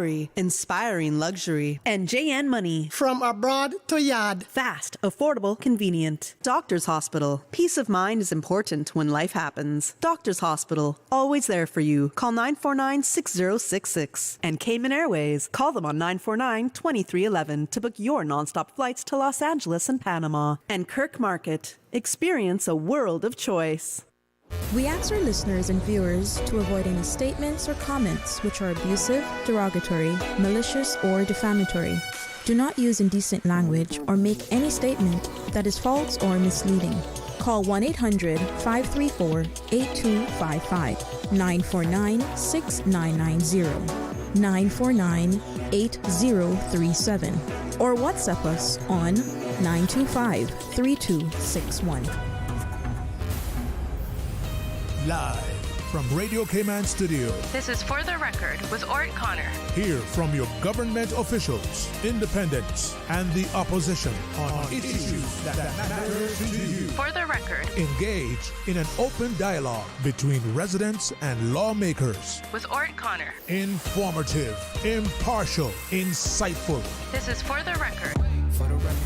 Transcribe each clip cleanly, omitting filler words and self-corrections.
Gallery, inspiring luxury. And JN Money. From abroad to yard. Fast, affordable, convenient. Doctor's Hospital. Peace of mind is important when life happens. Doctor's Hospital. Always there for you. Call 949-6066. And Cayman Airways. Call them on 949-2311 to book your nonstop flights to Los Angeles and Panama. And Kirk Market. Experience a world of choice. We ask our listeners and viewers to avoid any statements or comments which are abusive, derogatory, malicious, or defamatory. Do not use indecent language or make any statement that is false or misleading. Call 1-800-534-8255, 949-6990, 949-8037, or WhatsApp us on 925-3261. Live from Radio Cayman Studio. This is For the Record with Orrett Connor. Hear from your government officials, independents, and the opposition on issues that matter to you. For the Record. Engage in an open dialogue between residents and lawmakers. With Orrett Connor. Informative, impartial, insightful. This is For the Record. For the Record.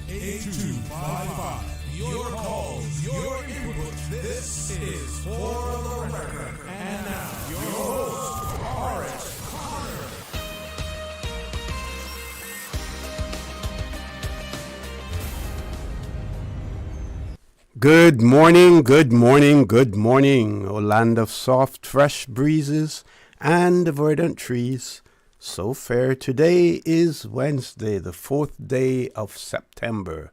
1-800-534-8255. Your calls, your input. This is For the Record. And now, your host, Orrett Connor. Good morning, good morning, good morning, O land of soft, fresh breezes and verdant trees. So fair. Today is Wednesday, the 4th day of September,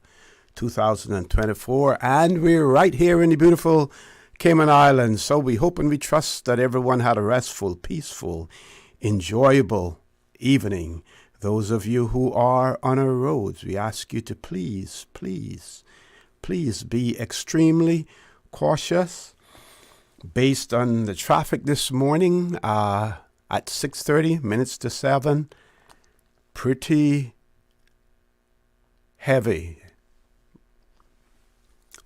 2024, and we're right here in the beautiful Cayman Islands. So we hope and we trust that everyone had a restful, peaceful, enjoyable evening. Those of you who are on our roads, we ask you to please be extremely cautious. Based on the traffic this morning at 6:30 minutes to 7, pretty heavy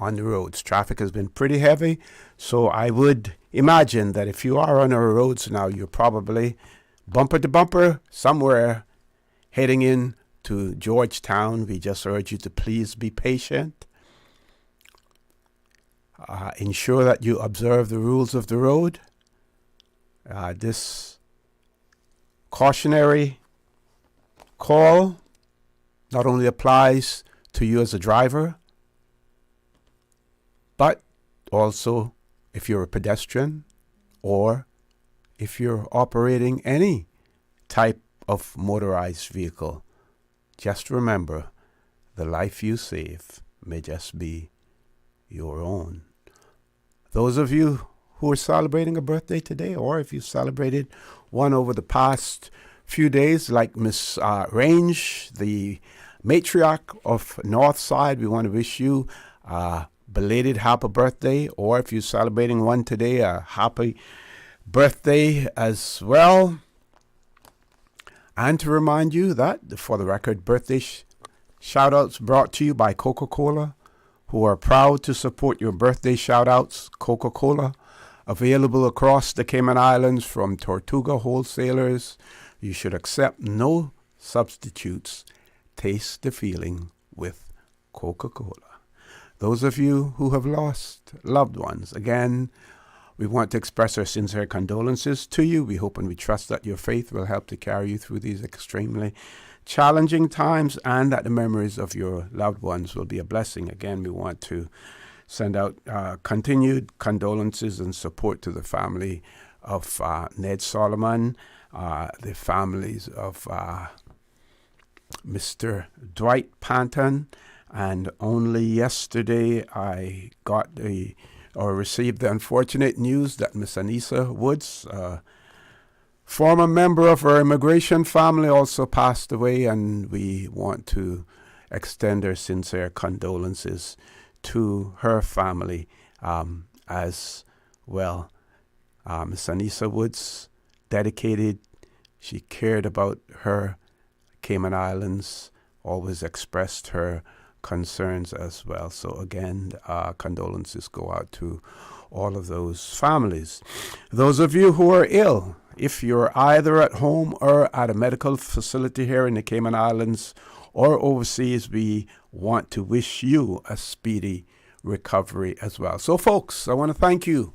on the roads. Traffic has been pretty heavy, so I would imagine that if you are on our roads now, you're probably bumper to bumper somewhere heading in to Georgetown. We just urge you to please be patient. Ensure that you observe the rules of the road. This cautionary call not only applies to you as a driver, but also if you're a pedestrian or if you're operating any type of motorized vehicle. Just remember, the life you save may just be your own. Those of you who are celebrating a birthday today, or if you celebrated one over the past few days, like Miss Range, the matriarch of Northside, we want to wish you belated happy birthday, or if you're celebrating one today, a happy birthday as well. And to remind you that, For the Record, birthday shout-outs brought to you by Coca-Cola, who are proud to support your birthday shout-outs. Coca-Cola, available across the Cayman Islands from Tortuga wholesalers. You should accept no substitutes. Taste the feeling with Coca-Cola. Those of you who have lost loved ones, again, we want to express our sincere condolences to you. We hope and we trust that your faith will help to carry you through these extremely challenging times, and that the memories of your loved ones will be a blessing. Again, we want to send out continued condolences and support to the family of Ned Solomon, the families of Mr. Dwight Panton. And only yesterday I received the unfortunate news that Miss Anissa Woods, former member of our immigration family, also passed away, and we want to extend our sincere condolences to her family as well. Miss Anissa Woods, dedicated, she cared about her Cayman Islands, always expressed her concerns as well. So again, condolences go out to all of those families. Those of you who are ill, if you're either at home or at a medical facility here in the Cayman Islands or overseas, we want to wish you a speedy recovery as well. So, folks, I want to thank you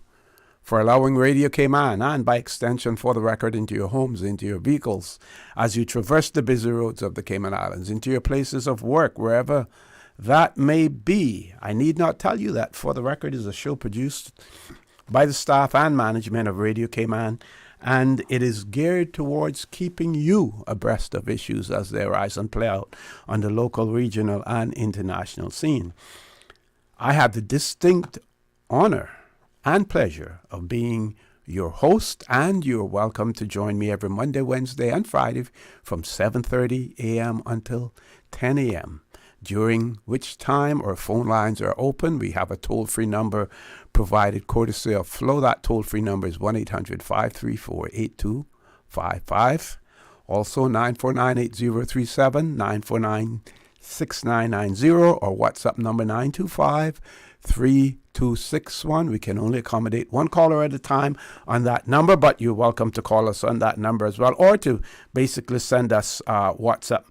for allowing Radio Cayman, and by extension For the Record, into your homes, into your vehicles, as you traverse the busy roads of the Cayman Islands, into your places of work, wherever that may be. I need not tell you that For the Record is a show produced by the staff and management of Radio Cayman, and it is geared towards keeping you abreast of issues as they arise and play out on the local, regional, and international scene. I have the distinct honor and pleasure of being your host, and you're welcome to join me every Monday, Wednesday, and Friday from 7:30 a.m. until 10 a.m., during which time our phone lines are open. We have a toll-free number provided courtesy of Flow. That toll-free number is 1-800-534-8255. Also 949-8037, 949-6990, or WhatsApp number 925-3261. We can only accommodate one caller at a time on that number, but you're welcome to call us on that number as well, or to basically send us WhatsApp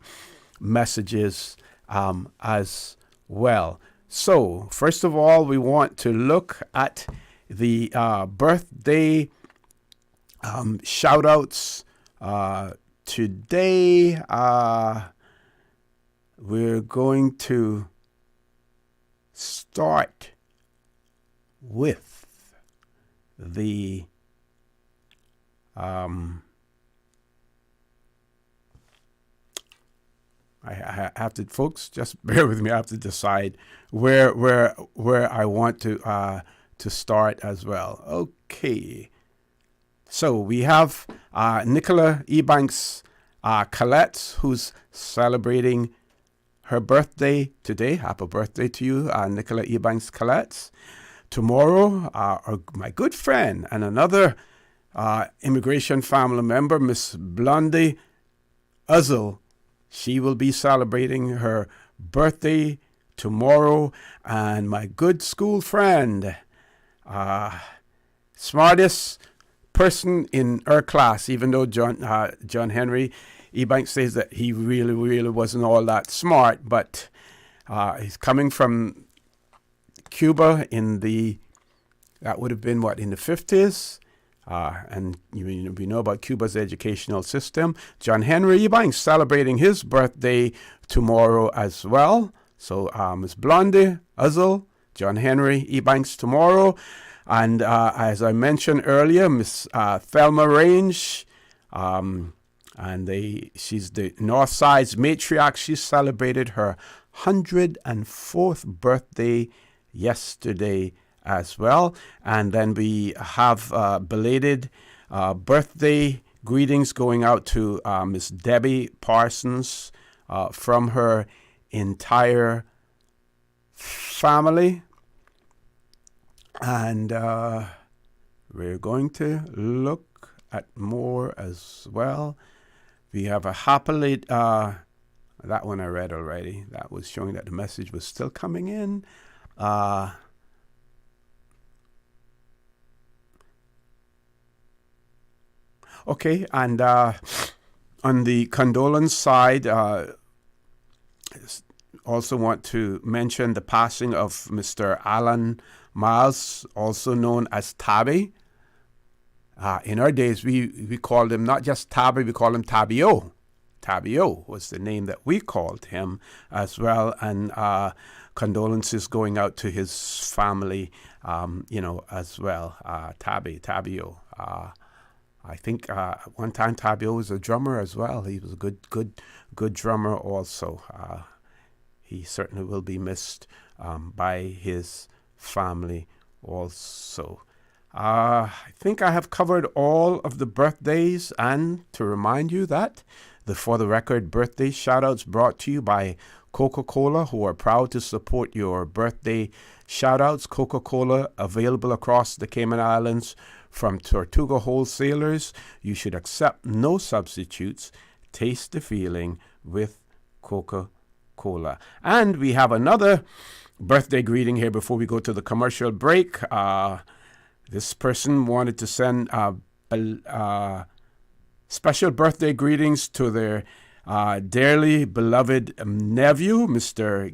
messages as well. So, first of all, we want to look at the birthday shout-outs today. We're going to start with the I have to, folks, just bear with me. I have to decide where I want to start as well. Okay. So we have Nicola Ebanks Collette, who's celebrating her birthday today. Happy birthday to you, Nicola Ebanks Collette. Tomorrow, my good friend and another immigration family member, Miss Blondie Uzzle, she will be celebrating her birthday tomorrow. And my good school friend, smartest person in her class, even though John Henry Ebanks says that he really wasn't all that smart, but he's coming from Cuba that would have been in the 50s. And we know about Cuba's educational system. John Henry Ebanks celebrating his birthday tomorrow as well. So Miss Blondie Uzzle, John Henry Ebanks tomorrow. And as I mentioned earlier, Miss Thelma Range, she's the Northside's matriarch. She celebrated her 104th birthday yesterday as well. And then we have belated birthday greetings going out to Miss Debbie Parsons from her entire family. And we're going to look at more as well. We have a happily, that one I read already. That was showing that the message was still coming in. Okay, and on the condolence side, also want to mention the passing of Mr. Alan Miles, also known as Tabby. In our days, we called him not just Tabby, we called him Tabio. Tabio was the name that we called him as well, and condolences going out to his family, as well. Tabio. I think one time Tabio was a drummer as well. He was a good drummer also. He certainly will be missed by his family also. I think I have covered all of the birthdays, and to remind you that the For the Record birthday shoutouts brought to you by Coca-Cola, who are proud to support your birthday shoutouts. Coca-Cola available across the Cayman Islands from Tortuga wholesalers. You should accept no substitutes. Taste the feeling with Coca-Cola. And we have another birthday greeting here before we go to the commercial break. This person wanted to send Special birthday greetings to their dearly beloved nephew, Mr.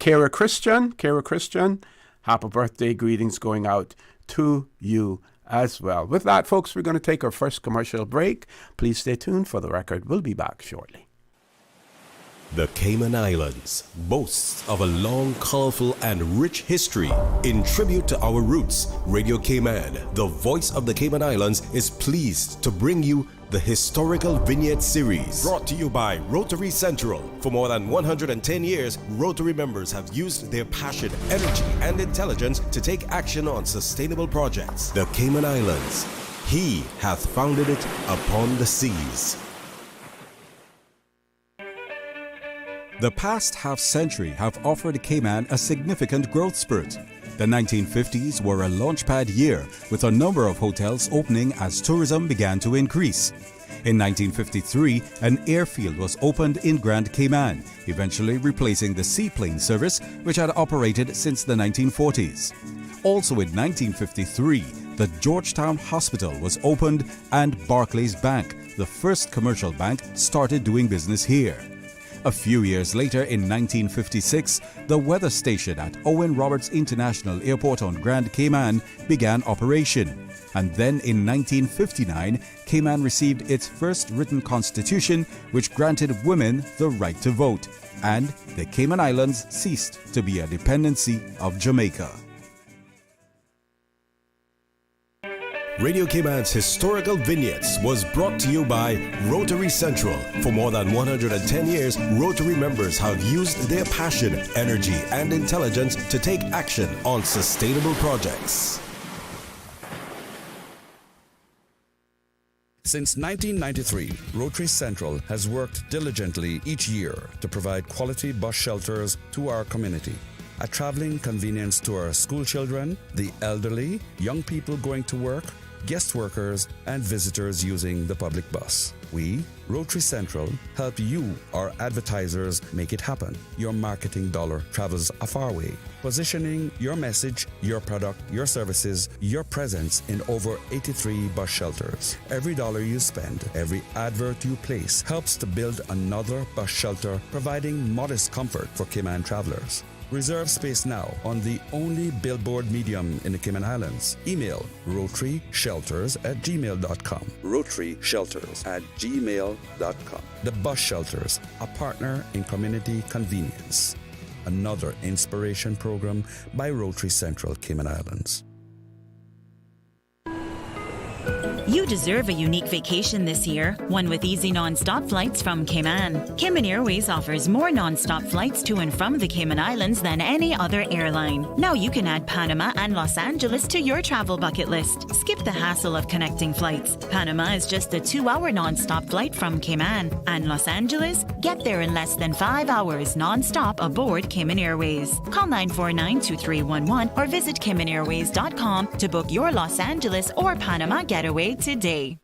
Kara Christian. Kara Christian, happy birthday greetings going out to you as well. With that, folks, we're going to take our first commercial break. Please stay tuned for the record. We'll be back shortly. The Cayman Islands boasts of a long, colorful, and rich history. In tribute to our roots, Radio Cayman, the voice of the Cayman Islands, is pleased to bring you the Historical Vignette Series, brought to you by Rotary Central. For more than 110 years, Rotary members have used their passion, energy, and intelligence to take action on sustainable projects. The Cayman Islands, He hath founded it upon the seas. The past half-century have offered Cayman a significant growth spurt. The 1950s were a launchpad year, with a number of hotels opening as tourism began to increase. In 1953, an airfield was opened in Grand Cayman, eventually replacing the seaplane service which had operated since the 1940s. Also in 1953, the Georgetown Hospital was opened and Barclays Bank, the first commercial bank, started doing business here. A few years later, in 1956, the weather station at Owen Roberts International Airport on Grand Cayman began operation. And then in 1959, Cayman received its first written constitution, which granted women the right to vote. And the Cayman Islands ceased to be a dependency of Jamaica. Radio Cayman's Historical Vignettes was brought to you by Rotary Central. For more than 110 years, Rotary members have used their passion, energy, and intelligence to take action on sustainable projects. Since 1993, Rotary Central has worked diligently each year to provide quality bus shelters to our community. A traveling convenience to our school children, the elderly, young people going to work, guest workers, and visitors using the public bus. We, Rotary Central, help you, our advertisers, make it happen. Your marketing dollar travels a far way, positioning your message, your product, your services, your presence in over 83 bus shelters. Every dollar you spend, every advert you place helps to build another bus shelter, providing modest comfort for Cayman travelers. Reserve space now on the only billboard medium in the Cayman Islands. Email rotaryshelters@gmail.com. rotaryshelters@gmail.com. The Bus Shelters, a partner in community convenience. Another inspiration program by Rotary Central Cayman Islands. You deserve a unique vacation this year, one with easy non-stop flights from Cayman. Cayman Airways offers more non-stop flights to and from the Cayman Islands than any other airline. Now you can add Panama and Los Angeles to your travel bucket list. Skip the hassle of connecting flights. Panama is just a 2-hour non-stop flight from Cayman. And Los Angeles? Get there in less than 5 hours non-stop aboard Cayman Airways. Call 949-2311 or visit CaymanAirways.com to book your Los Angeles or Panama getaway today.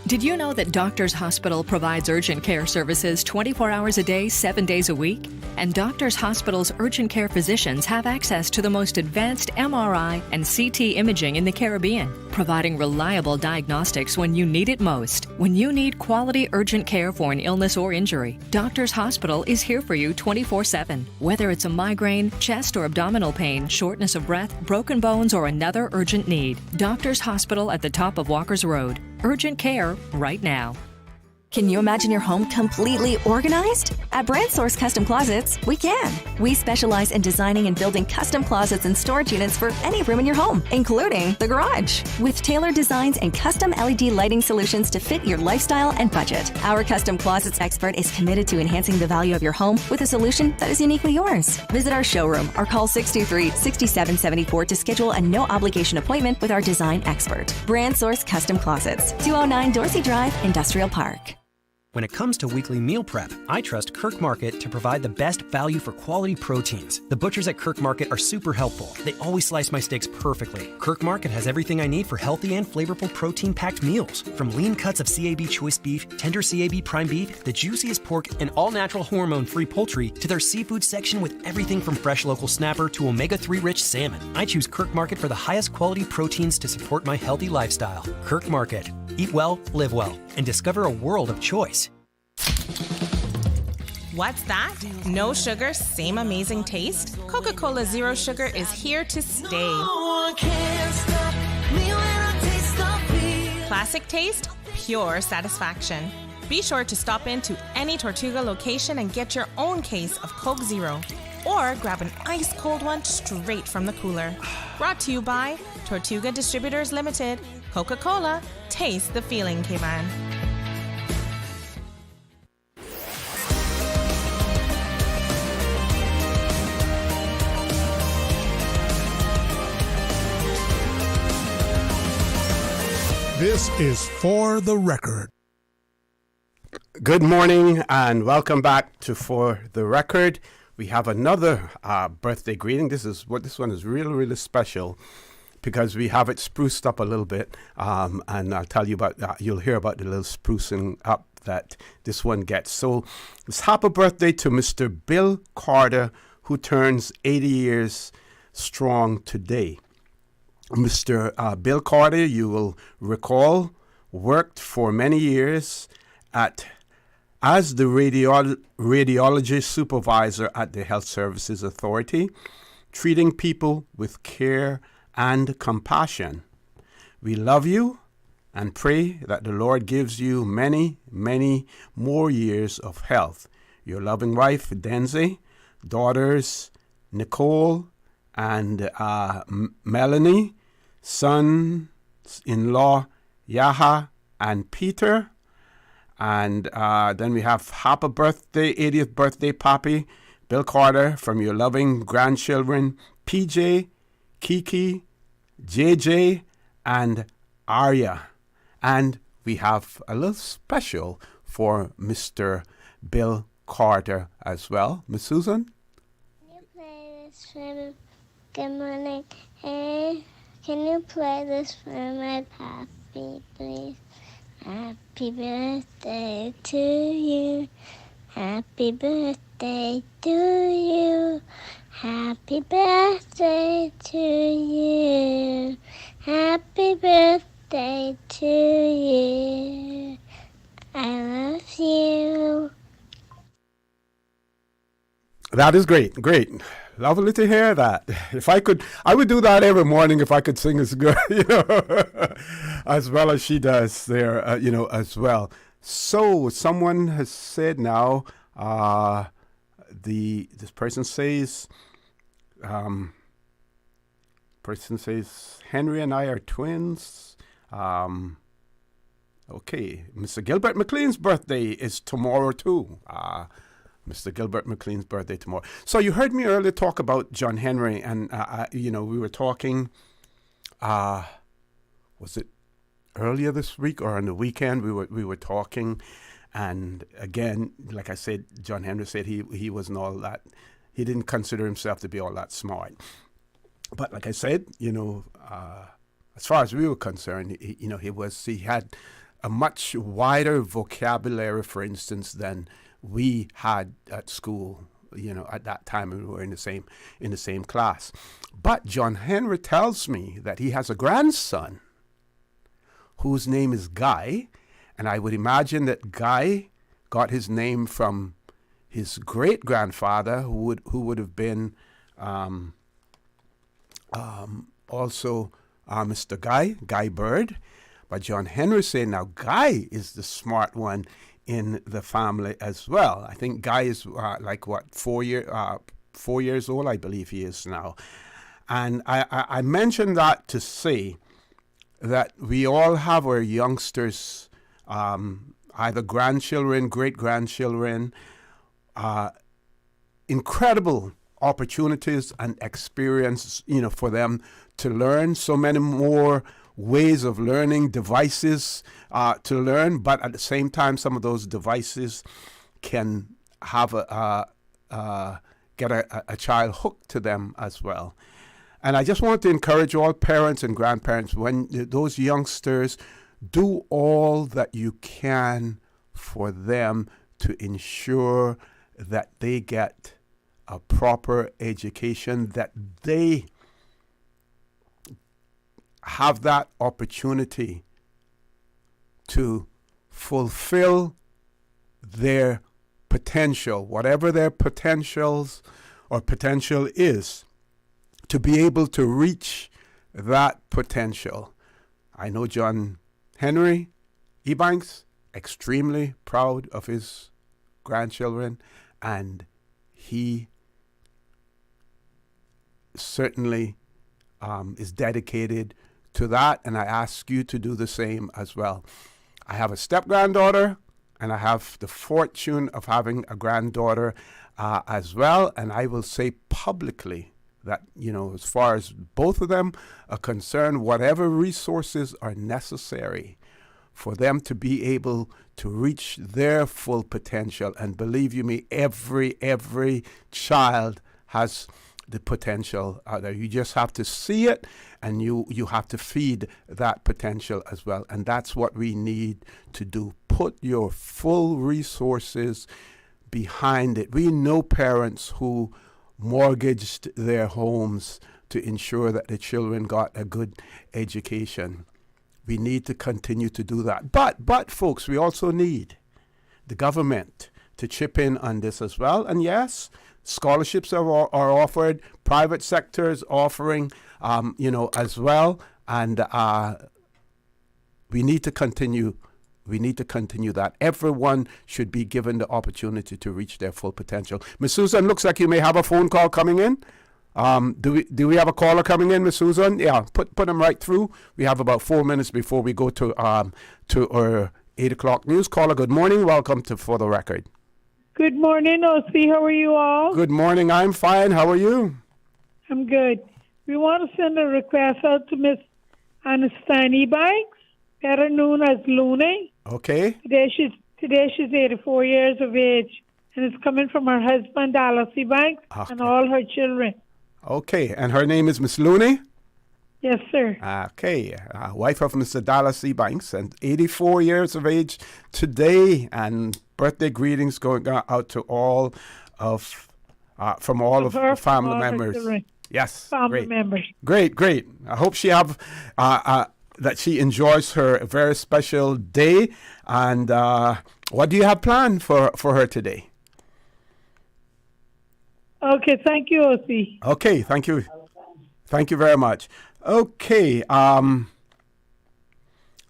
Did you know that Doctors Hospital provides urgent care services 24 hours a day, 7 days a week? And Doctors Hospital's urgent care physicians have access to the most advanced MRI and CT imaging in the Caribbean, providing reliable diagnostics when you need it most. When you need quality urgent care for an illness or injury, Doctors Hospital is here for you 24/7. Whether it's a migraine, chest or abdominal pain, shortness of breath, broken bones, or another urgent need, Doctors Hospital at the top of Walker's Road. Urgent care right now. Can you imagine your home completely organized? At Brand Source Custom Closets, we can. We specialize in designing and building custom closets and storage units for any room in your home, including the garage. With tailored designs and custom LED lighting solutions to fit your lifestyle and budget. Our custom closets expert is committed to enhancing the value of your home with a solution that is uniquely yours. Visit our showroom or call 623-6774 to schedule a no-obligation appointment with our design expert. Brand Source Custom Closets, 209 Dorsey Drive, Industrial Park. When it comes to weekly meal prep, I trust Kirk Market to provide the best value for quality proteins. The butchers at Kirk Market are super helpful. They always slice my steaks perfectly. Kirk Market has everything I need for healthy and flavorful protein-packed meals. From lean cuts of CAB choice beef, tender CAB prime beef, the juiciest pork, and all-natural hormone-free poultry, to their seafood section with everything from fresh local snapper to omega-3 rich salmon. I choose Kirk Market for the highest quality proteins to support my healthy lifestyle. Kirk Market. Eat well, live well, and discover a world of choice. What's that? No sugar, same amazing taste? Coca-Cola Zero Sugar is here to stay. Classic taste, pure satisfaction. Be sure to stop into any Tortuga location and get your own case of Coke Zero. Or grab an ice cold one straight from the cooler. Brought to you by Tortuga Distributors Limited. Coca-Cola, taste the feeling, K-Man. This is For the Record. Good morning and welcome back to For the Record. We have another birthday greeting. This one is really, really special because we have it spruced up a little bit, and I'll tell you about that. You'll hear about the little sprucing up that this one gets. So it's happy birthday to Mr. Bill Carter, who turns 80 years strong today. Mr. Bill Carter, you will recall, worked for many years as the radiology supervisor at the Health Services Authority, treating people with care and compassion. We love you and pray that the Lord gives you many, many more years of health. Your loving wife, Denzi, daughters, Nicole and Melanie, sons-in-law, Yaha and Peter. And then we have happy birthday, 80th birthday, Papi, Bill Carter, from your loving grandchildren, PJ, Kiki, JJ, and Arya. And we have a little special for Mr. Bill Carter as well. Miss Susan? Can you play this for good morning? Hey, can you play this for my papi, please? Happy birthday to you. Happy birthday to you. Happy birthday to you. Happy birthday to you. I love you. That is great, great. Lovely to hear that. If I could, I would do that every morning if I could sing as good, as well as she does there, as well. So someone has said now, this person says, Henry and I are twins. Okay, Mr. Gilbert McLean's birthday is tomorrow too. Mr. Gilbert McLean's birthday tomorrow. So you heard me earlier talk about John Henry, and we were talking. Was it earlier this week or on the weekend? We were talking, and again, like I said, John Henry said he wasn't all that. He didn't consider himself to be all that smart. But like I said, as far as we were concerned, he had a much wider vocabulary, for instance, than we had at school, at that time when we were in the same class. But John Henry tells me that he has a grandson whose name is Guy, and I would imagine that Guy got his name from his great grandfather, who would have been also Mr. Guy Bird. But John Henry said now Guy is the smart one in the family as well. I think Guy is 4 years old, I believe he is now. And I mentioned that to say that we all have our youngsters, either grandchildren, great-grandchildren, incredible opportunities and experience, for them to learn. So many more ways of learning, devices to learn, but at the same time, some of those devices can have get a child hooked to them as well. And I just want to encourage all parents and grandparents, when those youngsters, do all that you can for them to ensure that they get a proper education, that they have that opportunity to fulfill their potential, whatever their potentials or potential is, to be able to reach that potential. I know John Henry Ebanks, extremely proud of his grandchildren, and he certainly is dedicated to that, and I ask you to do the same as well. I have a step-granddaughter, and I have the fortune of having a granddaughter as well, and I will say publicly that, as far as both of them are concerned, whatever resources are necessary for them to be able to reach their full potential, and believe you me, every child has the potential out there. You just have to see it, and you have to feed that potential as well. And that's what we need to do. Put your full resources behind it. We know parents who mortgaged their homes to ensure that the children got a good education. We need to continue to do that. But folks, we also need the government to chip in on this as well. And yes, scholarships are offered, private sector is offering, as well. And we need to continue that. Everyone should be given the opportunity to reach their full potential. Ms. Susan, looks like you may have a phone call coming in. Do we have a caller coming in, Ms. Susan? Yeah, put them right through. We have about 4 minutes before we go to our 8 o'clock news. Caller, good morning. Welcome to For the Record. Good morning, OC. How are you all? Good morning. I'm fine. How are you? I'm good. We want to send a request out to Miss Ernestine Ebanks, better known as Looney. Okay. Today she's 84 years of age, and it's coming from her husband, Dallas Ebanks, and all her children. Okay. And her name is Miss Looney? Yes, sir. Okay. Wife of Mr. Dallas Ebanks, and 84 years of age today, and birthday greetings going out to all of from all of the family members. Yes, family members. Great. I hope she have that she enjoys her very special day. And what do you have planned for her today? Okay, thank you, OC. Okay, thank you very much. Okay,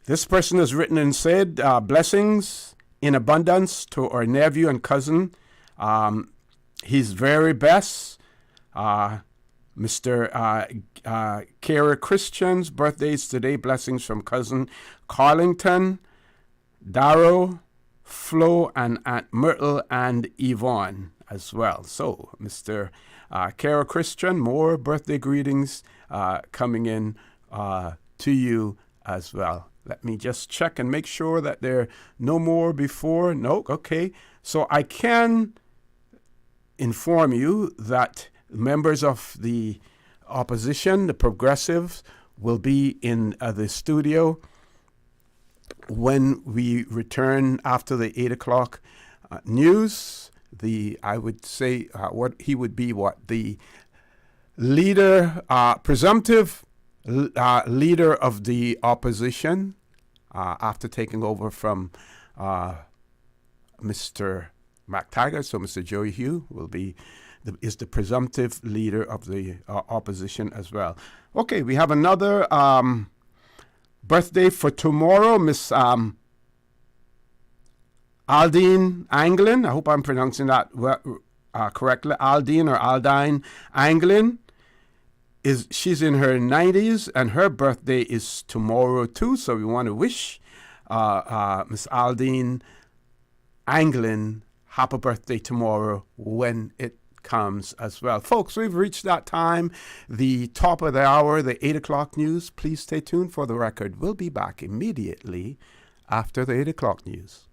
this person has written and said, blessings in abundance to our nephew and cousin. His very best, Mr. Kara Christian's birthday's today. Blessings from cousin Carlington, Darrow, Flo, and Aunt Myrtle and Yvonne as well. So, Mr. Kara Christian, more birthday greetings coming in to you as well. Let me just check and make sure that there are no more before. No, okay. So I can inform you that members of the opposition, the progressives, will be in the studio when we return after the 8 o'clock news. I would say the leader, presumptive leader of the opposition, after taking over from Mr. McTaggart. So Mr. Joey Hugh is the presumptive leader of the opposition as well. Okay, we have another birthday for tomorrow, Miss Aldine Anglin. I hope I'm pronouncing that correctly. Aldine or Aldine Anglin. She's in her 90s, and her birthday is tomorrow too. So we want to wish Miss Aldine Anglin happy birthday tomorrow when it comes as well. Folks, we've reached that time, the top of the hour, the 8 o'clock news. Please stay tuned for the record. We'll be back immediately after the 8 o'clock news.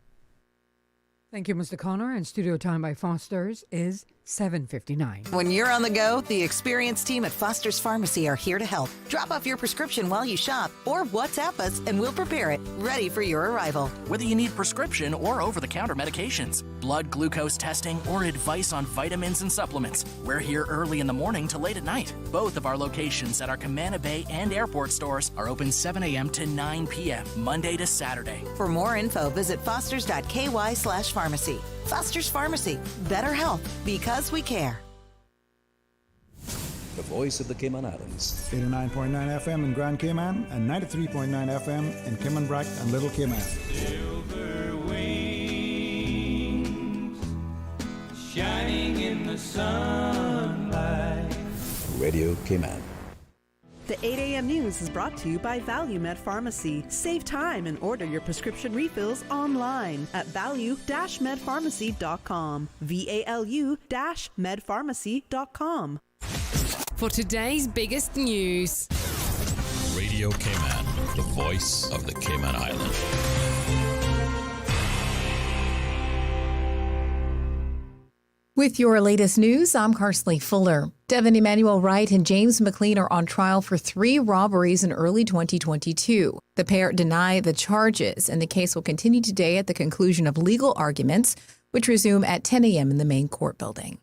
Thank you, Mr. Connor. And studio time by Foster's is 7:59. When you're on the go, the experienced team at Foster's Pharmacy are here to help. Drop off your prescription while you shop or WhatsApp us and we'll prepare it, ready for your arrival. Whether you need prescription or over-the-counter medications, blood glucose testing, or advice on vitamins and supplements, we're here early in the morning to late at night. Both of our locations at our Camana Bay and airport stores are open 7 a.m. to 9 p.m., Monday to Saturday. For more info, visit fosters.ky/pharmacy. Foster's Pharmacy. Better health because we care. The voice of the Cayman Islands. 89.9 FM in Grand Cayman and 93.9 FM in Cayman Brac and Little Cayman. Silver wings shining in the sunlight. Radio Cayman. The 8 a.m. news is brought to you by ValueMed Pharmacy. Save time and order your prescription refills online at value-medpharmacy.com. VALU-medpharmacy.com. For today's biggest news. Radio Cayman, the voice of the Cayman Islands. With your latest news, I'm Carsley Fuller. Devin Emmanuel Wright and James McLean are on trial for 3 robberies in early 2022. The pair deny the charges, and the case will continue today at the conclusion of legal arguments, which resume at 10 a.m. in the main court building.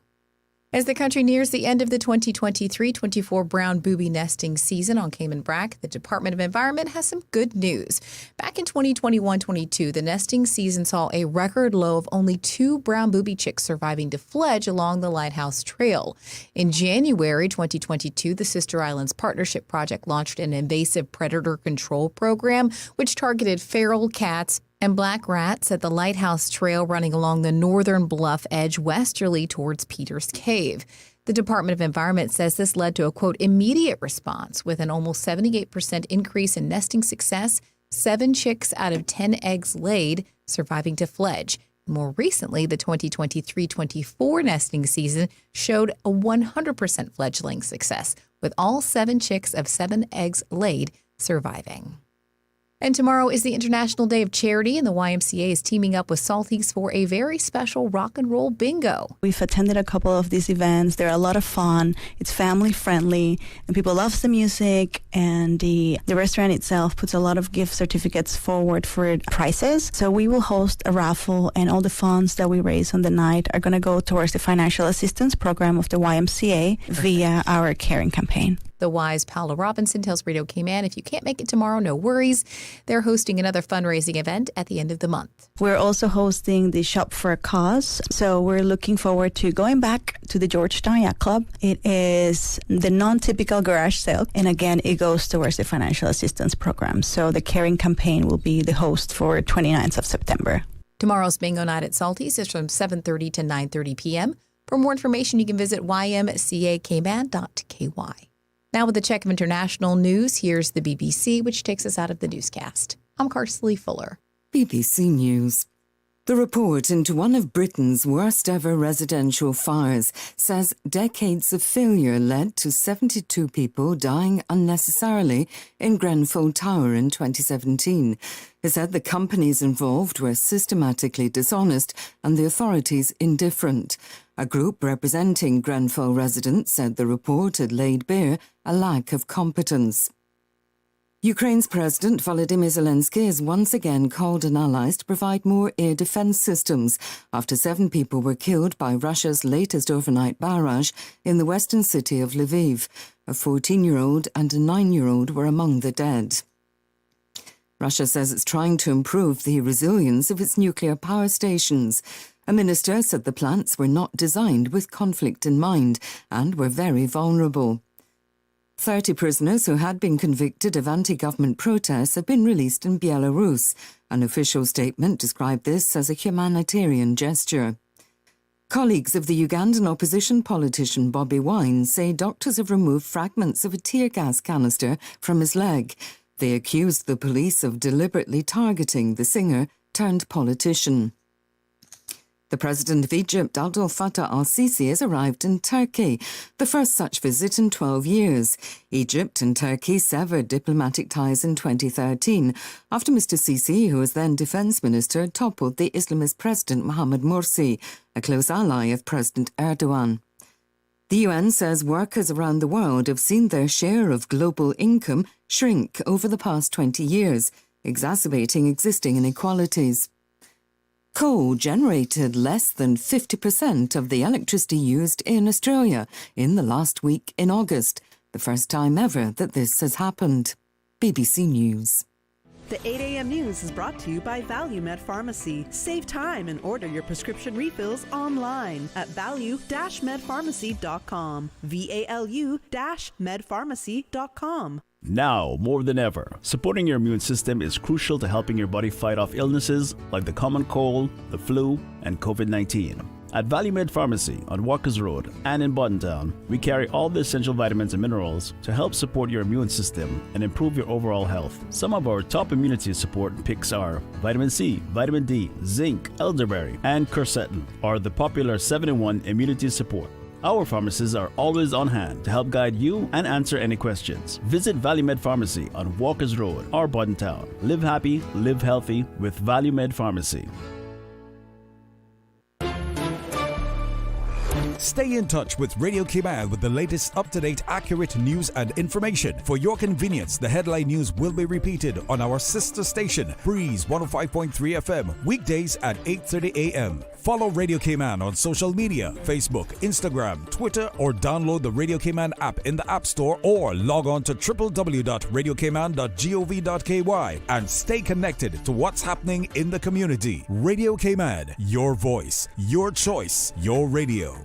As the country nears the end of the 2023-24 brown booby nesting season on Cayman Brac, the Department of Environment has some good news. Back in 2021-22, the nesting season saw a record low of only 2 brown booby chicks surviving to fledge along the Lighthouse Trail. In January 2022, the Sister Islands Partnership Project launched an invasive predator control program, which targeted feral cats and black rats at the Lighthouse Trail running along the northern bluff edge westerly towards Peters Cave. The Department of Environment says this led to a, quote, immediate response with an almost 78% increase in nesting success, 7 chicks out of 10 eggs laid surviving to fledge. More recently, the 2023-24 nesting season showed a 100% fledgling success, with all 7 chicks of 7 eggs laid surviving. And tomorrow is the International Day of Charity, and the YMCA is teaming up with Salties for a very special rock and roll bingo. We've attended a couple of these events. They're a lot of fun. It's family friendly, and people love the music, and the restaurant itself puts a lot of gift certificates forward for prizes. So we will host a raffle, and all the funds that we raise on the night are going to go towards the financial assistance program of the YMCA via our caring campaign. The Y's Paula Robinson tells Radio Cayman if you can't make it tomorrow, no worries. They're hosting another fundraising event at the end of the month. We're also hosting the Shop for a Cause. So we're looking forward to going back to the Georgetown Yacht Club. It is the non-typical garage sale. And again, it goes towards the financial assistance program. So the caring campaign will be the host for 29th of September. Tomorrow's bingo night at Salties is from 7:30 to 9:30 p.m. For more information, you can visit ymcacayman.ky. Now with a check of international news, here's the BBC, which takes us out of the newscast. I'm Carsley Fuller. BBC News. The report into one of Britain's worst ever residential fires says decades of failure led to 72 people dying unnecessarily in Grenfell Tower in 2017. It said the companies involved were systematically dishonest and the authorities indifferent. A group representing Grenfell residents said the report had laid bare a lack of competence. Ukraine's President Volodymyr Zelensky has once again called on allies to provide more air defense systems after 7 people were killed by Russia's latest overnight barrage in the western city of Lviv. A 14-year-old and a 9-year-old were among the dead. Russia says it's trying to improve the resilience of its nuclear power stations. A minister said the plants were not designed with conflict in mind and were very vulnerable. 30 prisoners who had been convicted of anti-government protests have been released in Belarus. An official statement described this as a humanitarian gesture. Colleagues of the Ugandan opposition politician Bobi Wine say doctors have removed fragments of a tear gas canister from his leg. They accused the police of deliberately targeting the singer-turned-politician. The President of Egypt, Abdel Fattah al-Sisi, has arrived in Turkey, the first such visit in 12 years. Egypt and Turkey severed diplomatic ties in 2013 after Mr. Sisi, who was then Defence Minister, toppled the Islamist President Mohamed Morsi, a close ally of President Erdogan. The UN says workers around the world have seen their share of global income shrink over the past 20 years, exacerbating existing inequalities. Coal generated less than 50% of the electricity used in Australia in the last week in August, the first time ever that this has happened. BBC News. The 8 a.m. news is brought to you by ValueMed Pharmacy. Save time and order your prescription refills online at value-medpharmacy.com. VALU-medpharmacy.com. Now, more than ever, supporting your immune system is crucial to helping your body fight off illnesses like the common cold, the flu, and COVID-19. At ValueMed Pharmacy on Walkers Road and in Buttontown, we carry all the essential vitamins and minerals to help support your immune system and improve your overall health. Some of our top immunity support picks are vitamin C, vitamin D, zinc, elderberry, and quercetin, or the popular 7-in-1 immunity support. Our pharmacists are always on hand to help guide you and answer any questions. Visit ValueMed Pharmacy on Walkers Road or Buttontown. Live happy, live healthy with ValueMed Pharmacy. Stay in touch with Radio Cayman with the latest up-to-date, accurate news and information. For your convenience, the headline news will be repeated on our sister station, Breeze 105.3 FM, weekdays at 8:30 a.m. Follow Radio Cayman on social media, Facebook, Instagram, Twitter, or download the Radio Cayman app in the App Store or log on to www.radiocayman.gov.ky and stay connected to what's happening in the community. Radio Cayman, your voice, your choice, your radio.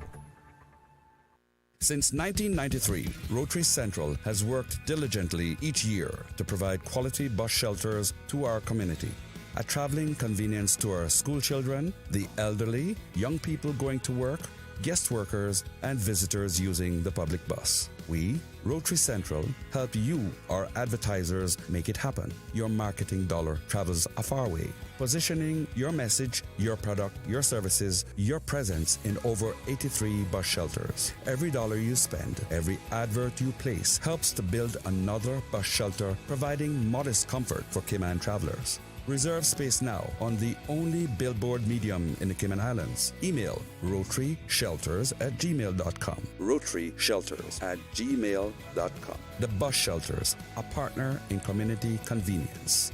Since 1993, Rotary Central has worked diligently each year to provide quality bus shelters to our community. A traveling convenience to our school children, the elderly, young people going to work, guest workers, and visitors using the public bus. We, Rotary Central, help you, our advertisers, make it happen. Your marketing dollar travels a far way. Positioning your message, your product, your services, your presence in over 83 bus shelters. Every dollar you spend, every advert you place helps to build another bus shelter, providing modest comfort for Cayman travelers. Reserve space now on the only billboard medium in the Cayman Islands. Email rotaryshelters@gmail.com. rotaryshelters@gmail.com. The Bus Shelters, a partner in community convenience.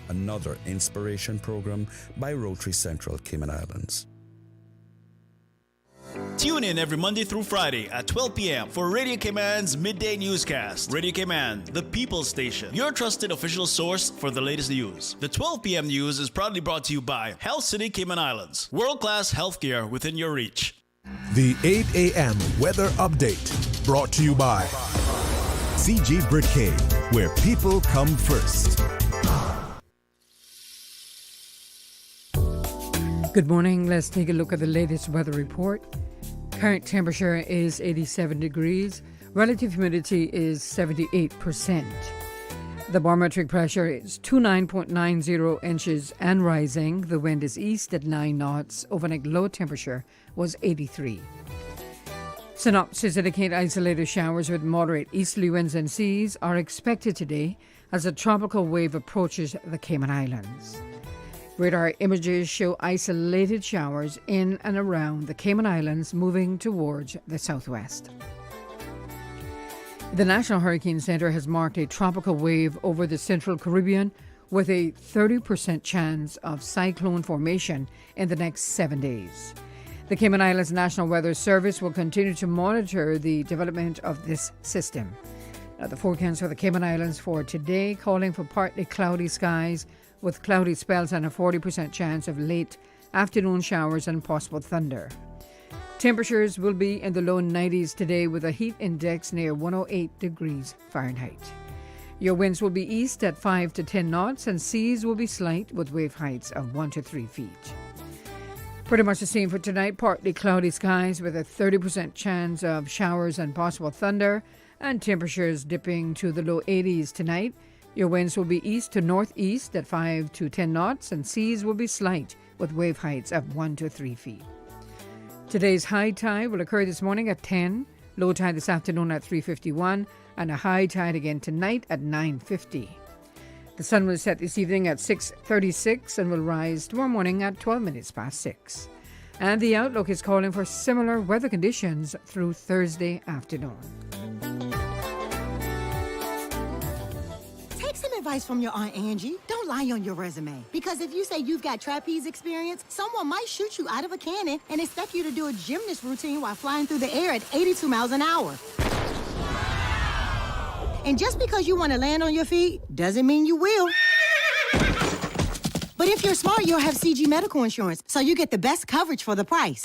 Another inspiration program by Rotary Central Cayman Islands. Tune in every Monday through Friday at 12 p.m. for Radio Cayman's Midday Newscast. Radio Cayman, the People's Station, your trusted official source for the latest news. The 12 p.m. news is proudly brought to you by Health City Cayman Islands. World-class healthcare within your reach. The 8 a.m. weather update brought to you by CG Britcay, where people come first. Good morning. Let's take a look at the latest weather report. Current temperature is 87 degrees. Relative humidity is 78%. The barometric pressure is 29.90 inches and rising. The wind is east at 9 knots. Overnight low temperature was 83. Synopsis indicate isolated showers with moderate easterly winds and seas are expected today as a tropical wave approaches the Cayman Islands. Radar images show isolated showers in and around the Cayman Islands moving towards the southwest. The National Hurricane Center has marked a tropical wave over the Central Caribbean with a 30% chance of cyclone formation in the next 7 days. The Cayman Islands National Weather Service will continue to monitor the development of this system. Now, the forecast for the Cayman Islands for today calling for partly cloudy skies with cloudy spells and a 40% chance of late afternoon showers and possible thunder. Temperatures will be in the low 90s today with a heat index near 108 degrees Fahrenheit. Your winds will be east at 5 to 10 knots and seas will be slight with wave heights of 1 to 3 feet. Pretty much the same for tonight, partly cloudy skies with a 30% chance of showers and possible thunder, and temperatures dipping to the low 80s tonight. Your winds will be east to northeast at 5 to 10 knots and seas will be slight with wave heights of 1 to 3 feet. Today's high tide will occur this morning at 10, low tide this afternoon at 3:51, and a high tide again tonight at 9:50. The sun will set this evening at 6:36 and will rise tomorrow morning at 12 minutes past 6. And the outlook is calling for similar weather conditions through Thursday afternoon. Take some advice from your Aunt Angie. Don't lie on your resume. Because if you say you've got trapeze experience, someone might shoot you out of a cannon and expect you to do a gymnast routine while flying through the air at 82 miles an hour. And just because you want to land on your feet doesn't mean you will. But if you're smart, you'll have CG medical insurance, so you get the best coverage for the price.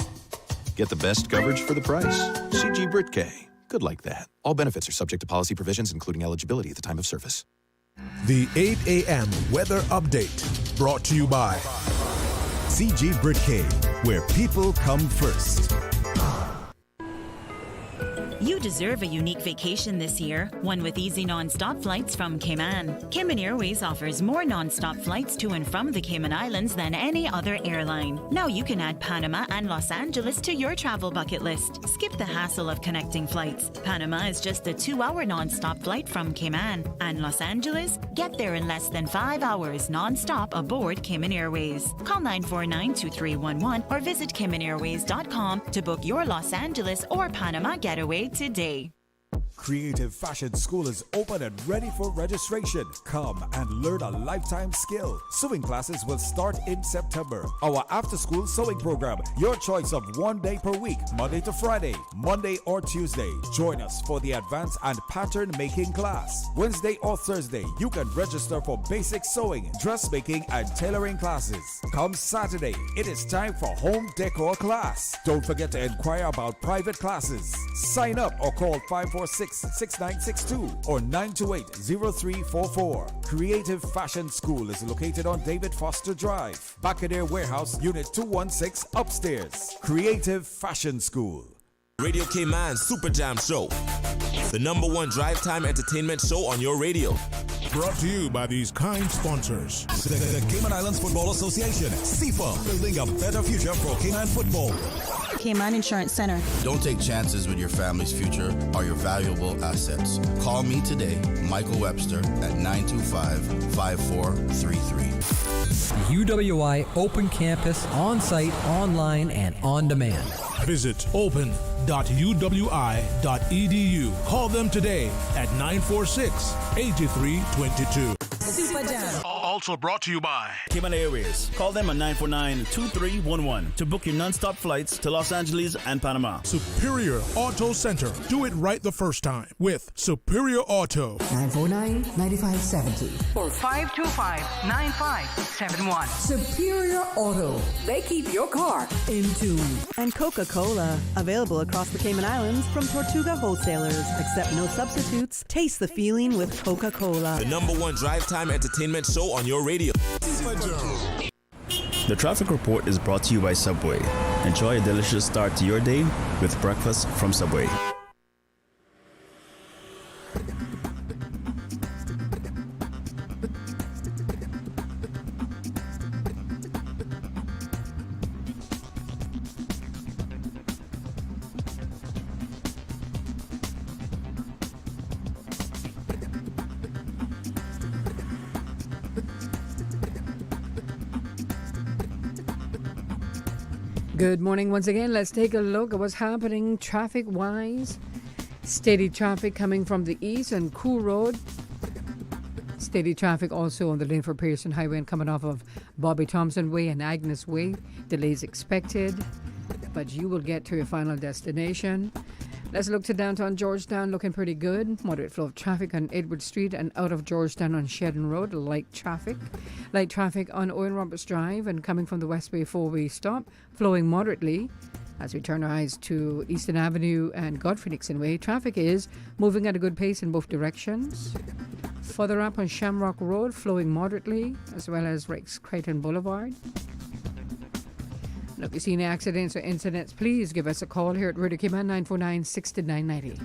Get the best coverage for the price. CG Brit-K. Good like that. All benefits are subject to policy provisions, including eligibility at the time of service. The 8 a.m. weather update brought to you by CG Brit-K, where people come first. You deserve a unique vacation this year, one with easy non-stop flights from Cayman. Cayman Airways offers more non-stop flights to and from the Cayman Islands than any other airline. Now you can add Panama and Los Angeles to your travel bucket list. Skip the hassle of connecting flights. Panama is just a 2-hour non-stop flight from Cayman. And Los Angeles? Get there in less than 5 hours non-stop aboard Cayman Airways. Call 949-2311 or visit CaymanAirways.com to book your Los Angeles or Panama getaway today. Creative Fashion School is open and ready for registration. Come and learn a lifetime skill. Sewing classes will start in September. Our after-school sewing program, your choice of 1 day per week, Monday to Friday, Monday or Tuesday. Join us for the advanced and pattern making class. Wednesday or Thursday, you can register for basic sewing, dressmaking, and tailoring classes. Come Saturday, it is time for home decor class. Don't forget to inquire about private classes. Sign up or call 546-6962 or 928-0344. Creative Fashion School is located on David Foster Drive, Bacadere Warehouse, Unit 216, upstairs. Creative Fashion School. Radio Cayman Super Jam Show, the #1 drive time entertainment show on your radio. Brought to you by these kind sponsors. The Cayman Islands Football Association, CIFA, building a better future for Cayman football. Cayman Insurance Center. Don't take chances with your family's future or your valuable assets. Call me today, Michael Webster, at 925-5433. UWI Open Campus, on-site, online, and on demand. Visit open.uwi.edu. Call them today at 946-8322. Super Jam. Also brought to you by Cayman Airways. Call them at 949-2311 to book your non-stop flights to Los Angeles and Panama. Superior Auto Center. Do it right the first time with Superior Auto. 949-9570 or 525-9571. Superior Auto. They keep your car in tune. And Coca-Cola, available across the Cayman Islands from Tortuga wholesalers. Accept no substitutes. Taste the feeling with Coca-Cola. The #1 drive time entertainment show on your radio. The traffic report is brought to you by Subway. Enjoy a delicious start to your day with breakfast from Subway. Good morning once again. Let's take a look at what's happening traffic-wise. Steady traffic coming from the east on Cool Road. Steady traffic also on the Linford Pearson Highway and coming off of Bobby Thompson Way and Agnes Way. Delays expected, but you will get to your final destination. Let's look to downtown Georgetown, looking pretty good. Moderate flow of traffic on Edward Street and out of Georgetown on Shedden Road. Light traffic on Owen Roberts Drive and coming from the Westway 4-way stop, flowing moderately. As we turn our eyes to Eastern Avenue and Godfrey Nixon Way, traffic is moving at a good pace in both directions. Further up on Shamrock Road, flowing moderately, as well as Rex Creighton Boulevard. And if you see any accidents or incidents, please give us a call here at Radio Cayman 949-6990.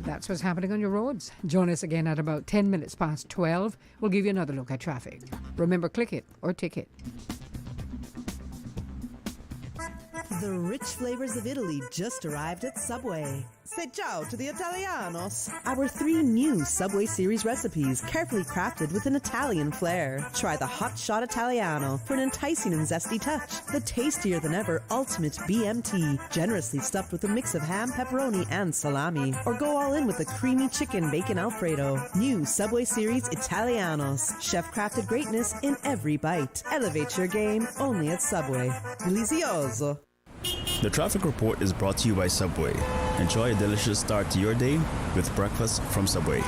That's what's happening on your roads. Join us again at about 10 minutes past 12. We'll give you another look at traffic. Remember, click it or ticket. The rich flavors of Italy just arrived at Subway. Say ciao to the Italianos. Our 3 new Subway Series recipes, carefully crafted with an Italian flair. Try the Hot Shot Italiano for an enticing and zesty touch. The tastier than ever Ultimate BMT, generously stuffed with a mix of ham, pepperoni, and salami. Or go all in with a creamy chicken bacon Alfredo. New Subway Series Italianos. Chef-crafted greatness in every bite. Elevate your game only at Subway. Delizioso. The traffic report is brought to you by Subway. Enjoy a delicious start to your day with breakfast from Subway.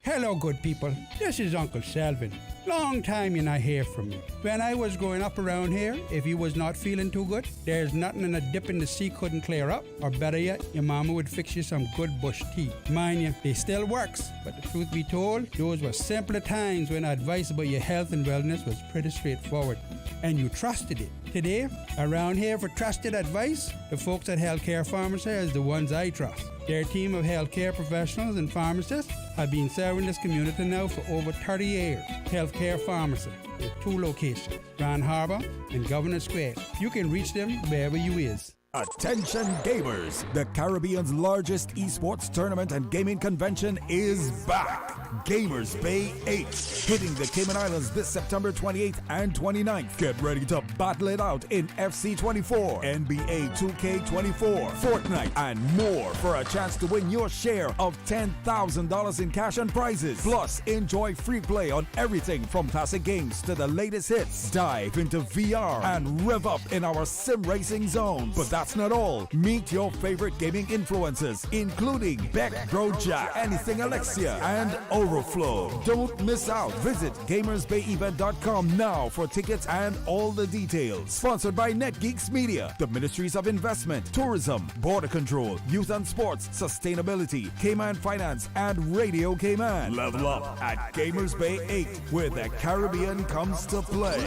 Hello, good people. This is Uncle Selvin. Long time you not hear from me. When I was growing up around here, if you was not feeling too good, there's nothing in a dip in the sea couldn't clear up. Or better yet, your mama would fix you some good bush tea. Mind you, they still works. But the truth be told, those were simpler times when advice about your health and wellness was pretty straightforward. And you trusted it. Today, around here for trusted advice, the folks at Healthcare Pharmacy is the ones I trust. Their team of healthcare professionals and pharmacists have been serving this community now for over 30 years. Healthcare Pharmacy with 2 locations, Grand Harbor and Governor Square. You can reach them wherever you is. Attention gamers! The Caribbean's largest esports tournament and gaming convention is back! Gamers Bay 8, hitting the Cayman Islands this September 28th and 29th. Get ready to battle it out in FC24, NBA 2K24, Fortnite, and more for a chance to win your share of $10,000 in cash and prizes. Plus, enjoy free play on everything from classic games to the latest hits. Dive into VR and rev up in our sim racing zones. But that's not all. Meet your favorite gaming influencers, including Beck Brojack, Anything Alexia, and Overflow. Don't miss out. Visit gamersbayevent.com now for tickets and all the details. Sponsored by NetGeeks Media, the Ministries of Investment, Tourism, Border Control, Youth and Sports, Sustainability, Cayman Finance, and Radio Cayman. Level up at Gamers Bay 8, where the Caribbean comes to play.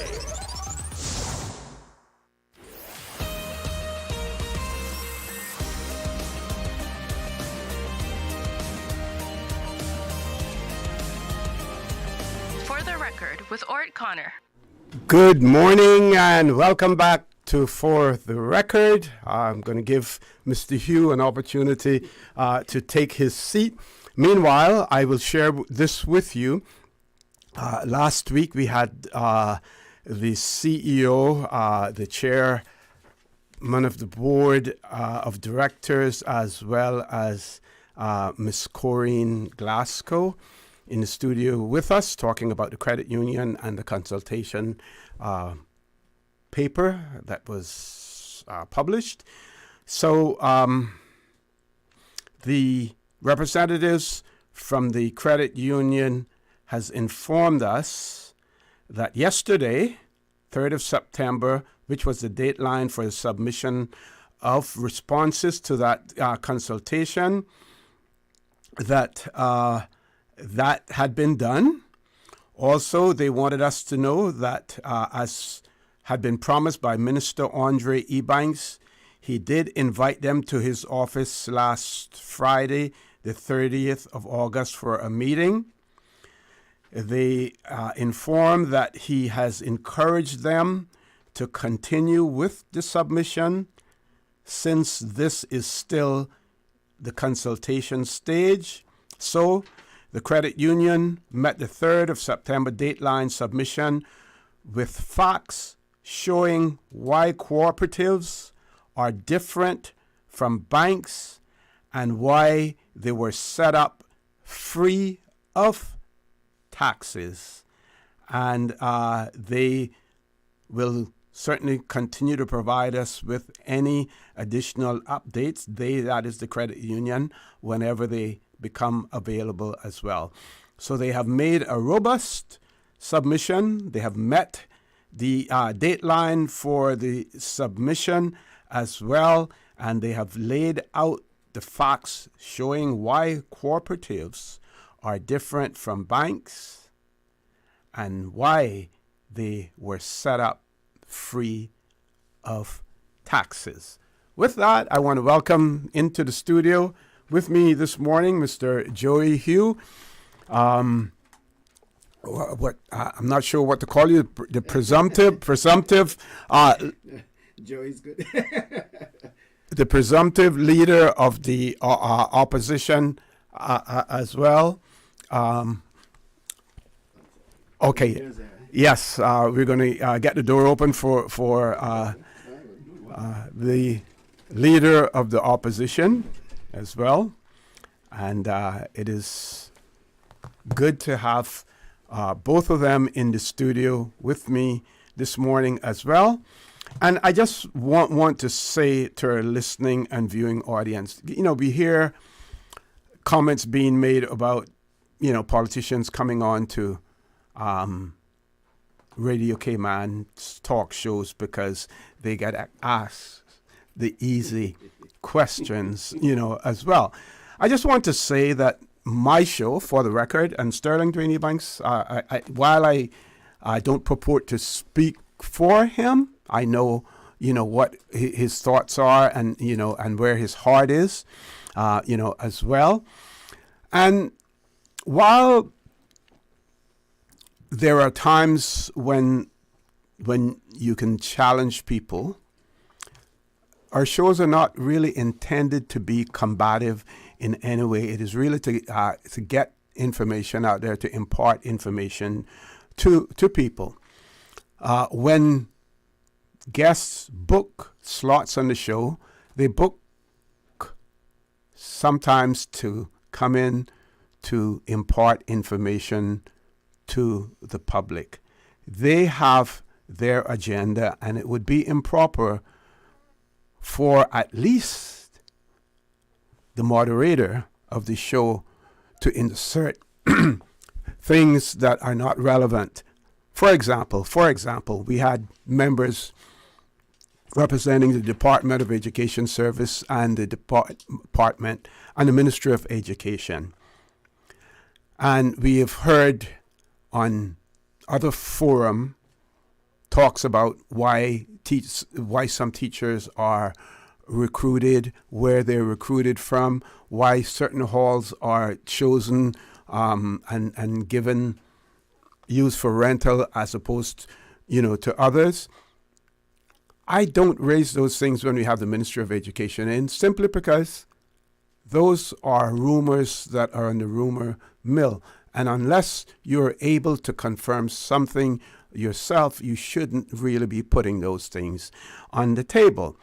With Orrett Connor. Good morning and welcome back to For the Record. I'm going to give Mr. Hugh an opportunity to take his seat. Meanwhile, I will share this with you. Last week we had the CEO, the chairman of the board of directors, as well as Miss Corinne Glasgow in the studio with us, talking about the credit union and the consultation paper that was published. So the representatives from the credit union has informed us that yesterday, 3rd of September, which was the deadline for the submission of responses to that consultation, that that had been done. Also, they wanted us to know that, as had been promised by Minister Andre Ebanks, he did invite them to his office last Friday, the 30th of August, for a meeting. They informed that he has encouraged them to continue with the submission, since this is still the consultation stage. So the credit union met the 3rd of September deadline submission with facts showing why cooperatives are different from banks and why they were set up free of taxes. And they will certainly continue to provide us with any additional updates. That is the credit union, whenever they become available as well. So they have made a robust submission. They have met the deadline for the submission as well, and they have laid out the facts showing why cooperatives are different from banks and why they were set up free of taxes. With that, I want to welcome into the studio with me this morning, Mr. Joey Hugh. I'm not sure what to call you. The presumptive Joey's good. The presumptive leader of the opposition as well. Okay. Yes, we're going to get the door open for the leader of the opposition as well. And it is good to have both of them in the studio with me this morning as well. And I just want to say to our listening and viewing audience, we hear comments being made about, politicians coming on to Radio Cayman's talk shows because they get asked the easy questions, as well. I just want to say that my show, for the record, and Sterling Dwayne Banks, while I don't purport to speak for him, I know, what his thoughts are and, and where his heart is, as well. And while there are times when you can challenge people, our shows are not really intended to be combative in any way. It is really to get information out there, to impart information to people. When guests book slots on the show, they book sometimes to come in to impart information to the public. They have their agenda, and it would be improper for at least the moderator of the show to insert things that are not relevant. For example, we had members representing the Department of Education Service and the Department and the Ministry of Education. And we have heard on other forum talks about why some teachers are recruited, where they're recruited from, why certain halls are chosen and given used for rental as opposed, to others. I don't raise those things when we have the Ministry of Education in, simply because those are rumors that are in the rumor mill. And unless you're able to confirm something yourself, you shouldn't really be putting those things on the table.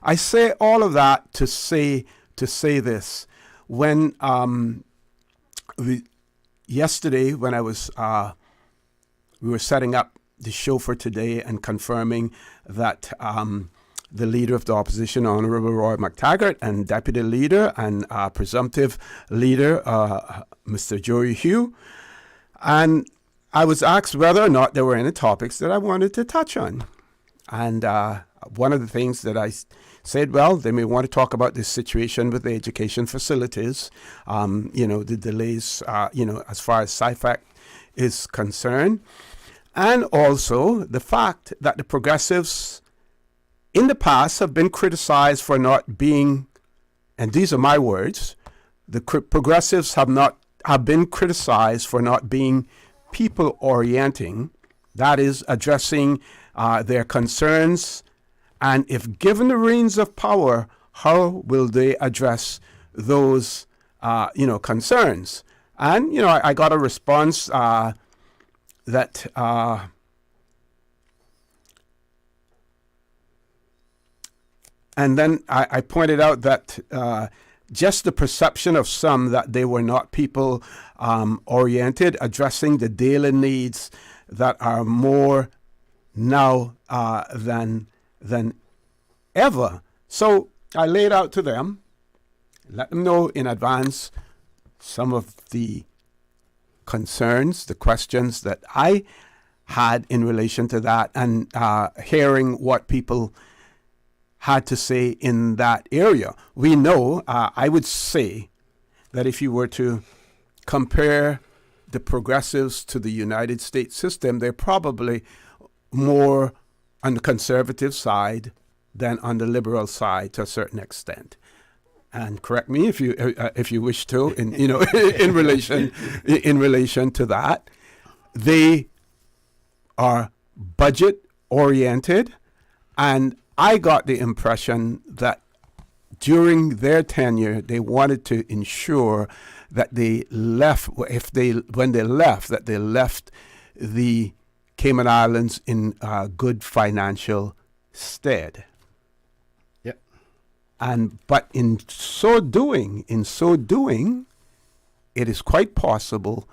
I say all of that to say this. When yesterday, when I was we were setting up the show for today and confirming that the leader of the opposition, Honorable Roy McTaggart, and deputy leader and presumptive leader, Mr. Joey Hugh, and I was asked whether or not there were any topics that I wanted to touch on. And one of the things that I said, well, they may want to talk about this situation with the education facilities, the delays, as far as SIFAC is concerned. And also the fact that the progressives in the past have been criticized for not being, and these are my words, the progressives have been criticized for not being people orienting, that is, addressing their concerns, and if given the reins of power, how will they address those concerns? And I got a response that and then I pointed out that just the perception of some that they were not people oriented, addressing the daily needs that are more now than ever. So I laid out to them, let them know in advance some of the concerns, the questions that I had in relation to that, and hearing what people had to say in that area. We know, I would say, that if you were to compare the progressives to the United States system, they're probably more on the conservative side than on the liberal side to a certain extent. And correct me if you wish to, in relation to that. They are budget oriented, and I got the impression that during their tenure, they wanted to ensure that they left, when they left, that they left the Cayman Islands in good financial stead. Yep. But in so doing, it is quite possible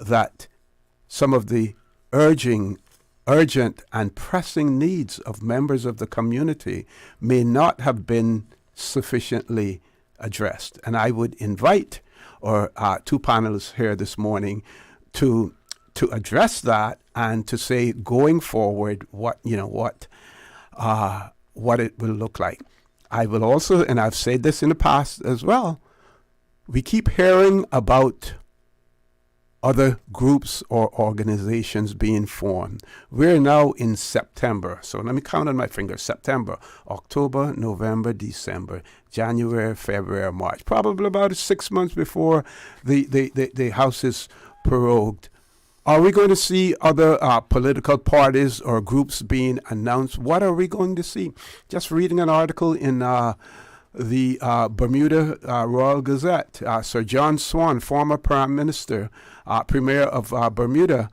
that some of the urgent and pressing needs of members of the community may not have been sufficiently addressed. And I would invite two panelists here this morning to address that and to say, going forward, what it will look like. I will also, and I've said this in the past as well, we keep hearing about other groups or organizations being formed. We're now in September. So let me count on my fingers. September, October, November, December, January, February, March. Probably about 6 months before the House is prorogued. Are we going to see other political parties or groups being announced? What are we going to see? Just reading an article in the Bermuda Royal Gazette, Sir John Swan, former Prime Minister, Premier of Bermuda,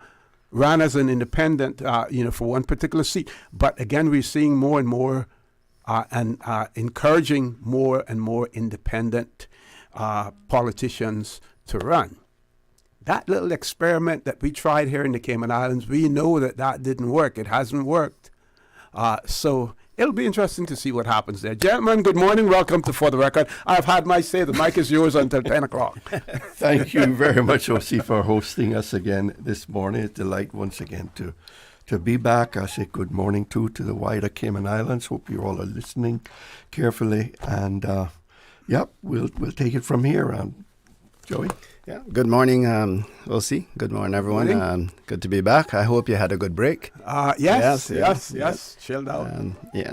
ran as an independent, for one particular seat. But again, we're seeing more and more and encouraging more and more independent politicians to run. That little experiment that we tried here in the Cayman Islands, we know that didn't work. It hasn't worked. So it'll be interesting to see what happens there. Gentlemen, good morning. Welcome to For the Record. I've had my say. The mic is yours until 10 o'clock. Thank you very much, O.C., for hosting us again this morning. It's a delight once again to be back. I say good morning to the wider Cayman Islands. Hope you all are listening carefully. And, we'll take it from here. Joey? Yeah. Good morning, O.C. Good morning, everyone. Morning. Good to be back. I hope you had a good break. Yes. Chilled out.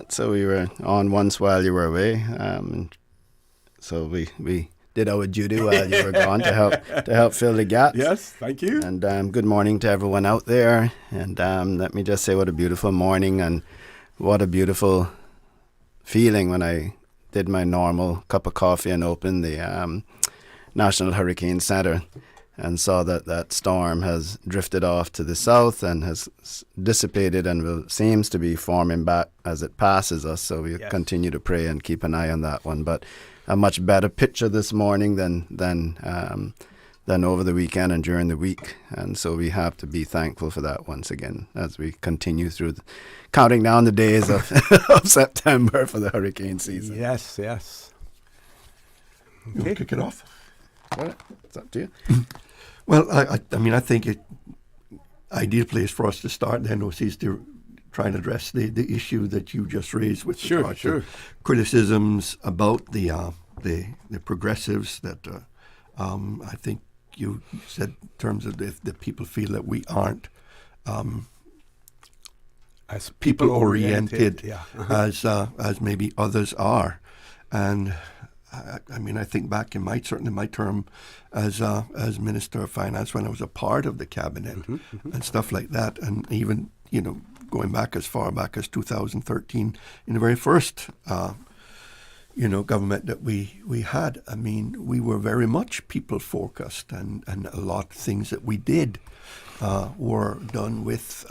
So we were on once while you were away. So we did our duty while you were gone to help fill the gaps. Yes, thank you. And good morning to everyone out there. And let me just say what a beautiful morning and what a beautiful feeling when I did my normal cup of coffee and opened the National Hurricane Center and saw that storm has drifted off to the south and has dissipated and seems to be forming back as it passes us. So we continue to pray and keep an eye on that one. But a much better picture this morning than over the weekend and during the week. And so we have to be thankful for that once again as we continue through counting down the days of September for the hurricane season. Yes. You want to kick it off? All right. It's up to you. Well, I think it ideal place for us to start then, OC, is to try and address the issue that you just raised with regard to criticisms about the progressives that I think you said in terms of the people feel that we aren't as people-oriented as maybe others are. And I think back in my term as Minister of Finance when I was a part of the cabinet and stuff like that, and even going back as far back as 2013 in the very first government that we had. I mean, we were very much people focused, and a lot of things that we did were done with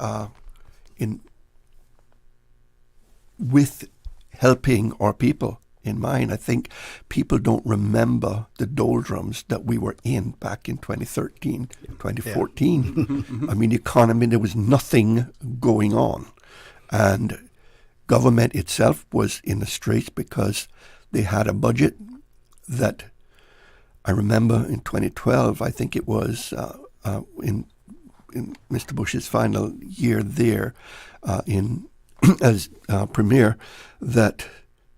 helping our people in mind. I think people don't remember the doldrums that we were in back in 2013, 2014. I mean, the economy, there was nothing going on. And government itself was in the straits because they had a budget that I remember in 2012, I think it was in Mr. Bush's final year there as Premier,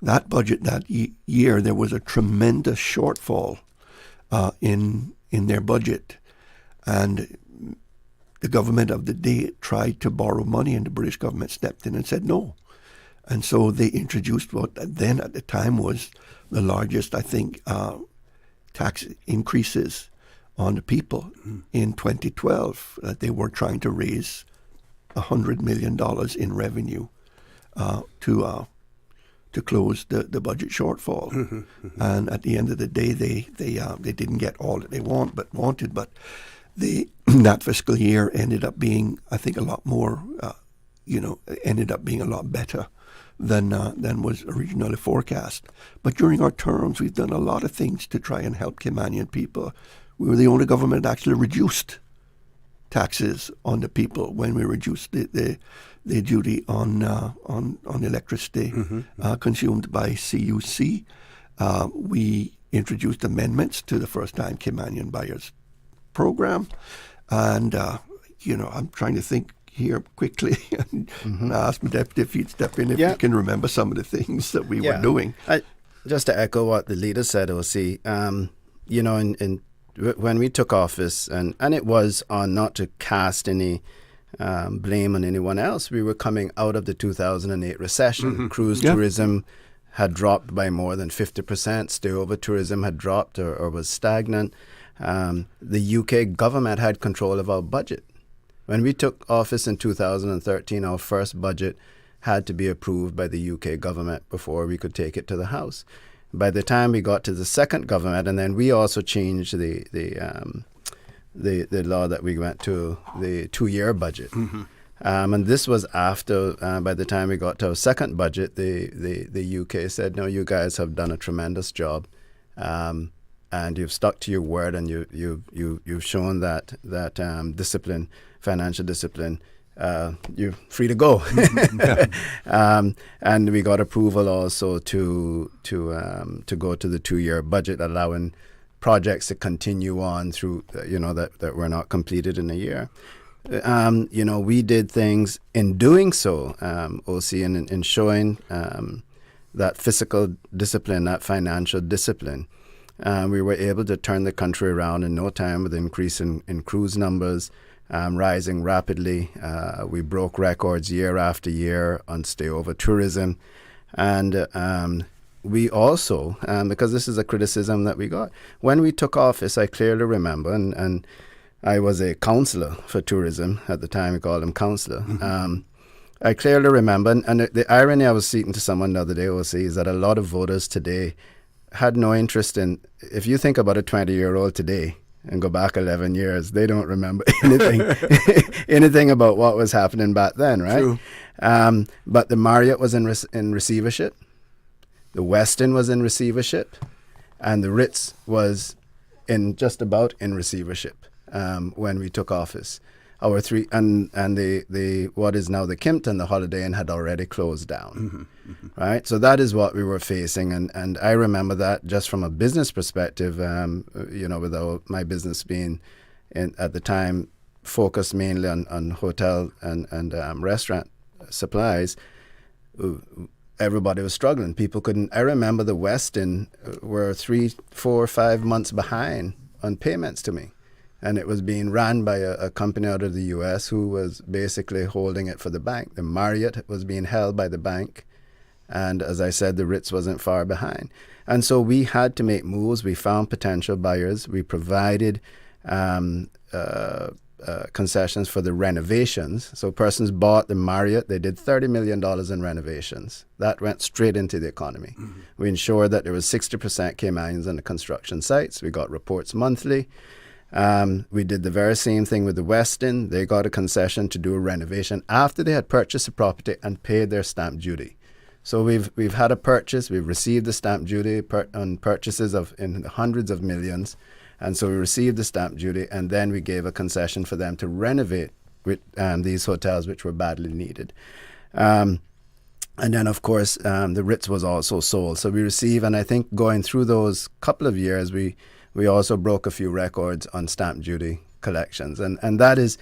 that budget that year, there was a tremendous shortfall in their budget. And the government of the day tried to borrow money, and the British government stepped in and said no. And so they introduced what then at the time was the largest, I think, tax increases on the people in 2012. They were trying to raise $100 million in revenue to to close the budget shortfall. And at the end of the day, they didn't get all that they wanted, but that fiscal year ended up being, I think, a lot more, ended up being a lot better than was originally forecast. But during our terms, we've done a lot of things to try and help Caymanian people. We were the only government that actually reduced taxes on the people when we reduced the duty on electricity consumed by CUC. We introduced amendments to the first-time Caymanian buyers program, and I'm trying to think here quickly and ask my deputy if he'd step in if he can remember some of the things that we were doing. Just to echo what the leader said, OC, when we took office, and it was on not to cast any blame on anyone else, we were coming out of the 2008 recession. Cruise tourism had dropped by more than 50%. Stay-over tourism had dropped or was stagnant. The UK government had control of our budget. When we took office in 2013, our first budget had to be approved by the UK government before we could take it to the House. By the time we got to the second government, and then we also changed the law that we went to the 2-year budget. And this was after, by the time we got to our second budget, the UK said, no, you guys have done a tremendous job. And you've stuck to your word, and you've shown that discipline, financial discipline. You're free to go. And we got approval also to go to the 2-year budget, allowing projects to continue on through that were not completed in a year. We did things in doing so, OC, and in showing that fiscal discipline, that financial discipline. We were able to turn the country around in no time with an increase in cruise numbers rising rapidly. We broke records year after year on stay-over tourism. And we also, because this is a criticism that we got, when we took office, I clearly remember, and I was a councillor for tourism at the time. We called him councillor. I clearly remember, and the irony I was speaking to someone the other day, OC, is that a lot of voters today had no interest in, if you think about a 20-year-old today and go back 11 years, they don't remember anything about what was happening back then, right? True. But the Marriott was in receivership, the Westin was in receivership, and the Ritz was just about in receivership when we took office. Our three and the what is now the Kimpton, the Holiday Inn, had already closed down, right? So that is what we were facing, and I remember that just from a business perspective. With my business being at the time focused mainly on hotel and restaurant supplies, everybody was struggling. People couldn't. I remember the Westin were 3, 4, 5 months behind on payments to me. And it was being run by a company out of the U.S. who was basically holding it for the bank. The Marriott was being held by the bank. And as I said, the Ritz wasn't far behind. And so we had to make moves. We found potential buyers. We provided concessions for the renovations. So persons bought the Marriott. They did $30 million in renovations. That went straight into the economy. We ensured that there was 60% Caymanians on the construction sites. We got reports monthly. We did the very same thing with the Westin. They got a concession to do a renovation after they had purchased the property and paid their stamp duty. So we've had a purchase. We've received the stamp duty on purchases in hundreds of millions. And so we received the stamp duty, and then we gave a concession for them to renovate these hotels, which were badly needed. And then, of course, the Ritz was also sold. So we received, and I think going through those couple of years, we also broke a few records on stamp duty collections. And that is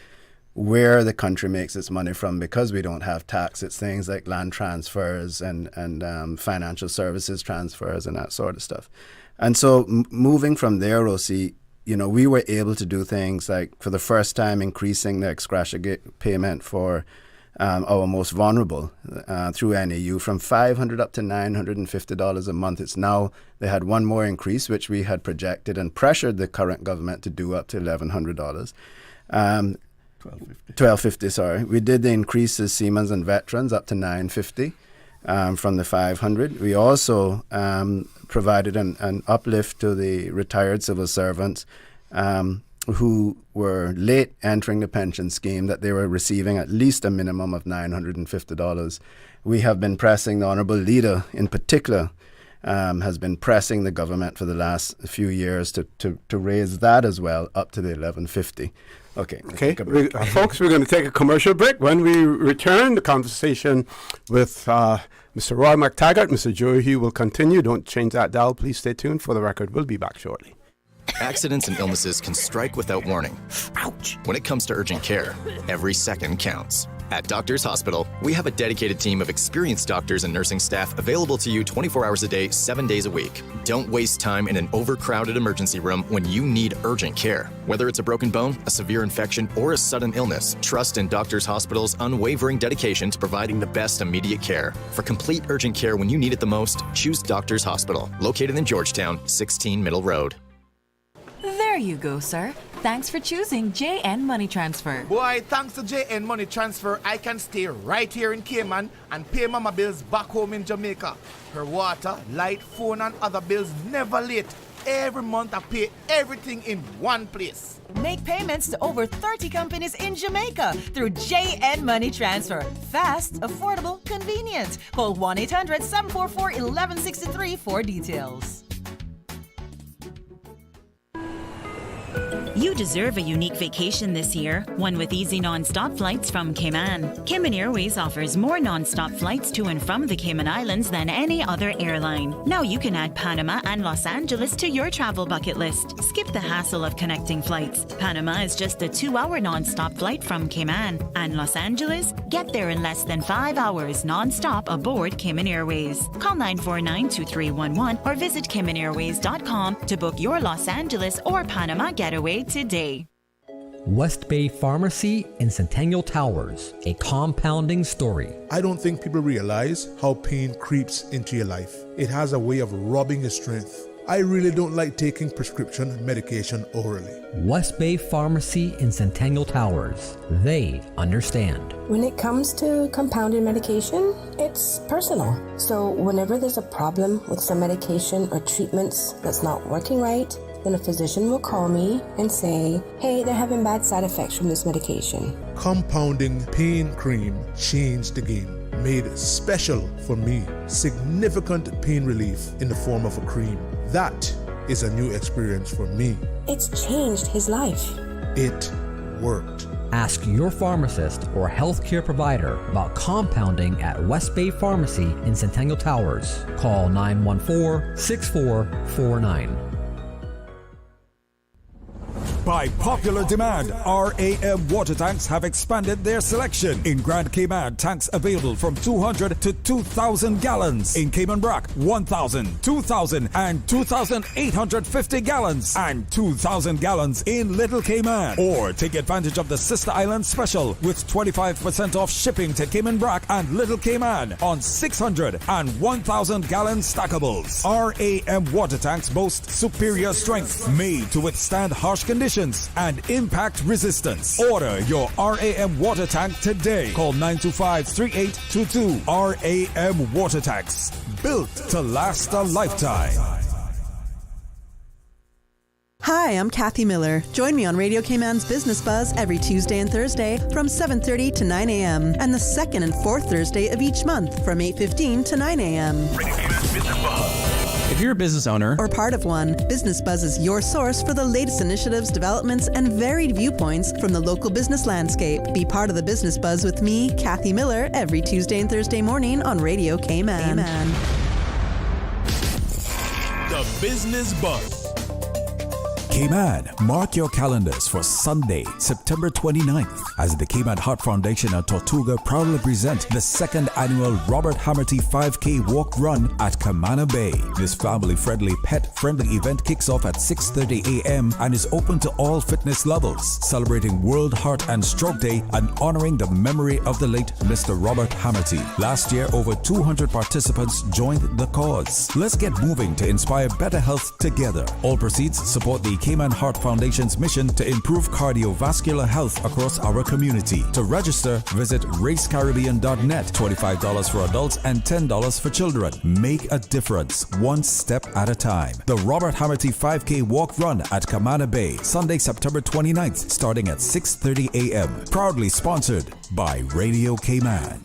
where the country makes its money from, because we don't have tax. It's things like land transfers and financial services transfers and that sort of stuff. And so moving from there, OC, we were able to do things like, for the first time, increasing the ex gratia payment for our most vulnerable through NAU from $500 up to $950 a month. It's now, they had one more increase, which we had projected and pressured the current government to do up to $1,100. $1,250, sorry. We did the increases Seamen's and Veterans up to $950. from the 500. We also provided an uplift to the retired civil servants who were late entering the pension scheme, that they were receiving at least a minimum of $950. We have been pressing, the Honourable Leader in particular, has been pressing the government for the last few years to raise that as well up to the $1,150. Okay. Folks, we're going to take a commercial break. When we return, the conversation with Mr. Roy McTaggart, Mr. Joe Hugh will continue. Don't change that dial. Please stay tuned for the record. We'll be back shortly. Accidents and illnesses can strike without warning. Ouch! When it comes to urgent care, every second counts. At Doctors Hospital, we have a dedicated team of experienced doctors and nursing staff available to you 24 hours a day, 7 days a week. Don't waste time in an overcrowded emergency room when you need urgent care. Whether it's a broken bone, a severe infection, or a sudden illness, trust in Doctors Hospital's unwavering dedication to providing the best immediate care. For complete urgent care when you need it the most, choose Doctors Hospital, located in Georgetown, 16 Middle Road. There you go, sir. Thanks for choosing JN Money Transfer. Boy, thanks to JN Money Transfer, I can stay right here in Cayman and pay Mama bills back home in Jamaica. Her water, light, phone and other bills never late. Every month I pay everything in one place. Make payments to over 30 companies in Jamaica through JN Money Transfer. Fast, affordable, convenient. Call 1-800-744-1163 for details. You deserve a unique vacation this year, one with easy non-stop flights from Cayman. Cayman Airways offers more non-stop flights to and from the Cayman Islands than any other airline. Now you can add Panama and Los Angeles to your travel bucket list. Skip the hassle of connecting flights. Panama is just a 2-hour non-stop flight from Cayman. And Los Angeles? Get there in less than 5 hours non-stop aboard Cayman Airways. Call 949-2311 or visit CaymanAirways.com to book your Los Angeles or Panama getaway today. West Bay Pharmacy in Centennial Towers, a compounding story. I don't think people realize how pain creeps into your life. It has a way of robbing your strength. I really don't like taking prescription medication orally. West Bay Pharmacy in Centennial Towers. They understand. When it comes to compounded medication, it's personal. So whenever there's a problem with some medication or treatments that's not working right, then a physician will call me and say, hey, they're having bad side effects from this medication. Compounding pain cream changed the game. Made special for me. Significant pain relief in the form of a cream. That is a new experience for me. It's changed his life. It worked. Ask your pharmacist or healthcare provider about compounding at West Bay Pharmacy in Centennial Towers. Call 914-6449. By popular demand, RAM water tanks have expanded their selection. In Grand Cayman, tanks available from 200 to 2,000 gallons. In Cayman Brac, 1,000, 2,000, and 2,850 gallons. And 2,000 gallons in Little Cayman. Or take advantage of the Sister Island special with 25% off shipping to Cayman Brac and Little Cayman on 600 and 1,000 gallon stackables. RAM water tanks boast superior strength, made to withstand harsh conditions and impact resistance. Order your RAM water tank today. Call 925-3822. RAM water tanks, built to last a lifetime. Hi, I'm Kathy Miller. Join me on Radio Cayman's Business Buzz every Tuesday and Thursday from 7:30 to 9 a.m. and the second and fourth Thursday of each month from 8:15 to 9 a.m. If you're a business owner or part of one, Business Buzz is your source for the latest initiatives, developments, and varied viewpoints from the local business landscape. Be part of the Business Buzz with me, Kathy Miller, every Tuesday and Thursday morning on Radio Cayman. The Business Buzz. Cayman, mark your calendars for Sunday, September 29th, as the Cayman Heart Foundation and Tortuga proudly present the second annual Robert Hamerty 5K Walk Run at Camana Bay. This family-friendly, pet-friendly event kicks off at 6:30 a.m. and is open to all fitness levels, celebrating World Heart and Stroke Day and honoring the memory of the late Mr. Robert Hamerty. Last year, over 200 participants joined the cause. Let's get moving to inspire better health together. All proceeds support the Cayman Heart Foundation's mission to improve cardiovascular health across our community. To register, visit racecaribbean.net. $25 for adults and $10 for children. Make a difference, one step at a time. The Robert Hamerty 5K Walk Run at Camana Bay, Sunday, September 29th, starting at 6:30 a.m. Proudly sponsored by Radio Cayman.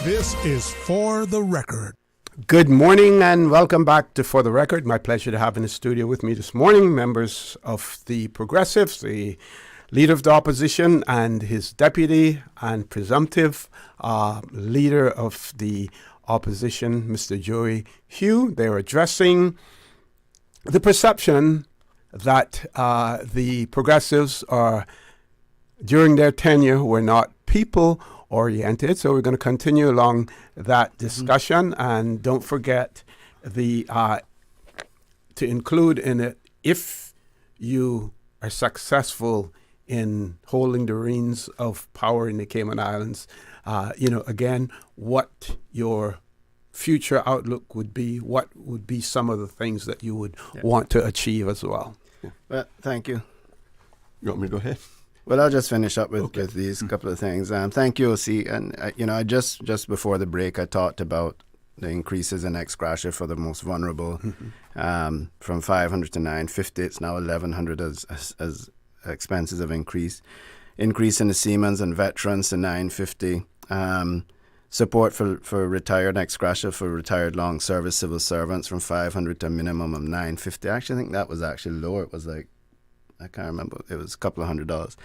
This is For the Record. Good morning and welcome back to For the Record. My pleasure to have in the studio with me this morning members of the Progressives, the Leader of the Opposition and his deputy and presumptive Leader of the Opposition, Mr. Joey Hugh. They're addressing the perception that the Progressives are, during their tenure, were not people-oriented. So we're going to continue along that discussion. And don't forget to include in it, if you are successful in holding the reins of power in the Cayman Islands, again, what your future outlook would be, what would be some of the things that you would want to achieve as well. Well, thank you. You want me to go ahead? Well, I'll just finish up with these couple of things. Thank you, OC. And, I just before the break, I talked about the increases in ex gratia for the most vulnerable, from $500 to $950. It's now $1,100 as expenses have increased. Increase in the seamen's and veterans to $950. Support for retired ex gratia for retired long service civil servants from $500 to a minimum of $950. I actually think that was actually lower. It was like, I can't remember. It was a couple of $100s.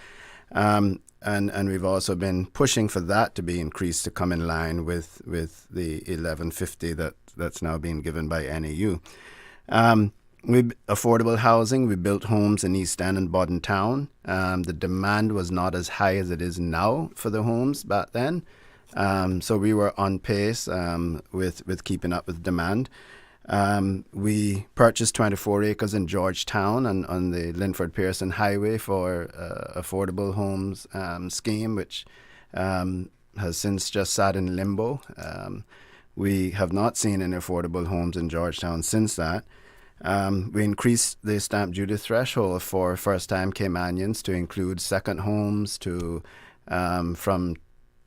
And we've also been pushing for that to be increased to come in line with the $1,150 that's now being given by NAU. Affordable housing. We built homes in East End and Bodden Town. The demand was not as high as it is now for the homes back then. So we were on pace with keeping up with demand. We purchased 24 acres in Georgetown on the Linford-Pearson Highway for affordable homes scheme, which has since just sat in limbo. We have not seen any affordable homes in Georgetown since that. We increased the stamp duty threshold for first-time Caymanians to include second homes to from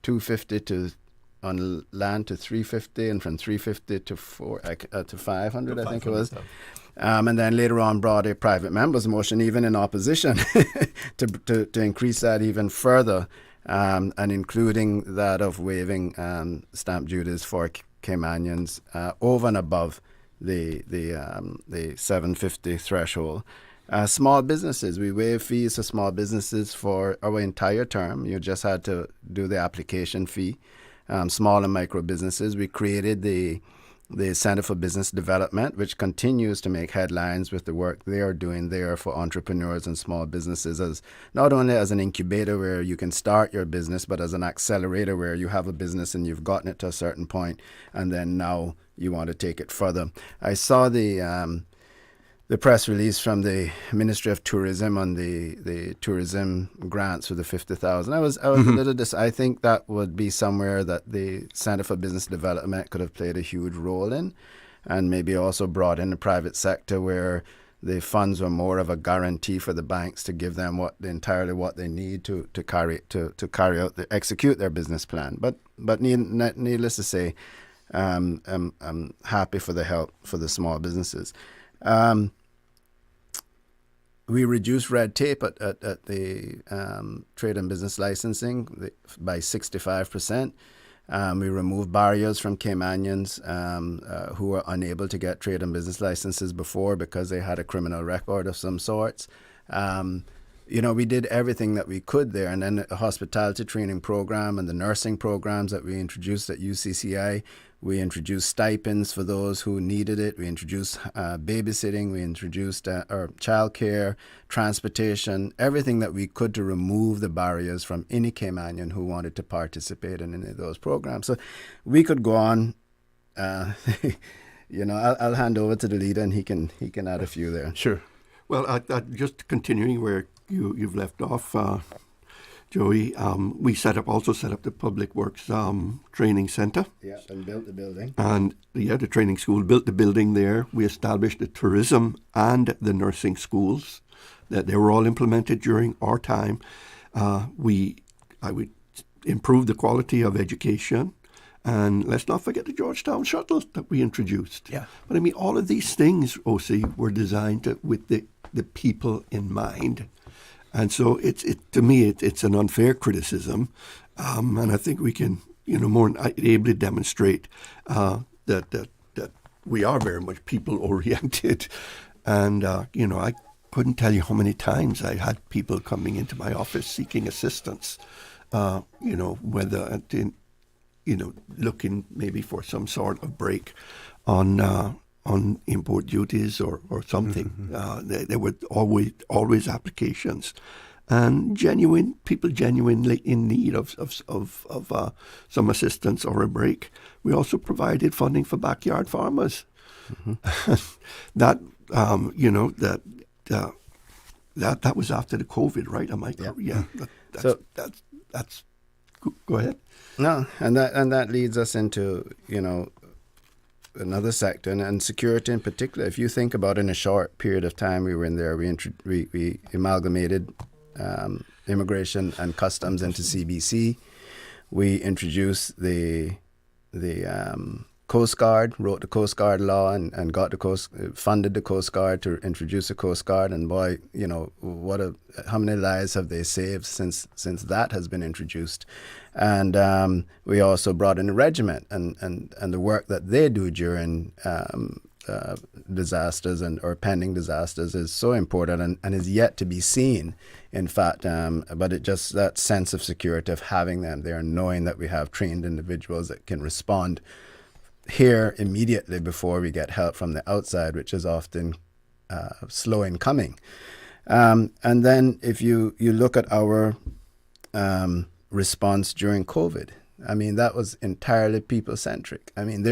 $250 to on land to $350, and from $350 to $500, I think it was. And then later on brought a private member's motion, even in opposition, to increase that even further, and including that of waiving stamp duties for Caymanians over and above the $750 threshold. Small businesses, we waive fees for small businesses for our entire term. You just had to do the application fee. Small and micro businesses. We created the Center for Business Development, which continues to make headlines with the work they are doing there for entrepreneurs and small businesses, as not only as an incubator where you can start your business, but as an accelerator where you have a business and you've gotten it to a certain point, and then now you want to take it further. I saw the press release from the Ministry of Tourism on the tourism grants for the $50,000. I was a little I think that would be somewhere that the Center for Business Development could have played a huge role in, and maybe also brought in the private sector where the funds were more of a guarantee for the banks to give them entirely what they need to carry out execute their business plan. But needless to say, I'm happy for the help for the small businesses. We reduced red tape at the trade and business licensing by 65%. We removed barriers from Caymanians who were unable to get trade and business licenses before because they had a criminal record of some sorts. We did everything that we could there. And then the hospitality training program and the nursing programs that we introduced at UCCI. We introduced stipends for those who needed it. We introduced babysitting. We introduced childcare, transportation, everything that we could to remove the barriers from any Caymanian who wanted to participate in any of those programs. So we could go on. I'll hand over to the leader, and he can add a few there. Sure. Well, just continuing where you've left off, Joey, we also set up the Public Works Training Centre. Yeah, and built the building. And the training school built the building there. We established the tourism and the nursing schools. That they were all implemented during our time. I would improve the quality of education. And let's not forget the Georgetown shuttle that we introduced. Yeah. But I mean, all of these things, OC, were designed with the people in mind. And so to me, it's an unfair criticism. And I think we can, more ably demonstrate that we are very much people-oriented. And, I couldn't tell you how many times I had people coming into my office seeking assistance, whether looking maybe for some sort of break on import duties or something. Mm-hmm. There were always applications, and people genuinely in need of some assistance or a break. We also provided funding for backyard farmers. Mm-hmm. That was after the COVID, right? Am I correct? Yeah. That's go ahead. No, and that leads us into another sector and security in particular. If you think about in a short period of time we were in there, we amalgamated immigration and customs into CBC. We introduced the Coast Guard, wrote the Coast Guard law and got funded the Coast Guard to introduce the Coast Guard. And boy, how many lives have they saved since that has been introduced? And we also brought in the regiment and the work that they do during disasters or pending disasters is so important and is yet to be seen. In fact, but it just that sense of security of having them there, knowing that we have trained individuals that can respond here immediately before we get help from the outside, which is often slow in coming. And then if you look at our response during COVID, I mean, that was entirely people-centric. I mean,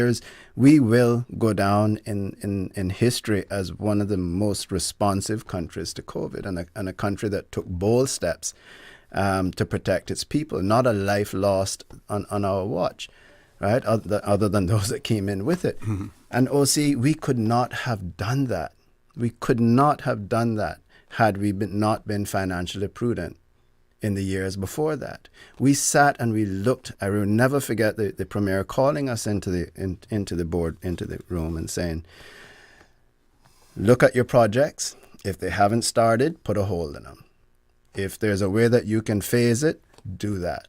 we will go down in history as one of the most responsive countries to COVID and a country that took bold steps to protect its people, not a life lost on our watch. Right, other than those that came in with it. Mm-hmm. And OC, we could not have done that. We could not have done that had we not been financially prudent in the years before that. We sat and we looked. I will never forget the premier calling us into the room and saying, look at your projects. If they haven't started, put a hold on them. If there's a way that you can phase it, do that.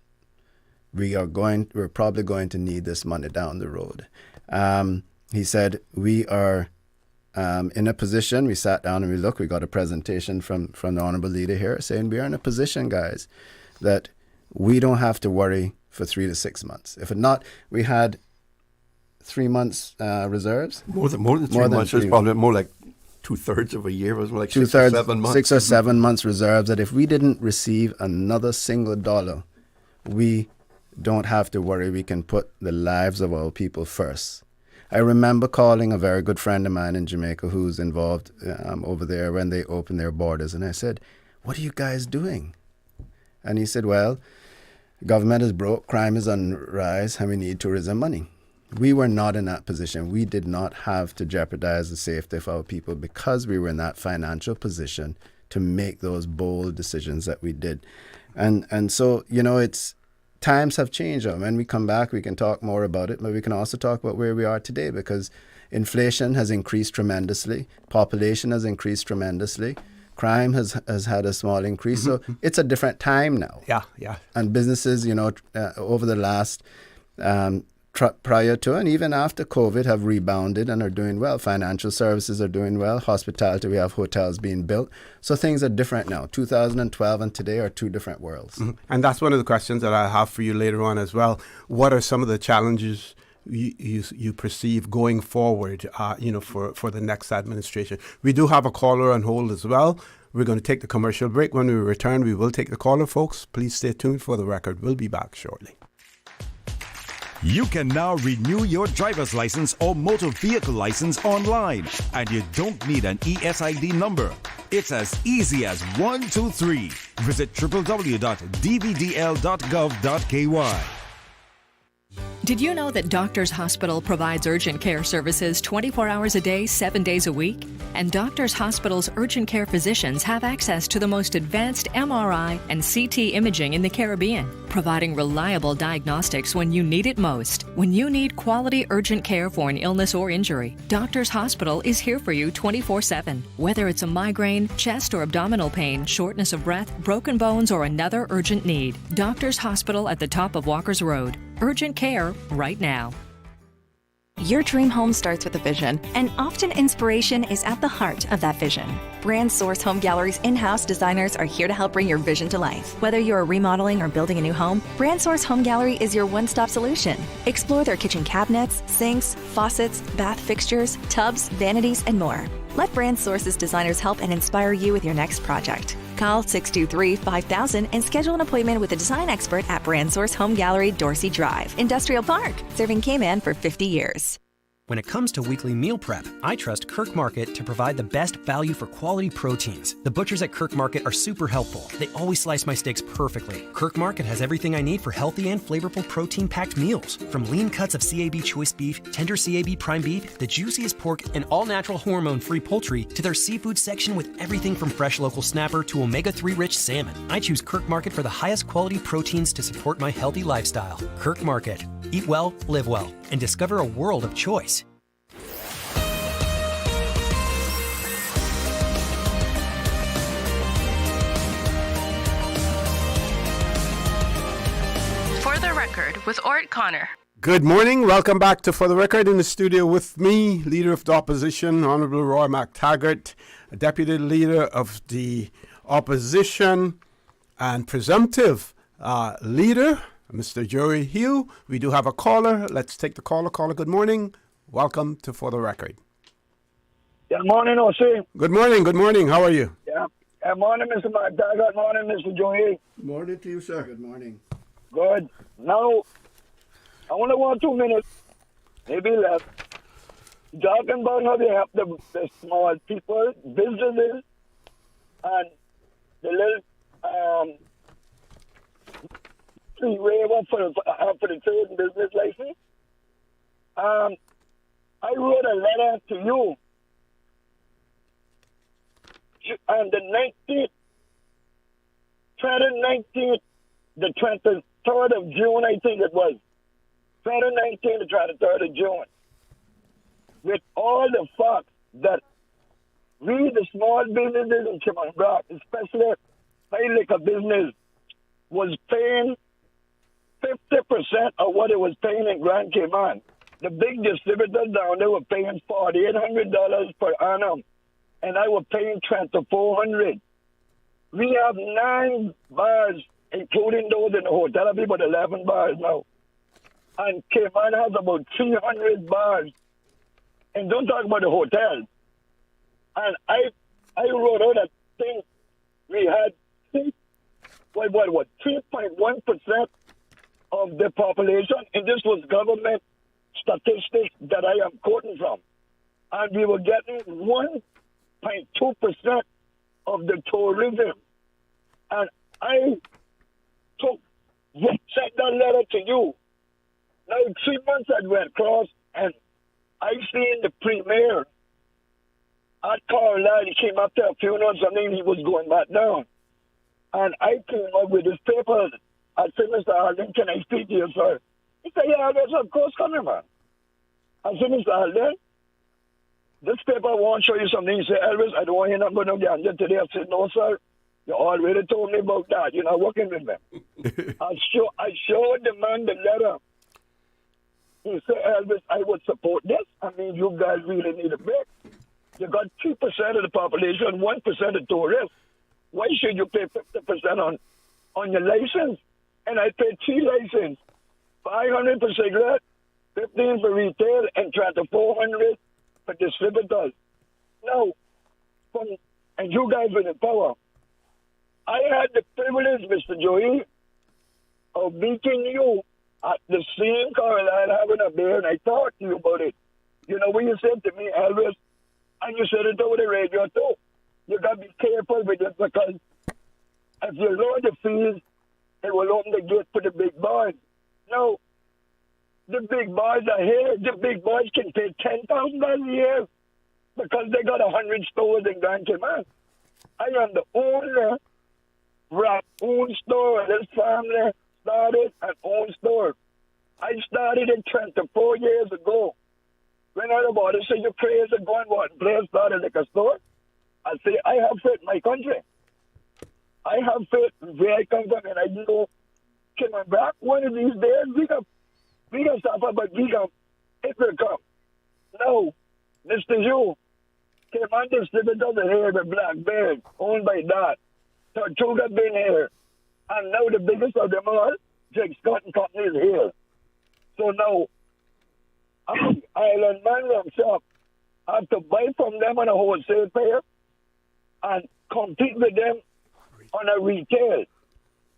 We're probably going to need this money down the road. He said, we are in a position, we sat down and we got a presentation from the Honorable Leader here saying we are in a position, guys, that we don't have to worry for 3 to 6 months. If not, we had 3 months reserves. More than 3 months. It's probably more like 2/3 of a year. It was like 6 or 7 months. 6 or 7 months reserves that if we didn't receive another single dollar, we don't have to worry. We can put the lives of our people first. I remember calling a very good friend of mine in Jamaica who's involved over there when they opened their borders. And I said, what are you guys doing? And he said, well, government is broke, crime is on rise, and we need tourism money. We were not in that position. We did not have to jeopardize the safety of our people because we were in that financial position to make those bold decisions that we did. And so, times have changed. When we come back, we can talk more about it, but we can also talk about where we are today because inflation has increased tremendously. Population has increased tremendously. Crime has had a small increase. So it's a different time now. Yeah. And businesses, over the last prior to and even after COVID have rebounded and are doing well. Financial services are doing well. Hospitality, we have hotels being built. So things are different now. 2012 and today are two different worlds. Mm-hmm. And that's one of the questions that I have for you later on as well. What are some of the challenges you perceive going forward, for the next administration? We do have a caller on hold as well. We're going to take the commercial break. When we return, we will take the caller, folks. Please stay tuned for the record. We'll be back shortly. You can now renew your driver's license or motor vehicle license online, and you don't need an ESID number. It's as easy as 1, 2, 3. Visit www.dvdl.gov.ky. Did you know that Doctors Hospital provides urgent care services 24 hours a day, 7 days a week? And Doctors Hospital's urgent care physicians have access to the most advanced MRI and CT imaging in the Caribbean, providing reliable diagnostics when you need it most. When you need quality urgent care for an illness or injury, Doctors Hospital is here for you 24/7. Whether it's a migraine, chest or abdominal pain, shortness of breath, broken bones, or another urgent need, Doctors Hospital at the top of Walker's Road. Urgent care right now. Your dream home starts with a vision, and often inspiration is at the heart of that vision. Brand Source Home Gallery's in-house designers are here to help bring your vision to life. Whether you're remodeling or building a new home, Brand Source Home Gallery is your one-stop solution. Explore their kitchen cabinets, sinks, faucets, bath fixtures, tubs, vanities, and more. Let Brand Source's designers help and inspire you with your next project. Call 623-5000 and schedule an appointment with a design expert at Brand Source Home Gallery, Dorsey Drive, Industrial Park, serving Cayman for 50 years. When it comes to weekly meal prep, I trust Kirk Market to provide the best value for quality proteins. The butchers at Kirk Market are super helpful. They always slice my steaks perfectly. Kirk Market has everything I need for healthy and flavorful protein-packed meals. From lean cuts of CAB choice beef, tender CAB prime beef, the juiciest pork, and all-natural hormone-free poultry, to their seafood section with everything from fresh local snapper to omega-3 rich salmon. I choose Kirk Market for the highest quality proteins to support my healthy lifestyle. Kirk Market. Eat well, live well, and discover a world of choice. For the Record with Orrett Connor. Good morning. Welcome back to For the Record. In the studio with me, Leader of the Opposition, Honourable Roy McTaggart, Deputy Leader of the Opposition and presumptive Leader, Mr. Joey Hugh. We do have a caller. Let's take the caller. Caller, good morning. Welcome to For the Record. Good morning, O.C. Good morning. Good morning. How are you? Yeah. Good morning, Mr. McTaggart. Morning, Mr. Joey. Morning to you, sir. Good morning. Good. Now, I want to go 2 minutes, maybe less, talking about how they help the small people, businesses, and the little free waiver for the trade and business license. I wrote a letter to you on the 19th, the 23rd of June, I think it was. 2019 to 23rd of June. With all the facts that we, the small businesses in Chimanbrook, especially my liquor business, was paying 50% of what it was paying in Grand Cayman. The big distributors down there were paying $4,800 per annum, and I was paying $2,400. We have 9 bars, including those in the hotel. I'll be about 11 bars now. And Cayman has about 300 bars. And don't talk about the hotel. And I wrote out a thing. We had 3.1% of the population, and this was government statistics that I am quoting from. And we were getting 1.2% of the tourism. And I sent that letter to you. Now, 3 months had went across, and I seen the premier at Carlisle. He came up to a funeral, something he was going back down. And I came up with his papers. I said, Mr. Alden, can I speak to you, sir? He said, yeah, that's of course, come here, man. I said, Mr. Alden, this paper won't show you something. He said, Elvis, I don't want you not going to ganja today. I said, no, sir. You already told me about that. You're not working with me. I showed the man the letter. He said, Elvis, I would support this. I mean, you guys really need a break. You got 2% of the population, 1% of tourists. Why should you pay 50% on your license? And I paid 3 licenses, $500 for cigarette, $15 for retail, and $400 for distributors. Now, and you guys were in power. I had the privilege, Mr. Joey, of meeting you at the same Carlisle having a beer, and I talked to you about it. You know, when you said to me, Elvis, and you said it over the radio too, you got to be careful with it because if you lower the fees, it will open the gate for the big boys. No, the big boys are here. The big boys can pay $10,000 a year because they got 100 stores in Grand Cayman. I am the owner of our own store. This family started an own store. I started it 24 years ago. When everybody say you're crazy going what place started like a store, I say I have faith in my country. I have faith in where I come from, and I know coming back one of these days we can suffer, but it will come. No, Mr. Yu, Cayman distributors are here with Black Bear, owned by that. Tortuga been here, and now the biggest of them all, Jake Scott and Company is here. So now, Island Man himself have to buy from them on a wholesale pair and compete with them on a retail.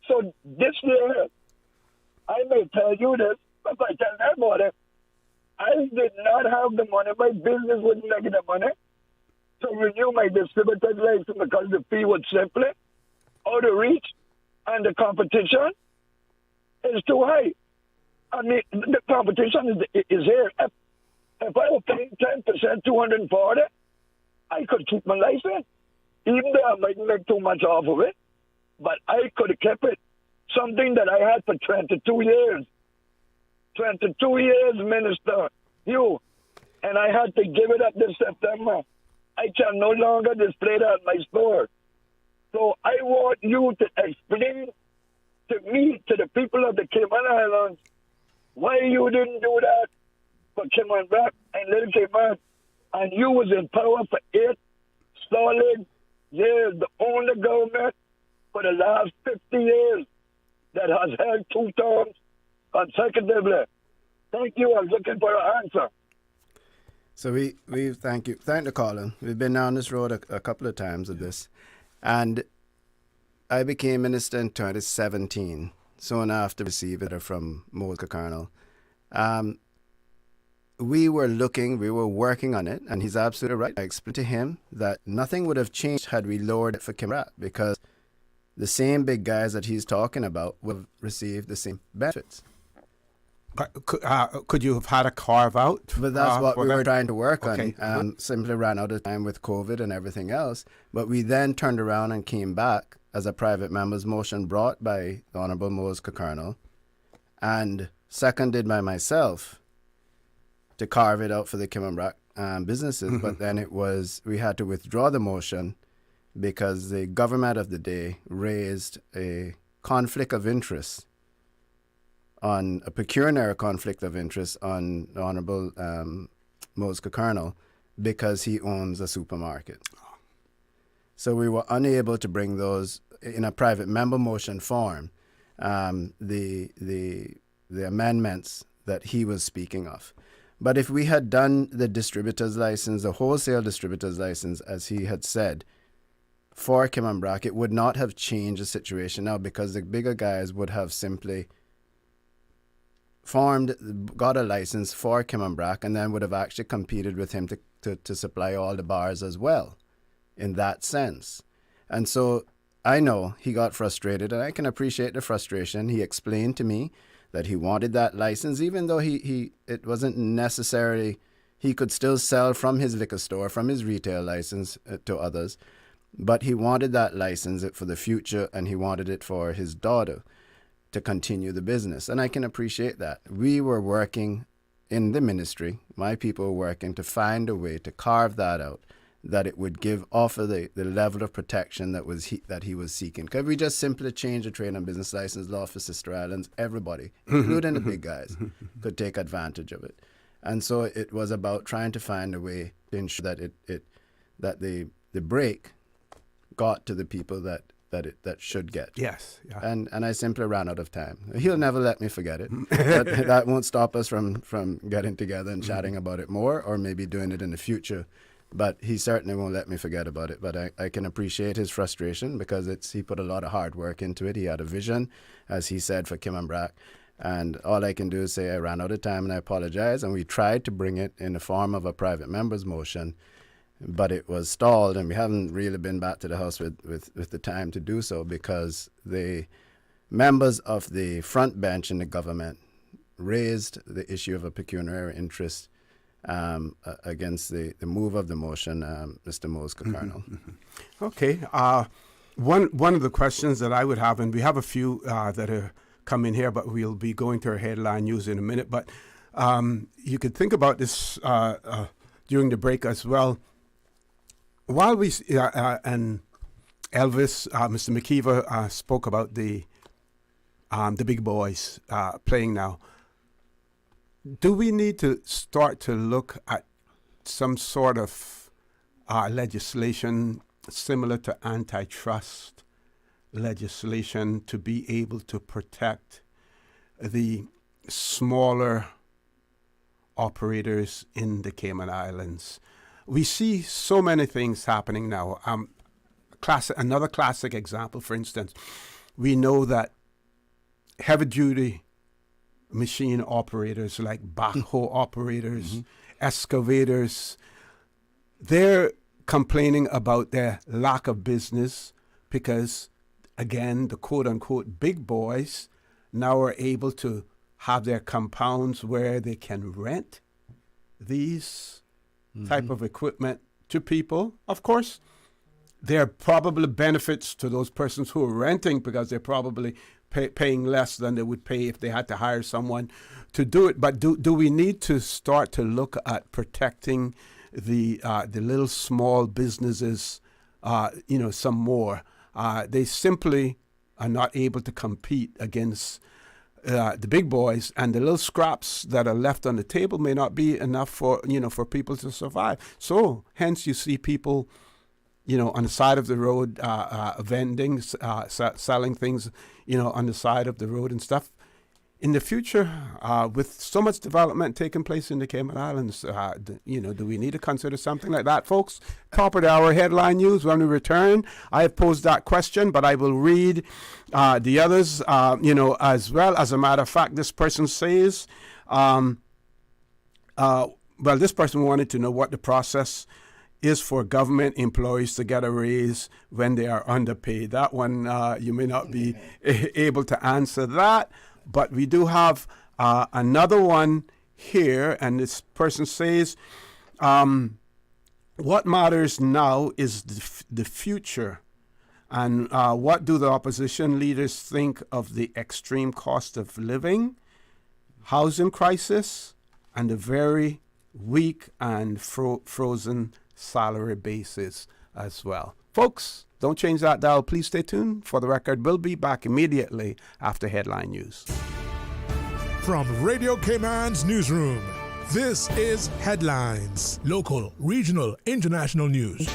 So this year, I may tell you this, but I tell everybody, I did not have the money. My business wouldn't make the money to renew my distributor's license because the fee was simply out of reach and the competition is too high. I mean, the competition is here. If I were paying 10%, 240, I could keep my license, even though I might make too much off of it. But I could have kept it. Something that I had for 22 years. 22 years, Minister Hugh. And I had to give it up this September. I can no longer display that at my store. So I want you to explain to me, to the people of the Cayman Islands, why you didn't do that for Cayman Brac and Little Cayman. And you was in power for 8 solid years, the only government for the last 50 years that has held 2 terms consecutively. Thank you. I'm looking for an answer. So we thank you. Thank the caller. We've been down this road a couple of times with this. And I became minister in 2017, soon after receiving it from Moses Colonel. We were working on it, and he's absolutely right. I explained to him that nothing would have changed had we lowered it for Kimrat, because the same big guys that he's talking about would have received the same benefits. Could you have had a carve out? But that's what we were trying to work on. Simply ran out of time with COVID and everything else. But we then turned around and came back as a private member's motion brought by the Honourable Moses Colonel and seconded by myself to carve it out for the Cayman Brac businesses. But then we had to withdraw the motion because the government of the day raised a conflict of interest, on a pecuniary conflict of interest on the Honourable Moses Colonel because he owns a supermarket. So we were unable to bring those in a private member motion form, the amendments that he was speaking of. But if we had done the distributor's license, the wholesale distributor's license, as he had said, for Cayman Brac, it would not have changed the situation now, because the bigger guys would have simply got a license for Cayman Brac and then would have actually competed with him to supply all the bars as well, in that sense. And so I know he got frustrated, and I can appreciate the frustration. He explained to me that he wanted that license, even though it wasn't necessarily, he could still sell from his liquor store, from his retail license to others, but he wanted that license for the future, and he wanted it for his daughter to continue the business. And I can appreciate that. We were working in the ministry, my people were working to find a way to carve that out, that it would offer the level of protection that he was seeking. Because we just simply change the trade and business license law for Sister Islands, everybody, including the big guys, could take advantage of it. And so it was about trying to find a way to ensure that the break got to the people that should get. Yes. Yeah. And I simply ran out of time. He'll never let me forget it. But that won't stop us from getting together and chatting about it more, or maybe doing it in the future. But he certainly won't let me forget about it. But I can appreciate his frustration, because he put a lot of hard work into it. He had a vision, as he said, for Cayman Brac. And all I can do is say I ran out of time and I apologize. And we tried to bring it in the form of a private member's motion. but it was stalled, and we haven't really been back to the House with the time to do so, because the members of the front bench in the government raised the issue of a pecuniary interest against the move of the motion, Mr. Mose-Colonel. Okay. One of the questions that I would have, and we have a few that are coming here, but we'll be going to our headline news in a minute. But you could think about this during the break as well. While we and Elvis, Mr. McKeever spoke about the big boys playing now. Do we need to start to look at some sort of legislation similar to antitrust legislation to be able to protect the smaller operators in the Cayman Islands? We see so many things happening now. Another classic example, for instance, we know that heavy-duty machine operators like backhoe operators, excavators, they're complaining about their lack of business because, again, the quote-unquote big boys now are able to have their compounds where they can rent these type of equipment to people. Of course, there are probably benefits to those persons who are renting because they're probably paying less than they would pay if they had to hire someone to do it. But do we need to start to look at protecting the little small businesses, some more? They simply are not able to compete against the big boys, and the little scraps that are left on the table may not be enough for people to survive. So hence you see people, on the side of the road, vending, selling things, on the side of the road and stuff. In the future, with so much development taking place in the Cayman Islands, do we need to consider something like that, folks? Top of the hour headline news. When we return, I have posed that question, but I will read the others, as well. As a matter of fact, this person says, this person wanted to know what the process is for government employees to get a raise when they are underpaid. That one, you may not be able to answer that, but we do have another one here, and this person says, what matters now is the future, and what do the opposition leaders think of the extreme cost of living, housing crisis, and the very weak and frozen salary basis as well. Folks, don't change that dial. Please stay tuned. For the record, we'll be back immediately after headline news. From Radio Cayman's newsroom, this is Headlines. Local, regional, international news.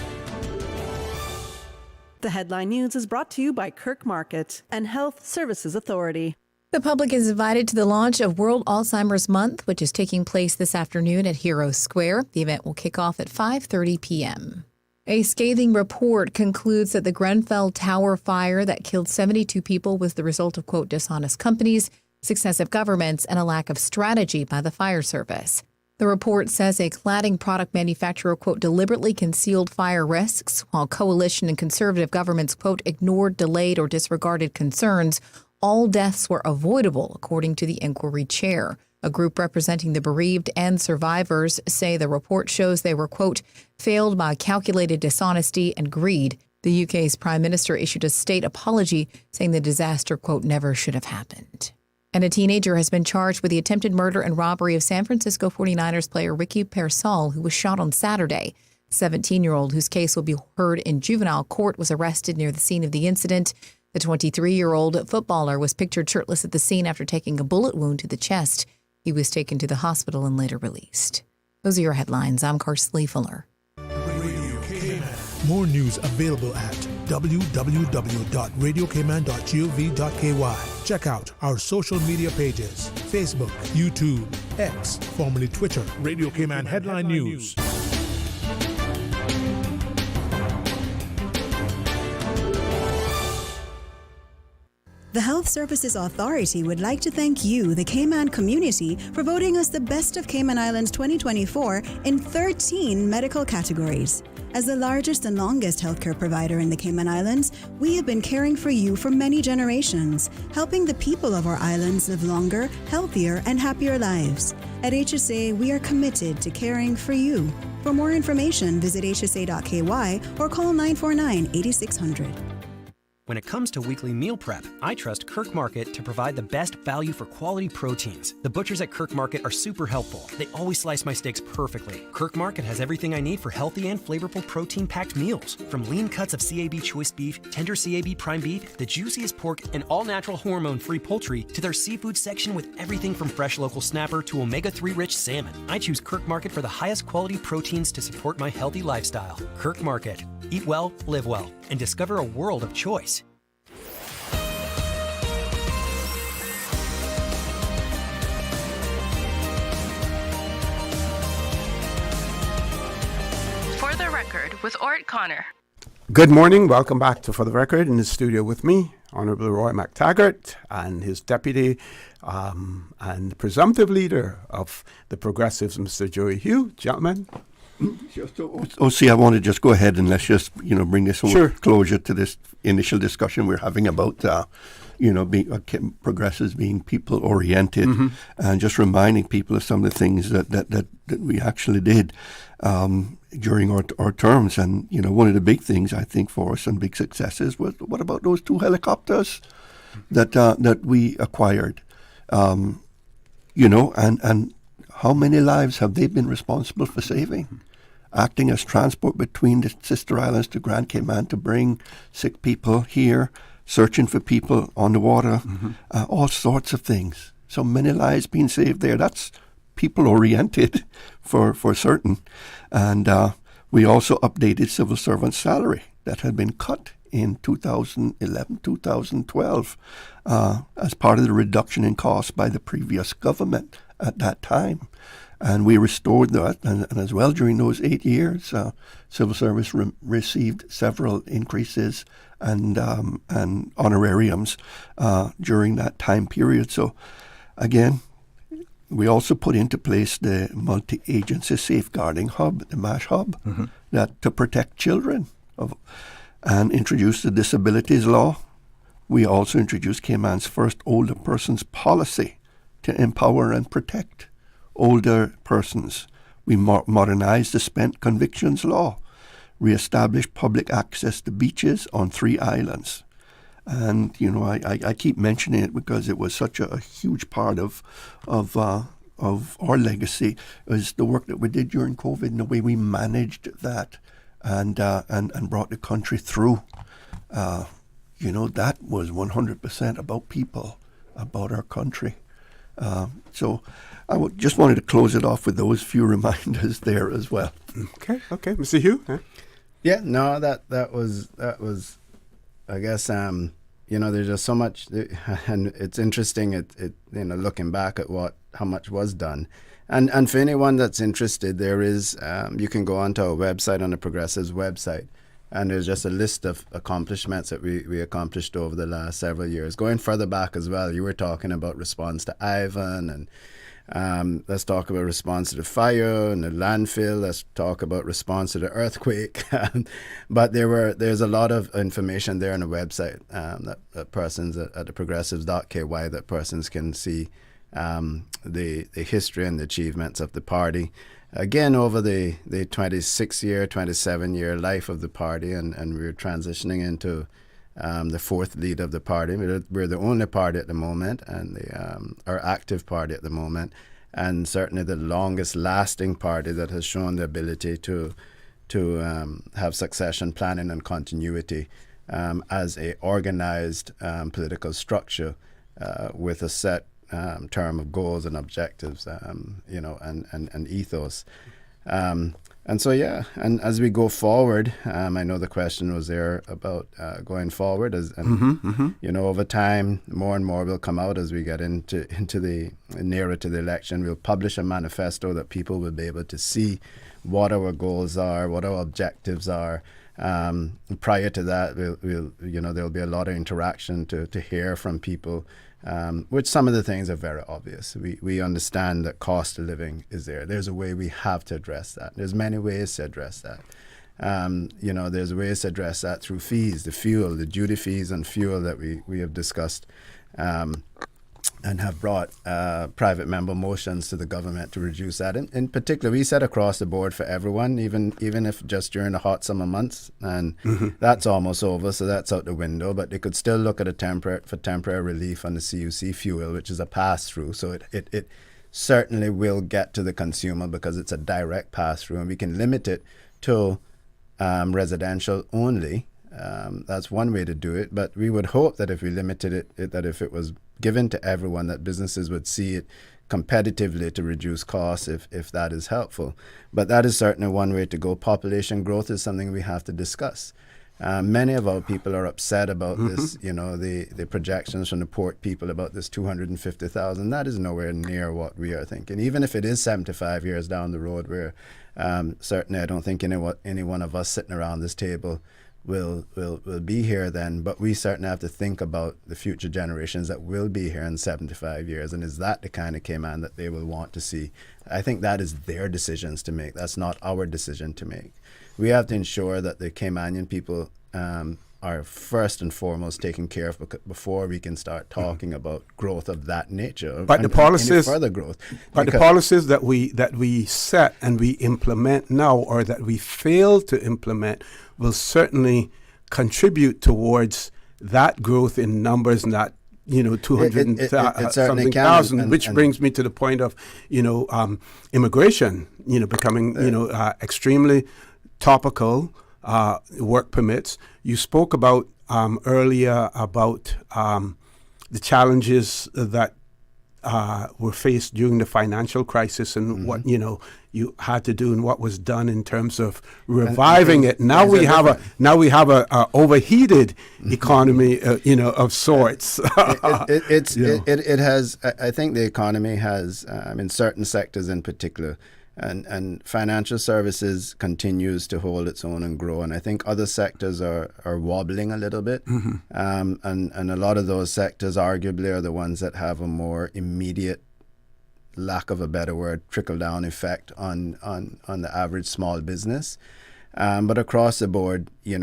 The headline news is brought to you by Kirk Market and Health Services Authority. The public is invited to the launch of World Alzheimer's Month, which is taking place this afternoon at Heroes Square. The event will kick off at 5:30 p.m. A scathing report concludes that the Grenfell Tower fire that killed 72 people was the result of, quote, dishonest companies, successive governments, and a lack of strategy by the fire service. The report says a cladding product manufacturer, quote, deliberately concealed fire risks, while coalition and conservative governments, quote, ignored, delayed, or disregarded concerns. All deaths were avoidable, according to the inquiry chair. A group representing the bereaved and survivors say the report shows they were, quote, failed by calculated dishonesty and greed. The UK's Prime Minister issued a state apology saying the disaster, quote, never should have happened. And a teenager has been charged with the attempted murder and robbery of San Francisco 49ers player Ricky Pearsall, who was shot on Saturday. 17-year-old, whose case will be heard in juvenile court, was arrested near the scene of the incident. The 23-year-old footballer was pictured shirtless at the scene after taking a bullet wound to the chest. He was taken to the hospital and later released. Those are your headlines. I'm Karsley Fuller. More news available at www.radiocayman.gov.ky. Check out our social media pages: Facebook, YouTube, X, formerly Twitter, Radio Cayman Headline News. The Health Services Authority would like to thank you, the Cayman community, for voting us the Best of Cayman Islands 2024 in 13 medical categories. As the largest and longest healthcare provider in the Cayman Islands, we have been caring for you for many generations, helping the people of our islands live longer, healthier, and happier lives. At HSA, we are committed to caring for you. For more information, visit hsa.ky or call 949-8600. When it comes to weekly meal prep, I trust Kirk Market to provide the best value for quality proteins. The butchers at Kirk Market are super helpful. They always slice my steaks perfectly. Kirk Market has everything I need for healthy and flavorful protein-packed meals. From lean cuts of CAB choice beef, tender CAB prime beef, the juiciest pork, and all-natural hormone-free poultry, to their seafood section with everything from fresh local snapper to omega-3 rich salmon. I choose Kirk Market for the highest quality proteins to support my healthy lifestyle. Kirk Market. Eat well, live well, and discover a world of choice. For the Record with Orrett Connor. Good morning. Welcome back to For the Record. In the studio with me, Honourable Roy McTaggart and his deputy and presumptive leader of the Progressives, Mr. Joey Hugh. Gentlemen. I want to just go ahead and let's just, bring this whole closure to this initial discussion we're having about, progressives being people-oriented, and just reminding people of some of the things that we actually did during our terms. And, one of the big things, I think, for us and big successes was, what about those 2 helicopters that we acquired? And how many lives have they been responsible for saving? Acting as transport between the sister islands to Grand Cayman to bring sick people here, searching for people on the water, all sorts of things. So many lives being saved there. That's people-oriented for certain. And we also updated civil servant salary that had been cut in 2011, 2012 as part of the reduction in costs by the previous government at that time. And we restored that, and as well during those 8 years, civil service received several increases and honorariums during that time period. So, again, we also put into place the multi-agency safeguarding hub, the MASH hub, that to protect children, and introduced the disabilities law. We also introduced Cayman's first older persons policy to empower and protect older persons. We modernized the spent convictions law, reestablished public access to beaches on 3 islands. And, I keep mentioning it because it was such a huge part of our legacy, is the work that we did during COVID and the way we managed that and brought the country through. That was 100% about people, about our country. So I just wanted to close it off with those few reminders there as well. Okay, Mr. Hugh. Yeah, no, that was. I guess there's just so much, and it's interesting. It looking back at how much was done, and for anyone that's interested, there is you can go onto our website, on the Progressives website. And there's just a list of accomplishments that we accomplished over the last several years. Going further back as well, you were talking about response to Ivan, and let's talk about response to the fire and the landfill. Let's talk about response to the earthquake. But there's a lot of information there on the website that persons at the progressives.ky that persons can see the history and the achievements of the party. Again, over the 27-year life of the party, and we're transitioning into the 4th lead of the party. We're the only party at the moment, and our active party at the moment, and certainly the longest lasting party that has shown the ability to have succession planning and continuity as a organized political structure with a set term of goals and objectives, and ethos. And so, and as we go forward, I know the question was there about going forward, over time, more and more will come out as we get into the nearer to the election. We'll publish a manifesto that people will be able to see what our goals are, what our objectives are, Prior to that, there'll be a lot of interaction to hear from people, which some of the things are very obvious. We understand that cost of living is there. There's a way we have to address that. There's many ways to address that. There's ways to address that through fees, the fuel, the duty fees and fuel that we have discussed, and have brought private member motions to the government to reduce that. In particular, we said across the board for everyone, even if just during the hot summer months, and that's almost over, so that's out the window. But they could still look at temporary relief on the CUC fuel, which is a pass-through. So it certainly will get to the consumer because it's a direct pass-through, and we can limit it to residential only. That's one way to do it, but we would hope that if we limited it, that if it was given to everyone, that businesses would see it competitively to reduce costs if that is helpful. But that is certainly one way to go. Population growth is something we have to discuss. Many of our people are upset about this, the projections from the port people about this 250,000. That is nowhere near what we are thinking. Even if it is 75 years down the road, where certainly I don't think any one of us sitting around this table will be here then, but we certainly have to think about the future generations that will be here in 75 years, and is that the kind of Cayman that they will want to see? I think that is their decisions to make. That's not our decision to make. We have to ensure that the Caymanian people are first and foremost taken care of before we can start talking about growth of that nature. But the policies, further growth. But the policies that we set and we implement now, or that we fail to implement, will certainly contribute towards that growth in numbers, and that 200 thousand, which brings me to the point of immigration becoming extremely topical. Work permits. You spoke about earlier about the challenges that were faced during the financial crisis, and what you had to do and what was done in terms of reviving it. Now we have a overheated economy, of sorts. It has. I think the economy has, in certain sectors in particular. And financial services continues to hold its own and grow. And I think other sectors are wobbling a little bit. And a lot of those sectors arguably are the ones that have a more immediate, lack of a better word, trickle-down effect on the average small business. But across the board, we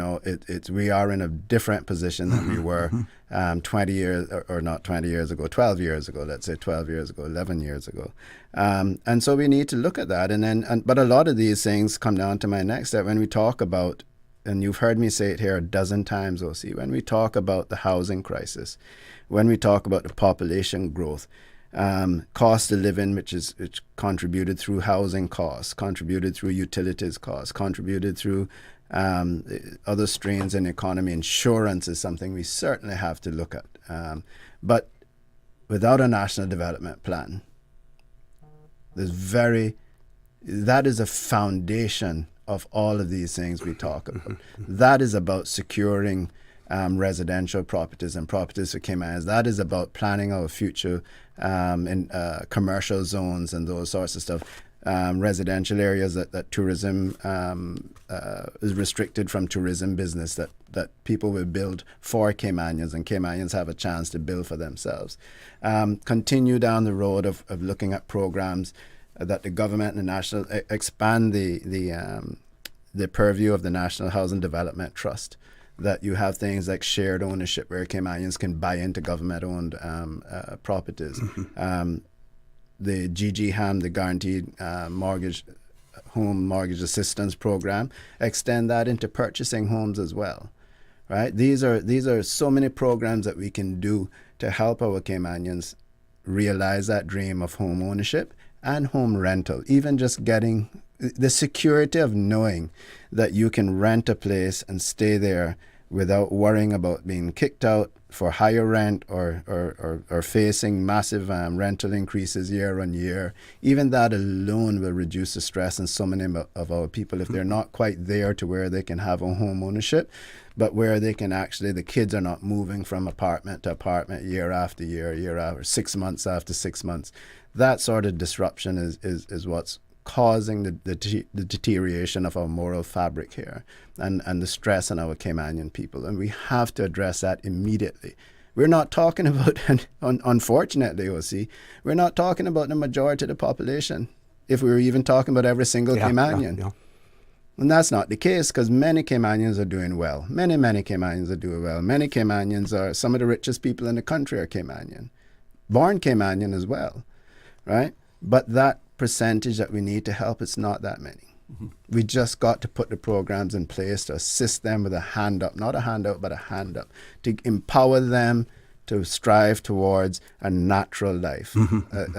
are in a different position than we were 20 years, or not 20 years ago, 12 years ago, let's say 12 years ago, 11 years ago. And so we need to look at that. But a lot of these things come down to my next step. When we talk about, and you've heard me say it here a dozen times, OC, when we talk about the housing crisis, when we talk about the population growth, cost of living, which contributed through housing costs, contributed through utilities costs, contributed through other strains in the economy. Insurance is something we certainly have to look at. But without a national development plan, that is a foundation of all of these things we talk about. That is about securing residential properties and properties for Caymanians. That is about planning our future in commercial zones and those sorts of stuff. Residential areas that tourism is restricted from tourism business, that people will build for Caymanians, and Caymanians have a chance to build for themselves. Continue down the road of looking at programs that the government and the national expand the purview of the National Housing Development Trust, that you have things like shared ownership where Caymanians can buy into government-owned properties. The GGHAM, the Guaranteed Home Mortgage Assistance Program, extend that into purchasing homes as well, right? These are so many programs that we can do to help our Caymanians realize that dream of home ownership and home rental, even just getting the security of knowing that you can rent a place and stay there without worrying about being kicked out for higher rent or facing massive rental increases year on year. Even that alone will reduce the stress in so many of our people if they're not quite there to where they can have a home ownership, but where they can actually, the kids are not moving from apartment to apartment year after year after 6 months after 6 months. That sort of disruption is what's causing the deterioration of our moral fabric here and the stress on our Caymanian people. And we have to address that immediately. We're not talking about, unfortunately, OC, we're not talking about the majority of the population, if we were even talking about every single Caymanian. Yeah. And that's not the case, because many Caymanians are doing well. Many Caymanians are doing well. Many Caymanians are, some of the richest people in the country are Caymanian. Born Caymanian as well, right? But that percentage that we need to help, it's not that many. Mm-hmm. We just got to put the programs in place to assist them with a hand up, not a handout, but a hand up, to empower them to strive towards a natural life,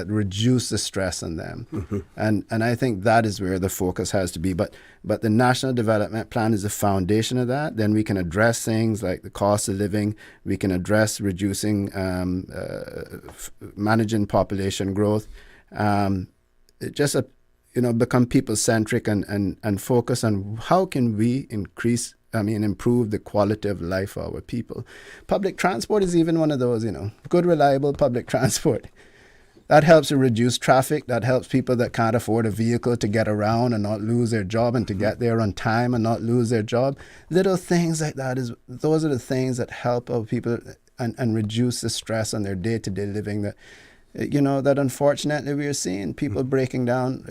reduce the stress on them. Mm-hmm. And I think that is where the focus has to be. But the National Development Plan is the foundation of that. Then we can address things like the cost of living. We can address reducing, managing population growth. Just become people-centric and focus on how can we improve the quality of life of our people. Public transport is even one of those, good, reliable public transport. That helps to reduce traffic. That helps people that can't afford a vehicle to get around and not lose their job, and to get there on time and not lose their job. Little things like that, those are the things that help our people and reduce the stress on their day-to-day living that, that unfortunately we are seeing people breaking down.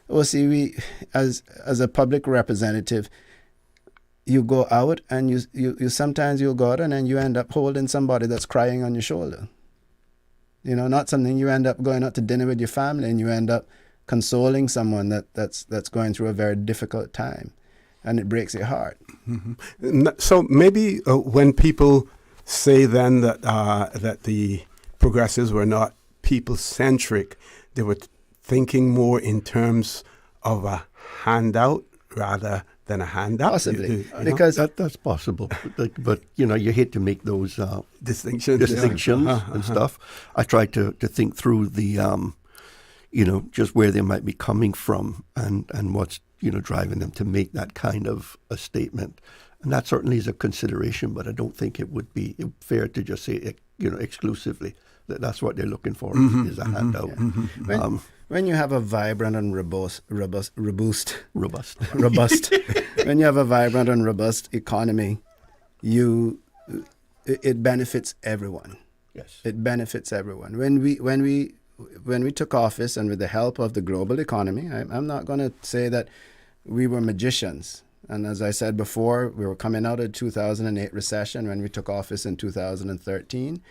We, as a public representative, you go out and you sometimes you'll go out and then you end up holding somebody that's crying on your shoulder. Not something you end up going out to dinner with your family and you end up consoling someone that's going through a very difficult time, and it breaks your heart. Mm-hmm. So maybe when people say then that the progressives were not people-centric, they were thinking more in terms of a handout rather than a handout. Possibly, because that's possible. But you hate to make those distinctions and stuff. I try to think through the, just where they might be coming from and what's driving them to make that kind of a statement. And that certainly is a consideration, but I don't think it would be fair to just say exclusively that's what they're looking for is a handout. Mm-hmm. When you have a vibrant and robust when you have a vibrant and robust economy, it benefits everyone. Yes, it benefits everyone. When we took office, and with the help of the global economy, I'm not going to say that we were magicians. And as I said before, we were coming out of the 2008 recession when we took office in 2013.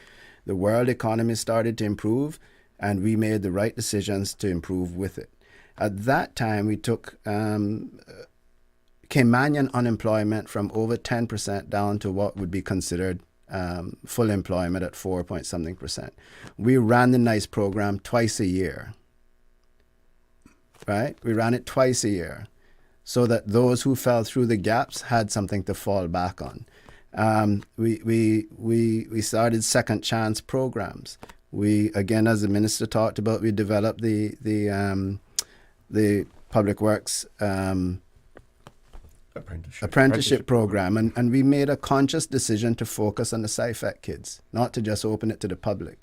The world economy started to improve, and we made the right decisions to improve with it. At that time, we took Caymanian unemployment from over 10% down to what would be considered full employment at 4-point-something%. We ran the NICE program twice a year, right? We ran it twice a year so that those who fell through the gaps had something to fall back on. We started second chance programs. We, again, as the minister talked about, we developed the public works apprenticeship program, and we made a conscious decision to focus on the SciFEC kids, not to just open it to the public,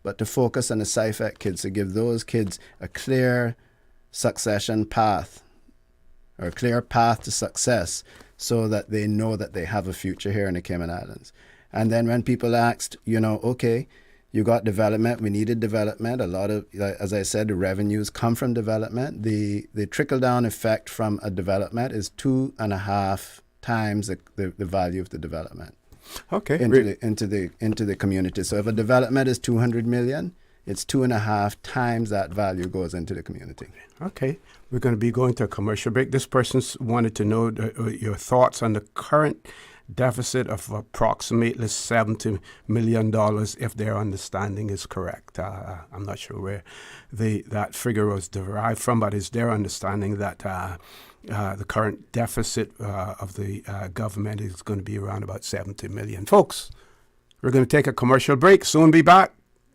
but to focus on the SciFEC kids, to give those kids a clear succession path, or a clear path to success, so that they know that they have a future here in the Cayman Islands. And then when people asked, okay, you got development, we needed development. A lot of, as I said, the revenues come from development. The trickle-down effect from a development is 2.5 times the value of the development. Okay. Into the community. So if a development is 200 million, it's 2.5 times that value goes into the community. Okay. We're going to be going to a commercial break. This person's wanted to know your thoughts on the current deficit of approximately $70 million, if their understanding is correct. I'm not sure where that figure was derived from, but it's their understanding that the current deficit of the government is going to be around about $70 million. Folks, we're going to take a commercial break, soon be back.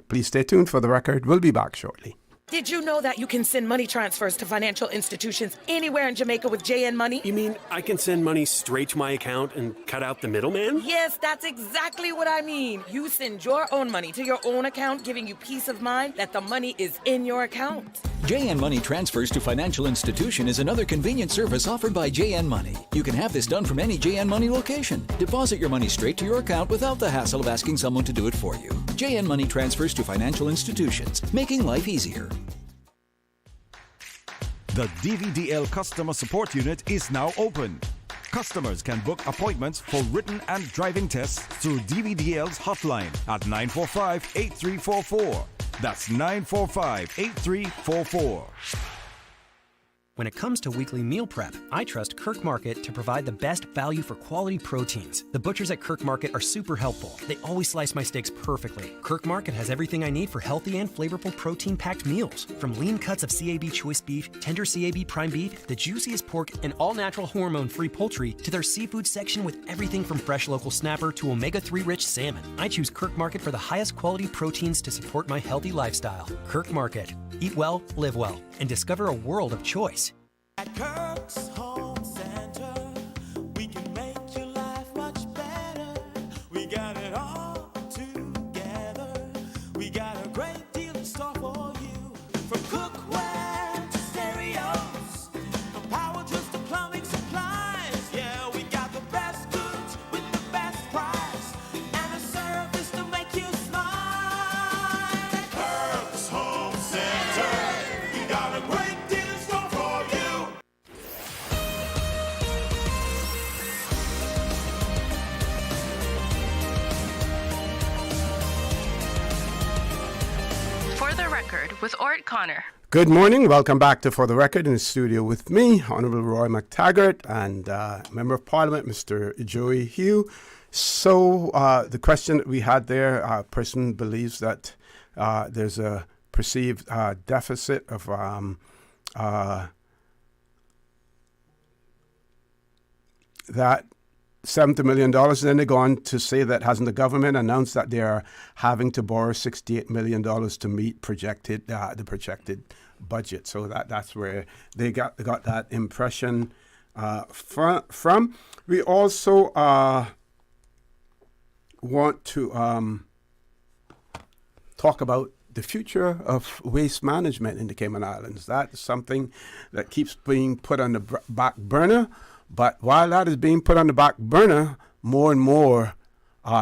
Please stay tuned for the record. We'll be back shortly. Did you know that you can send money transfers to financial institutions anywhere in Jamaica with JN Money? You mean I can send money straight to my account and cut out the middleman? Yes, that's exactly what I mean. You send your own money to your own account, giving you peace of mind that the money is in your account. JN Money Transfers to Financial Institution is another convenient service offered by JN Money. You can have this done from any JN Money location. Deposit your money straight to your account without the hassle of asking someone to do it for you. JN Money Transfers to Financial Institutions, making life easier. The DVDL Customer Support Unit is now open. Customers can book appointments for written and driving tests through DVDL's hotline at 945-8344. That's 945-8344. When it comes to weekly meal prep, I trust Kirk Market to provide the best value for quality proteins. The butchers at Kirk Market are super helpful. They always slice my steaks perfectly. Kirk Market has everything I need for healthy and flavorful protein-packed meals. From lean cuts of CAB choice beef, tender CAB prime beef, the juiciest pork, and all-natural hormone-free poultry, to their seafood section with everything from fresh local snapper to omega-3 rich salmon. I choose Kirk Market for the highest quality proteins to support my healthy lifestyle. Kirk Market. Eat well, live well, and discover a world of choice. At Kirk's Home Center, we can make your life much better. We got it all together. We got a great deal in store for you. From cookware to stereos, from power tools to plumbing supplies. Yeah, we got the best goods with the best price and a service to make you smile. At Kirk's Home Center, we got a great deal in store for you. For the Record with Orrett Connor. Good morning. Welcome back to For the Record. In the studio with me, Honourable Roy McTaggart, and Member of Parliament, Mr. Joey Hugh. So the question that we had there, a person believes that there's a perceived deficit of that $70 million. And then they go on to say that hasn't the government announced that they are having to borrow $68 million to meet the projected budget. So that's where they got that impression from. We also want to talk about the future of waste management in the Cayman Islands. That's something that keeps being put on the back burner. But while that is being put on the back burner, more and more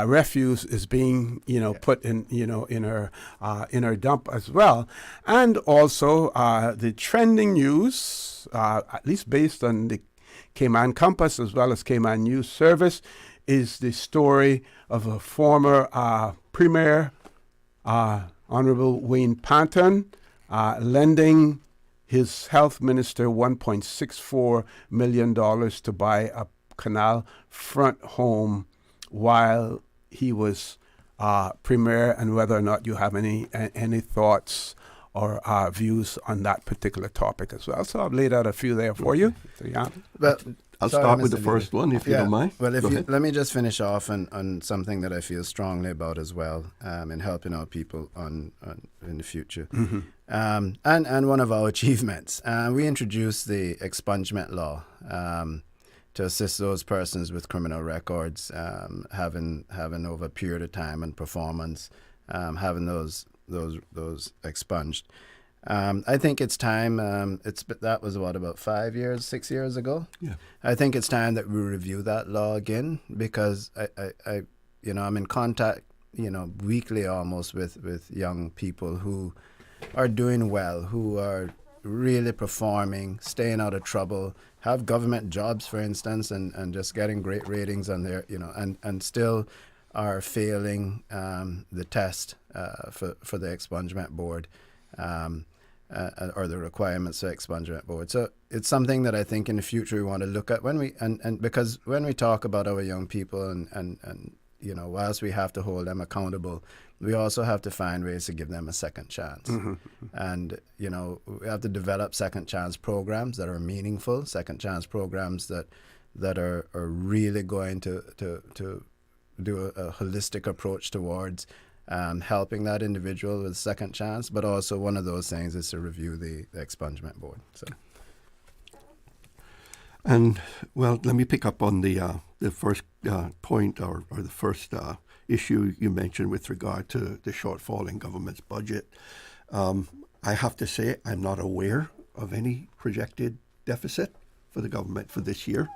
refuse is being, put in, in our dump as well. And also the trending news, at least based on the Cayman Compass as well as Cayman News Service, is the story of a former Premier, Honorable Wayne Panton, lending his health minister $1.64 million to buy a canal front home while he was Premier, and whether or not you have any thoughts or views on that particular topic as well. So I've laid out a few there for you. So, yeah. But I'll start with the first one, if you don't mind. Well, let me just finish off on something that I feel strongly about as well, in helping our people in the future. Mm-hmm. And one of our achievements, we introduced the expungement law to assist those persons with criminal records, having over a period of time and performance, having those expunged. I think it's time. That was about 6 years ago. Yeah. I think it's time that we review that law again, because I'm in contact, weekly almost with young people who are doing well, who are really performing, staying out of trouble, have government jobs, for instance, and just getting great ratings on their, and still are failing the test for the expungement board. Or the requirements for expungement board. So it's something that I think in the future we want to look at because when we talk about our young people and whilst we have to hold them accountable, we also have to find ways to give them a second chance. Mm-hmm. And we have to develop second chance programs that are meaningful, second chance programs that are really going to do a holistic approach towards helping that individual with a second chance. But also one of those things is to review the expungement board. So. And, well, let me pick up on the first point or the first issue you mentioned with regard to the shortfall in government's budget. I have to say I'm not aware of any projected deficit for the government for this year.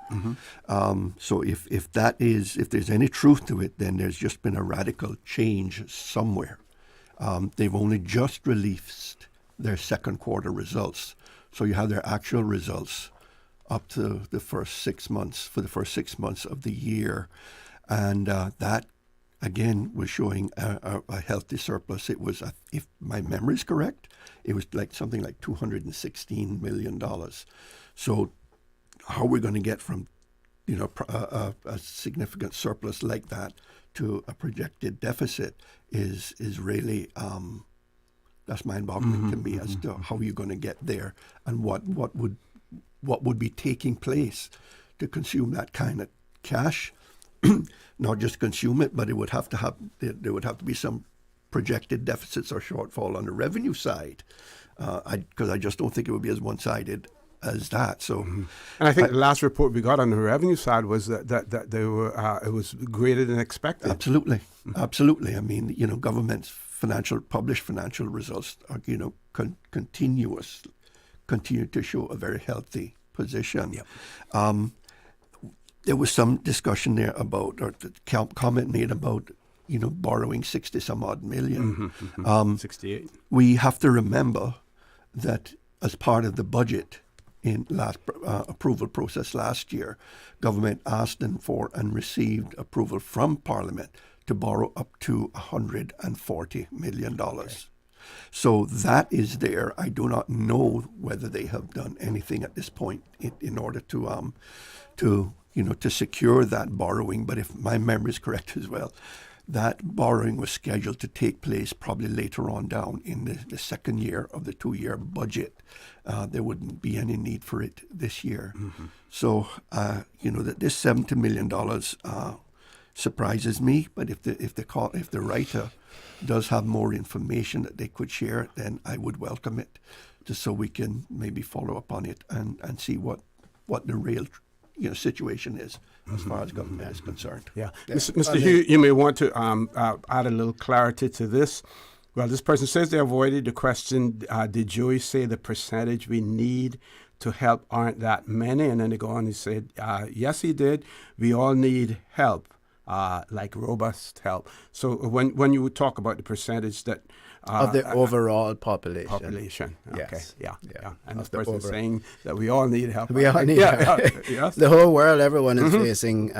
So if there's any truth to it, then there's just been a radical change somewhere. They've only just released their second quarter results. So you have their actual results up to the first 6 months, for the first 6 months of the year. And that, again, was showing a healthy surplus. It was, if my memory is correct, it was like something like $216 million. So how are we going to get from, a significant surplus like that to a projected deficit is really, that's mind-boggling to me as to how you're going to get there and what would be taking place to consume that kind of cash. Not just consume it, but it would have to there would have to be some projected deficits or shortfall on the revenue side, because I just don't think it would be as one-sided as that. So, and I think the last report we got on the revenue side was that they were it was greater than expected. Absolutely, absolutely. I mean, government's published financial results are continue to show a very healthy position. Yep. There was some discussion there about, or the comment made about, borrowing 60 some odd million. 68. We have to remember that as part of the budget in last approval process last year, government asked for and received approval from Parliament to borrow up to $140 million. Okay. So that is there. I do not know whether they have done anything at this point in order to secure that borrowing. But if my memory is correct as well, that borrowing was scheduled to take place probably later on down in the second year of the 2-year budget. There wouldn't be any need for it this year. So, that this $70 million surprises me. But if the writer does have more information that they could share, then I would welcome it, just so we can maybe follow up on it and see what the real situation is as far as government is concerned. Yeah. Mr. Hugh, you may want to add a little clarity to this. Well, this person says they avoided the question, did Joey say the percentage we need to help aren't that many? And then they go on and say, yes, he did. We all need help. Like robust help. So when you talk about the percentage that of the overall population. Okay. Yes. Yeah. And this person is saying that we all need help. We all need help. Yes. The whole world, everyone is facing.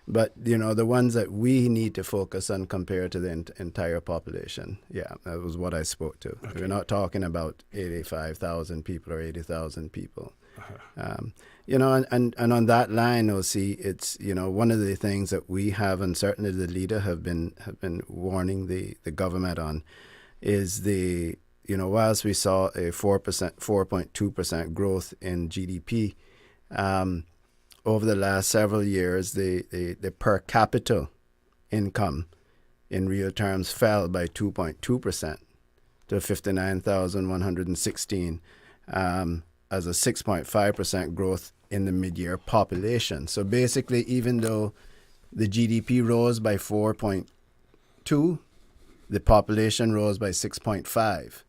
But the ones that we need to focus on compared to the entire population. Yeah, that was what I spoke to. Okay. We're not talking about 85,000 people or 80,000 people. And on that line, OC, it's one of the things that we have, and certainly the leader have been warning the government on, is whilst we saw a 4.2% growth in GDP over the last several years, the per capita income in real terms fell by 2.2% to $59,116. As a 6.5% growth in the mid-year population. So basically, even though the GDP rose by 4.2, the population rose by 6.5.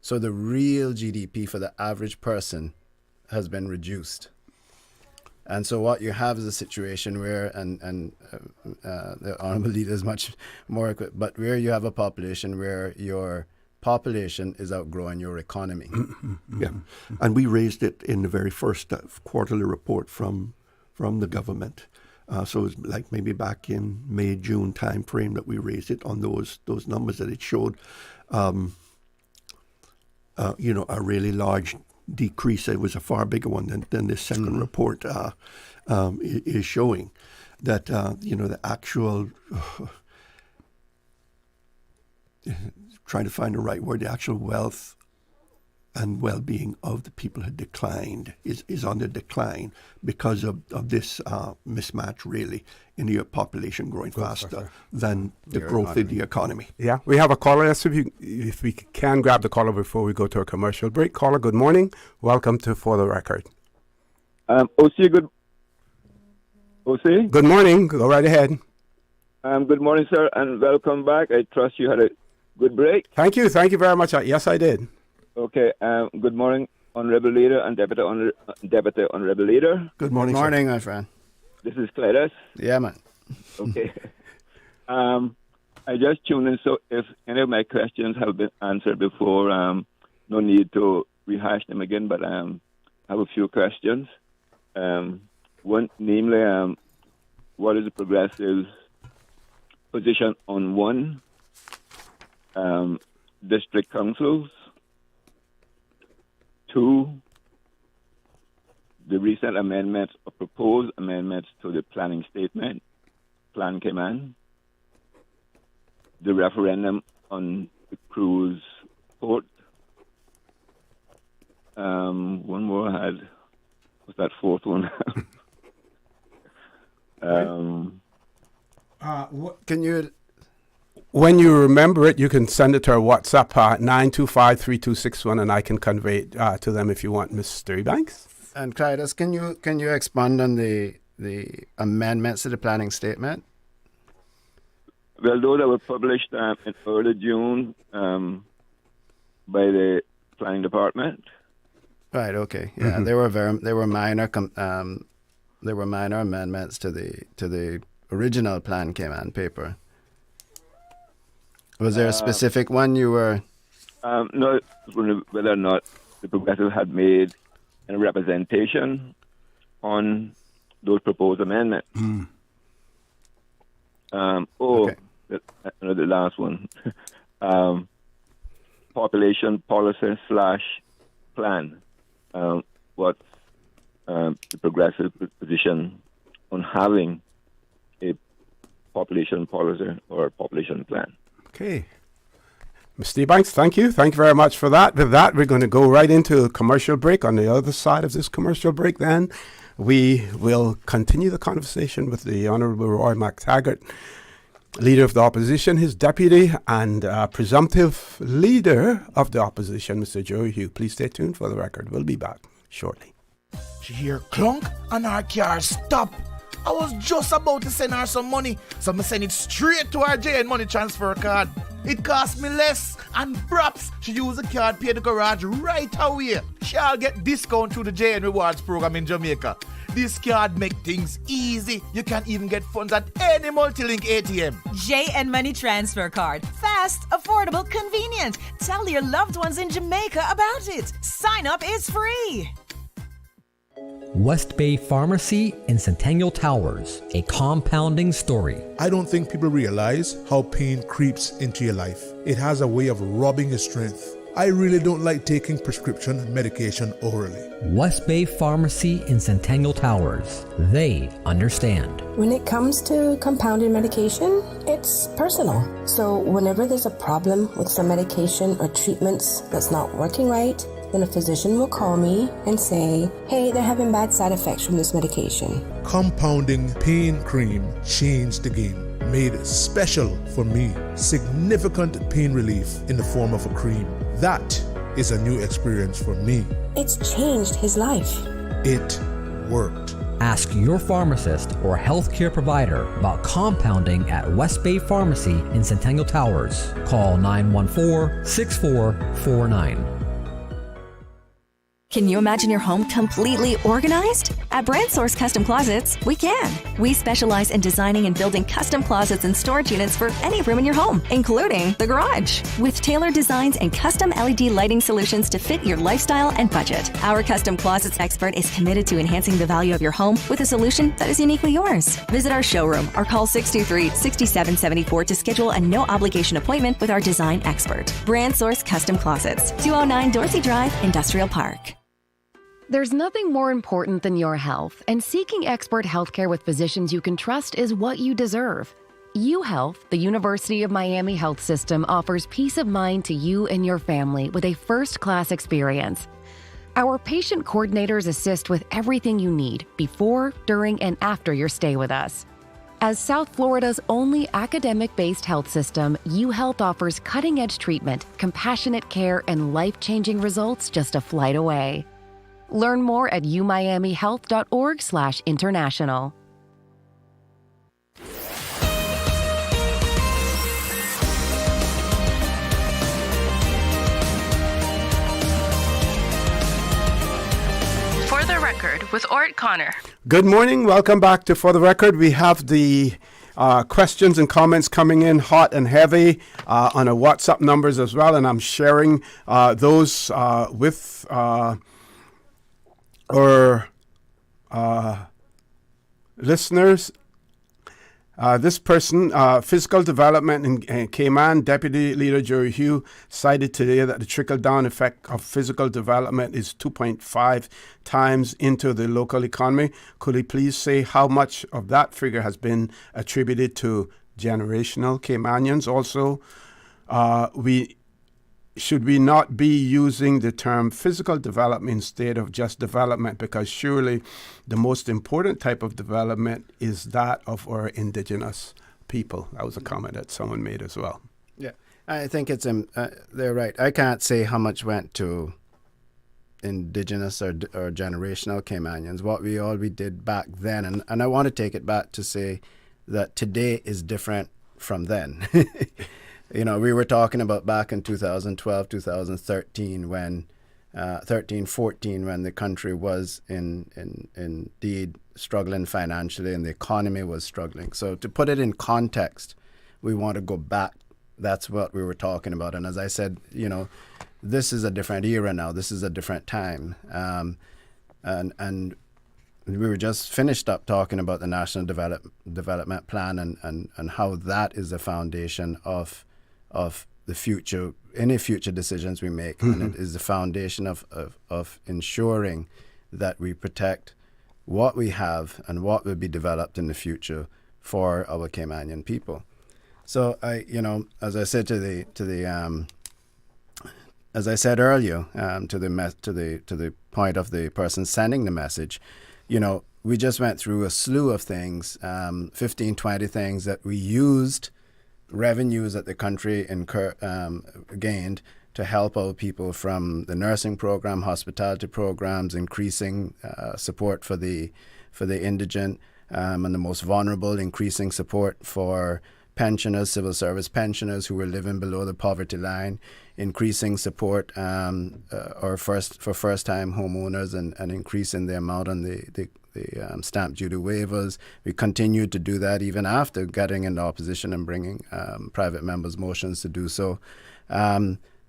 So the real GDP for the average person has been reduced. And so what you have is a situation where, and the Honourable Leader is much more equipped, but where you have a population where your population is outgrowing your economy. Yeah, and we raised it in the very first quarterly report from the government. So it was like maybe back in May, June time frame that we raised it on those numbers that it showed, a really large decrease. It was a far bigger one than this second report is showing. That the actual. Trying to find the right word, the actual wealth and well-being of the people had declined, is on the decline because of this mismatch, really, in the population growing faster than the growth in the economy. Yeah, we have a caller. Let's see if we can grab the caller before we go to a commercial break. Caller, good morning. Welcome to For the Record. OC? Good morning. Go right ahead. Good morning, sir, and welcome back. I trust you had a good break. Thank you. Thank you very much. Yes, I did. Okay. Good morning, Honorable Leader and Deputy Honorable Leader. Good morning, Good morning, my friend. This is Cletus. Yeah, man. Okay. I just tuned in, so if any of my questions have been answered before, no need to rehash them again, but I have a few questions. One, namely, what is the Progressive's position on one, district councils? Two, the recent amendments or proposed amendments to the planning statement, Plan Cayman, the referendum on the cruise port. One more I had. What's that fourth one? Can you... When you remember it, you can send it to our WhatsApp 925-3261, and I can convey it to them if you want, Mr. Ebanks. And Clytus, can you expand on the amendments to the planning statement? Well, those that were published in early June by the planning department. Right. Okay. Yeah, Mm-hmm. they were minor amendments to the original Plan Cayman paper. Was there a specific one you were? No, whether or not the Progressive had made a representation on those proposed amendments. Okay. The last one. Population policy / plan. What's the Progressive position on having a population policy or population plan? Okay. Mr. Ebanks, thank you. Thank you very much for that. With that, we're going to go right into a commercial break. On the other side of this commercial break, then, we will continue the conversation with the Honourable Roy McTaggart, Leader of the Opposition, his deputy, and presumptive Leader of the Opposition, Mr. Joe Hugh. Please stay tuned for the record. We'll be back shortly. She hear clunk and her car stop. I was just about to send her some money, so I send it straight to her JN Money transfer card. It cost me less, and perhaps she use the card, pay the garage right away. She'll get discount through the JN Rewards program in Jamaica. This card make things easy. You can even get funds at any multi-link ATM. JN Money Transfer Card. Fast, affordable, convenient. Tell your loved ones in Jamaica about it. Sign up is free. West Bay Pharmacy in Centennial Towers, a compounding story. I don't think people realize how pain creeps into your life. It has a way of robbing your strength. I really don't like taking prescription medication orally. West Bay Pharmacy in Centennial Towers. They understand. When it comes to compounded medication, it's personal. So whenever there's a problem with some medication or treatments that's not working right, then a physician will call me and say, hey, they're having bad side effects from this medication. Compounding pain cream changed the game. Made special for me. Significant pain relief in the form of a cream. That is a new experience for me. It's changed his life. It worked. Ask your pharmacist or healthcare provider about compounding at West Bay Pharmacy in Centennial Towers. Call 914-6449. Can you imagine your home completely organized? At Brand Source Custom Closets, we can. We specialize in designing and building custom closets and storage units for any room in your home, including the garage. With tailored designs and custom LED lighting solutions to fit your lifestyle and budget. Our Custom Closets expert is committed to enhancing the value of your home with a solution that is uniquely yours. Visit our showroom or call 623-6774 to schedule a no-obligation appointment with our design expert. Brand Source Custom Closets, 209 Dorsey Drive, Industrial Park. There's nothing more important than your health, and seeking expert healthcare with physicians you can trust is what you deserve. UHealth, the University of Miami health system, offers peace of mind to you and your family with a first-class experience. Our patient coordinators assist with everything you need before, during, and after your stay with us. As South Florida's only academic-based health system, UHealth offers cutting-edge treatment, compassionate care, and life-changing results just a flight away. Learn more at umiamihealth.org/international. For the Record with Orrett Connor. Good morning. Welcome back to For the Record. We have the questions and comments coming in hot and heavy on our WhatsApp numbers as well, and I'm sharing those with our listeners. This person, physical development in Cayman, Deputy Leader Jerry Hugh cited today that the trickle-down effect of physical development is 2.5 times into the local economy. Could he please say how much of that figure has been attributed to generational Caymanians? Also, should we not be using the term physical development instead of just development? Because surely the most important type of development is that of our indigenous people. That was a comment that someone made as well. Yeah, I think it's they're right. I can't say how much went to indigenous or generational Caymanians. What we did back then, and I want to take it back to say that today is different from then. You know, we were talking about back in 2012, 2013, when 14, when the country was indeed struggling financially and the economy was struggling. So to put it in context, we want to go back. That's what we were talking about. And as I said, you know, this is a different era now. This is a different time. And we were just finished up talking about the National Development Plan and how that is the foundation of the future, any future decisions we make. Mm-hmm. And it is the foundation of ensuring that we protect what we have and what will be developed in the future for our Caymanian people. So as I said as I said earlier, to the point of the person sending the message, you know, we just went through a slew of things, 15, 20 things that we used revenues that the country gained to help our people, from the nursing program, hospitality programs, increasing support for the indigent and the most vulnerable, increasing support for pensioners, civil service pensioners who were living below the poverty line, increasing support for first-time homeowners and increasing the amount on the stamp duty waivers. We continued to do that even after getting into opposition and bringing private members' motions to do so.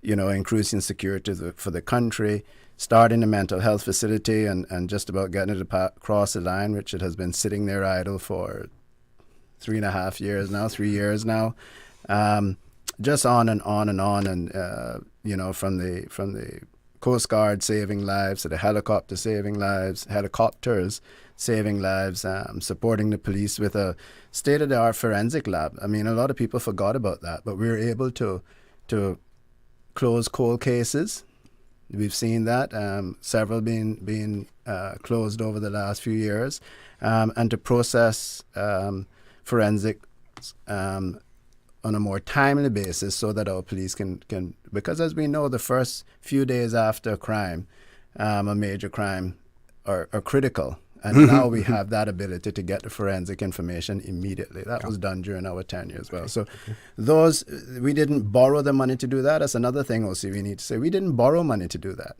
Increasing security for the country, starting a mental health facility and just about getting it across the line, which it has been sitting there idle for 3 years now. Just on and on and on. And, from the Coast Guard saving lives to the helicopters saving lives, supporting the police with a state-of-the-art forensic lab. I mean, a lot of people forgot about that, but we were able to close cold cases. We've seen that, several being closed over the last few years, and to process forensics on a more timely basis so that our police can because as we know, the first few days after a crime, a major crime, are critical. And now we have that ability to get the forensic information immediately. That was done during our tenure as well. So we didn't borrow the money to do that. That's another thing also we need to say. We didn't borrow money to do that.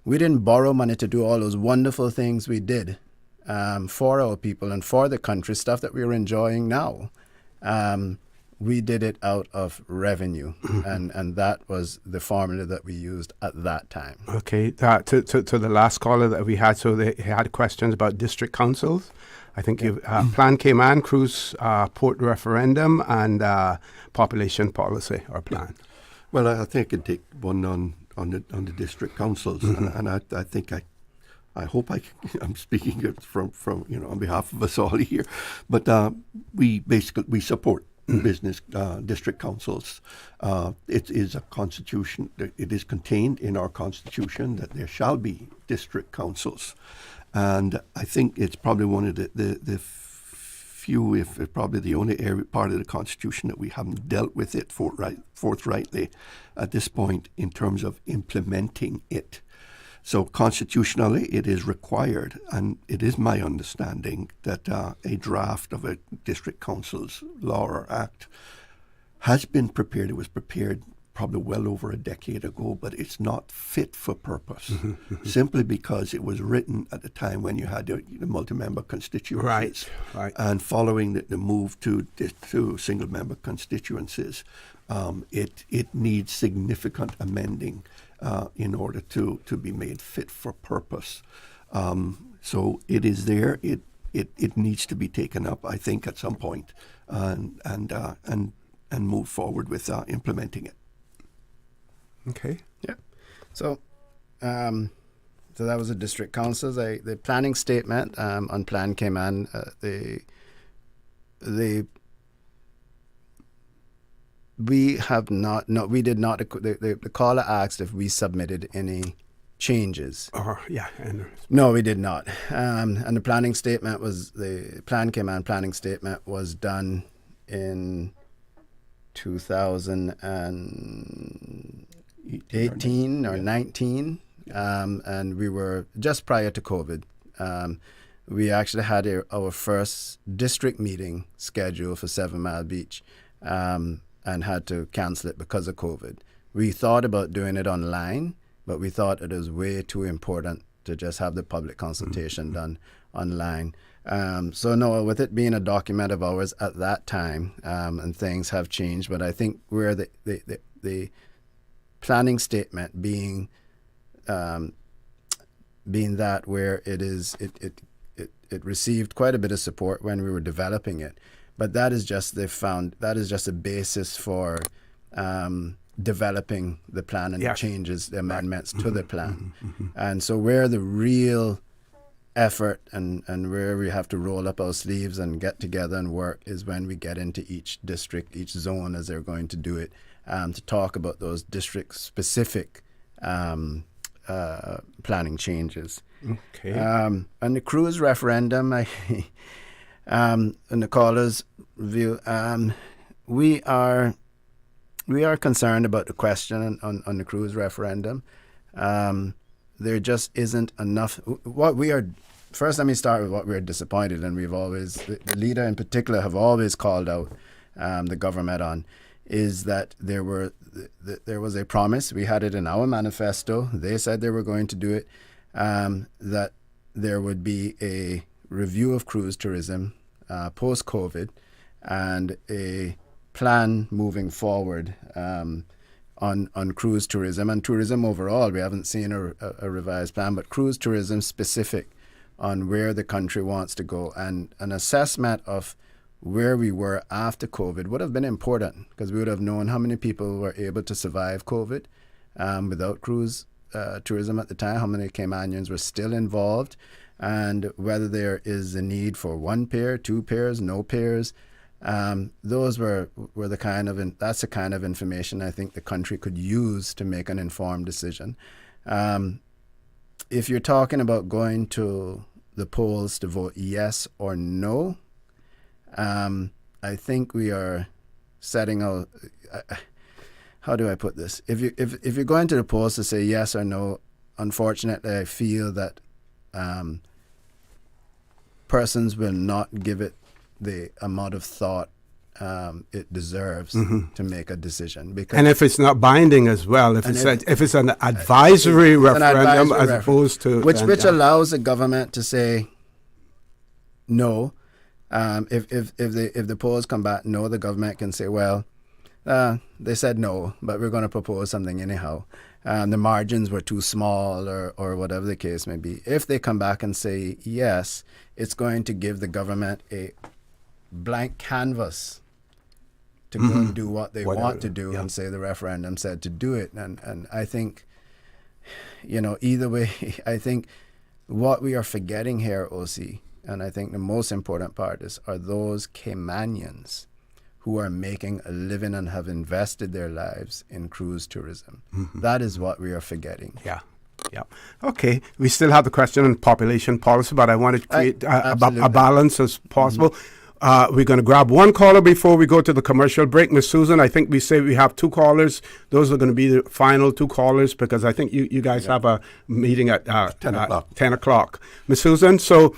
We didn't borrow money to do all those wonderful things we did for our people and for the country, stuff that we are enjoying now. We did it out of revenue, and that was the formula that we used at that time. Okay, to the last caller that we had, so they had questions about district councils. I think you Plan Cayman, Cruise Port referendum, and population policy or plan. Well, I think I can take one on the district councils, and I think I hope I'm speaking from on behalf of us all here, but we support business district councils. It is a constitution. It is contained in our constitution that there shall be district councils, and I think it's probably one of the few, if probably the only part of the constitution that we haven't dealt with it forthrightly at this point in terms of implementing it. So constitutionally, it is required, and it is my understanding that a draft of a district council's law or act has been prepared. It was prepared probably well over a decade ago, but it's not fit for purpose, simply because it was written at the time when you had the multi-member constituencies. Right. And following the move to single-member constituencies, it needs significant amending in order to be made fit for purpose. So it is there. It needs to be taken up, I think, at some point, and move forward with implementing it. Okay. Yeah. So, so that was the district councils. The planning statement on Plan Cayman. We have not. No, we did not. The caller asked if we submitted any changes. Yeah. No, we did not. And the planning statement was the Plan Cayman planning statement was done in 2018 or 19, and we were just prior to COVID. We actually had our first district meeting scheduled for 7 Mile Beach, and had to cancel it because of COVID. We thought about doing it online, but we thought it was way too important to just have the public consultation done online. So no, with it being a document of ours at that time, and things have changed, but I think where the planning statement being that where it received quite a bit of support when we were developing it, but that is just a basis for developing the plan and the changes, the amendments to the plan. And so where the real effort and where we have to roll up our sleeves and get together and work is when we get into each district, each zone as they're going to do it, to talk about those district-specific planning changes. Okay. And the cruise referendum, and the caller's view, we are concerned about the question on the cruise referendum. There just isn't enough. First, let me start with what we're disappointed, and we've always, the leader in particular, have always called out the government on, is that there was a promise. We had it in our manifesto. They said they were going to do it, that there would be a review of cruise tourism post-COVID and a plan moving forward on cruise tourism and tourism overall. We haven't seen a revised plan, but cruise tourism specific on where the country wants to go, and an assessment of where we were after COVID would have been important, because we would have known how many people were able to survive COVID without cruise tourism at the time, how many Caymanians were still involved, and whether there is a need for one pair, 2 pairs, no pairs. Those were the kind of, that's the kind of information I think the country could use to make an informed decision. If you're talking about going to the polls to vote yes or no, I think we are setting out. How do I put this? If you're going to the polls to say yes or no, unfortunately, I feel that persons will not give it the amount of thought it deserves to make a decision. Because, and if it's not binding as well, if it's an advisory referendum as opposed to which allows the government to say no. If the polls come back no, the government can say, well, they said no, but we're going to propose something anyhow. The margins were too small, or whatever the case may be. If they come back and say yes, it's going to give the government a blank canvas to go and do what they want to do, and say the referendum said to do it. And I think, either way, I think what we are forgetting here, OC, and I think the most important part are those Caymanians who are making a living and have invested their lives in cruise tourism. Mm-hmm. That is what we are forgetting. Yeah. Yeah. Okay. We still have the question on population policy, but I want to create a balance as possible. Mm-hmm. We're going to grab one caller before we go to the commercial break. Miss Susan, I think we say we have 2 callers. Those are going to be the final 2 callers because I think you guys have a meeting at 10 o'clock. 10 o'clock. Miss Susan, so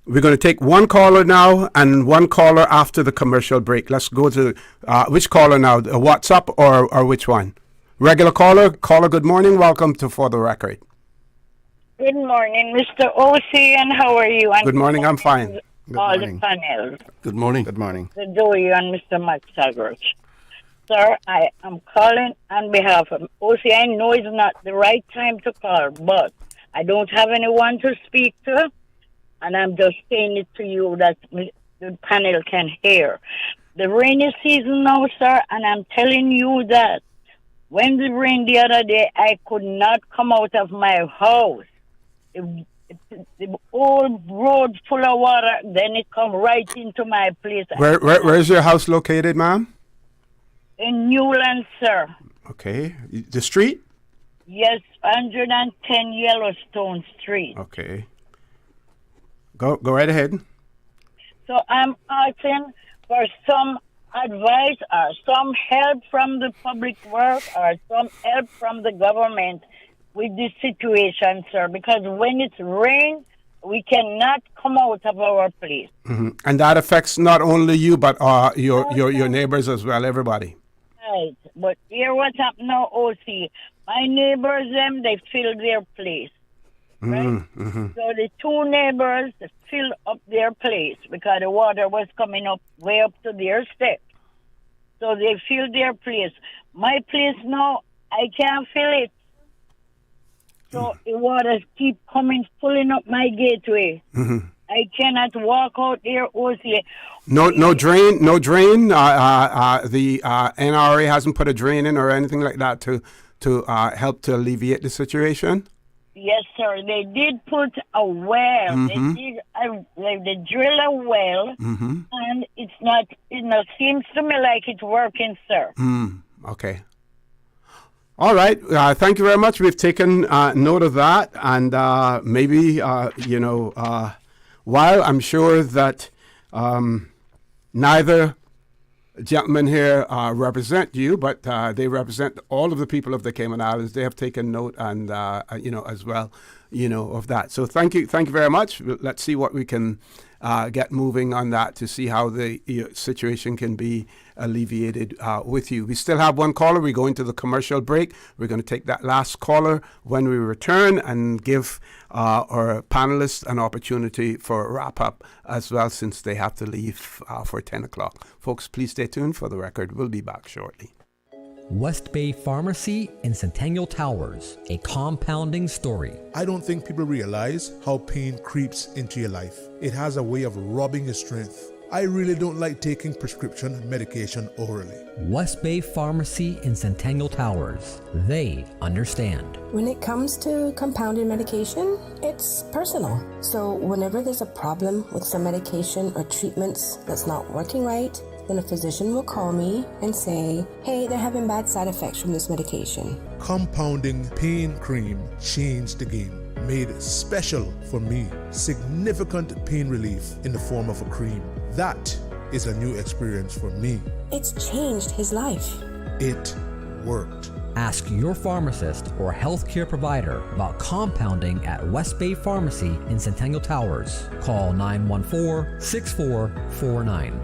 we're going to take one caller now and one caller after the commercial break. Let's go to which caller now? WhatsApp or which one? Regular caller. Caller, good morning. Welcome to For the Record. Good morning, Mr. O.C., and how are you? Good morning, I'm fine. Good morning. The panel. Good morning. Good morning. Mr. Dewey and Mr. McTaggart. Sir, I am calling on behalf of O.C. I know it's not the right time to call, but I don't have anyone to speak to, and I'm just saying it to you that the panel can hear. The rainy season now, sir, and I'm telling you that when it rained the other day, I could not come out of my house. The old road full of water, then it come right into my place. Where is your house located, ma'am? In Newland, sir. Okay. The street? Yes, 110 Yellowstone Street. Okay. Go right ahead. So I'm asking for some advice or some help from the public work or some help from the government with this situation, sir, because when it's rain, we cannot come out of our place. Mm-hmm. And that affects not only you, but your neighbors as well, everybody. Right. But here what's happening now, OC. My neighbors, they filled their place. Right? Mm-hmm. So the 2 neighbors filled up their place because the water was coming up way up to their steps. So they filled their place. My place now, I can't fill it. So the water keep coming, filling up my gateway. Mm-hmm. I cannot walk out there, OC. No drain. The NRA hasn't put a drain in or anything like that to help to alleviate the situation. Yes, sir. They did put a well. Mm-hmm. They drill a well, mm-hmm. and it seems to me like it's working, sir. Okay. All right. Thank you very much. We've taken note of that, and maybe while I'm sure that neither gentlemen here represent you, but they represent all of the people of the Cayman Islands. They have taken note, and as well, of that. So thank you very much. Let's see what we can get moving on that to see how the situation can be alleviated with you. We still have one caller. We're going to the commercial break. We're going to take that last caller when we return and give our panelists an opportunity for a wrap-up as well, since they have to leave for 10 o'clock. Folks, please stay tuned for the record. We'll be back shortly. West Bay Pharmacy in Centennial Towers, a compounding story. I don't think people realize how pain creeps into your life. It has a way of robbing your strength. I really don't like taking prescription medication orally. West Bay Pharmacy in Centennial Towers. They understand. When it comes to compounded medication, it's personal. So whenever there's a problem with some medication or treatments that's not working right, then a physician will call me and say, hey, they're having bad side effects from this medication. Compounding pain cream changed the game. Made special for me. Significant pain relief in the form of a cream. That is a new experience for me. It's changed his life. It worked. Ask your pharmacist or healthcare provider about compounding at West Bay Pharmacy in Centennial Towers. Call 914-6449.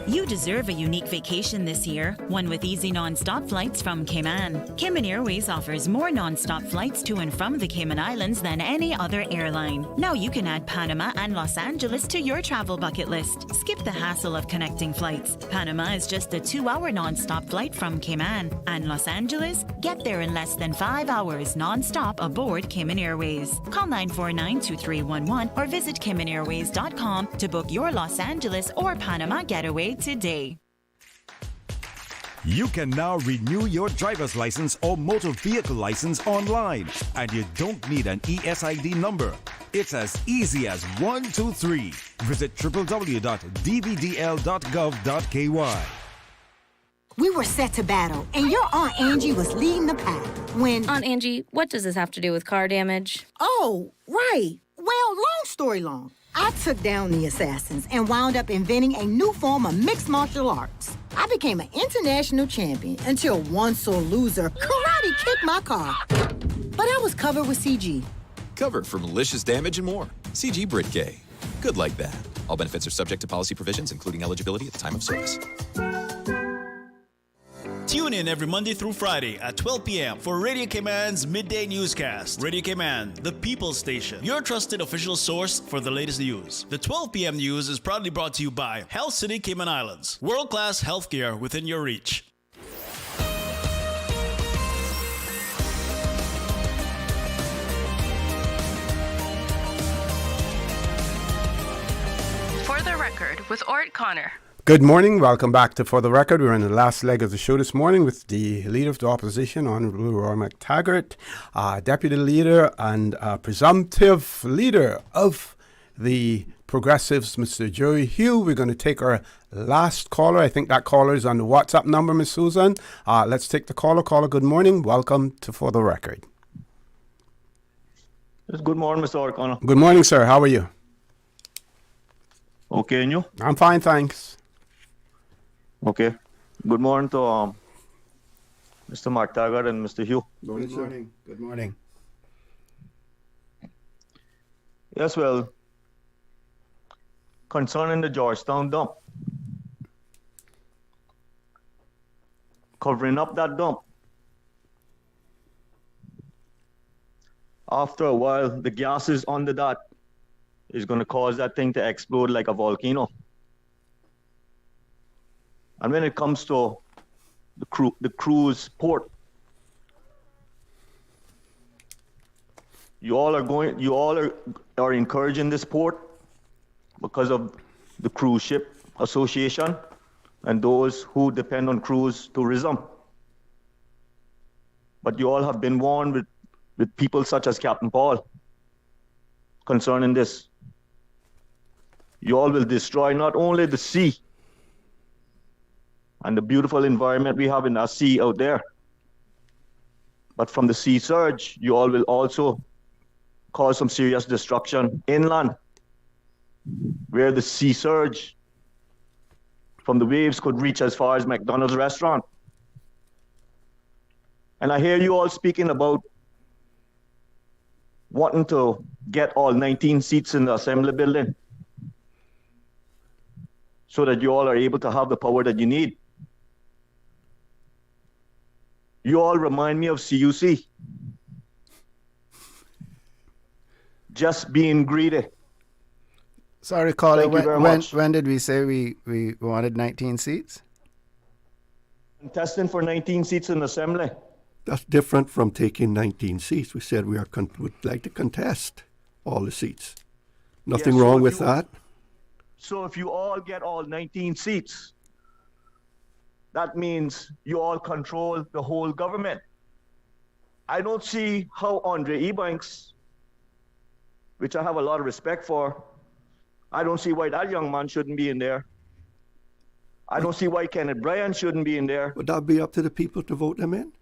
You deserve a unique vacation this year, one with easy non-stop flights from Cayman. Cayman Airways offers more non-stop flights to and from the Cayman Islands than any other airline. Now you can add Panama and Los Angeles to your travel bucket list. Skip the hassle of connecting flights. Panama is just a 2-hour non-stop flight from Cayman. And Los Angeles? Get there in less than 5 hours non-stop aboard Cayman Airways. Call 949-2311 or visit CaymanAirways.com to book your Los Angeles or Panama getaway today. You can now renew your driver's license or motor vehicle license online, and you don't need an ESID number. It's as easy as 1, 2, 3. Visit www.dvdl.gov.ky. We were set to battle, and your Aunt Angie was leading the pack when... Aunt Angie, what does this have to do with car damage? Oh, right. Well, long story long. I took down the assassins and wound up inventing a new form of mixed martial arts. I became an international champion until one sore loser karate kicked my car. But I was covered with CG. Covered for malicious damage and more. CG Brit-K. Good like that. All benefits are subject to policy provisions, including eligibility at the time of service. Tune in every Monday through Friday at 12 p.m. for Radio Cayman's Midday Newscast. Radio Cayman, the People's Station, your trusted official source for the latest news. The 12 p.m. news is proudly brought to you by Health City Cayman Islands. World-class healthcare within your reach. For the Record with Orrett Connor. Good morning. Welcome back to For the Record. We're in the last leg of the show this morning with the Leader of the Opposition, Honourable McTaggart, Deputy Leader and presumptive Leader of the Progressives, Mr. Joey Hugh. We're going to take our last caller. I think that caller is on the WhatsApp number, Miss Susan. Let's take the caller. Caller, good morning. Welcome to For the Record. Good morning, Mr. O'Connor. Good morning, sir. How are you? Okay, and you? I'm fine, thanks. Okay. Good morning to Mr. McTaggart and Mr. Hugh. Good morning. Good morning. Yes, well, concerning the Georgetown dump, covering up that dump, after a while, the gases under that is going to cause that thing to explode like a volcano. And when it comes to the cruise port, you all are encouraging this port because of the cruise ship association and those who depend on cruise tourism. But you all have been warned with people such as Captain Paul concerning this. You all will destroy not only the sea and the beautiful environment we have in our sea out there, but from the sea surge, you all will also cause some serious destruction inland, where the sea surge from the waves could reach as far as McDonald's restaurant. And I hear you all speaking about wanting to get all 19 seats in the assembly building so that you all are able to have the power that you need. You all remind me of CUC. Just being greedy. Sorry, caller. When did we say we wanted 19 seats? Contesting for 19 seats in the assembly. That's different from taking 19 seats. We said we would like to contest all the seats. Nothing wrong with that. So if you all get all 19 seats, that means you all control the whole government. I don't see how Andre Ebanks, which I have a lot of respect for, I don't see why that young man shouldn't be in there. I don't see why Kenneth Bryan shouldn't be in there. Would that be up to the people to vote them in?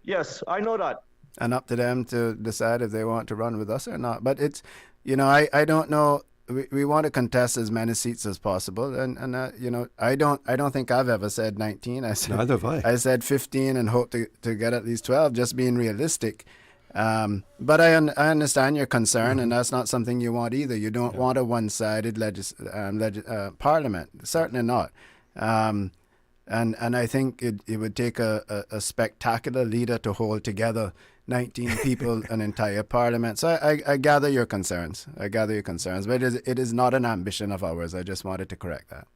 Yes, I know that. And up to them to decide if they want to run with us or not. But it's, I don't know. We want to contest as many seats as possible, and I don't think I've ever said 19. Neither have I. I said 15 and hope to get at least 12, just being realistic. But I understand your concern, and that's not something you want either. You don't want a one-sided parliament, certainly not. And I think it would take a spectacular leader to hold together 19 people, an entire parliament. So I gather your concerns. But it is not an ambition of ours. I just wanted to correct that.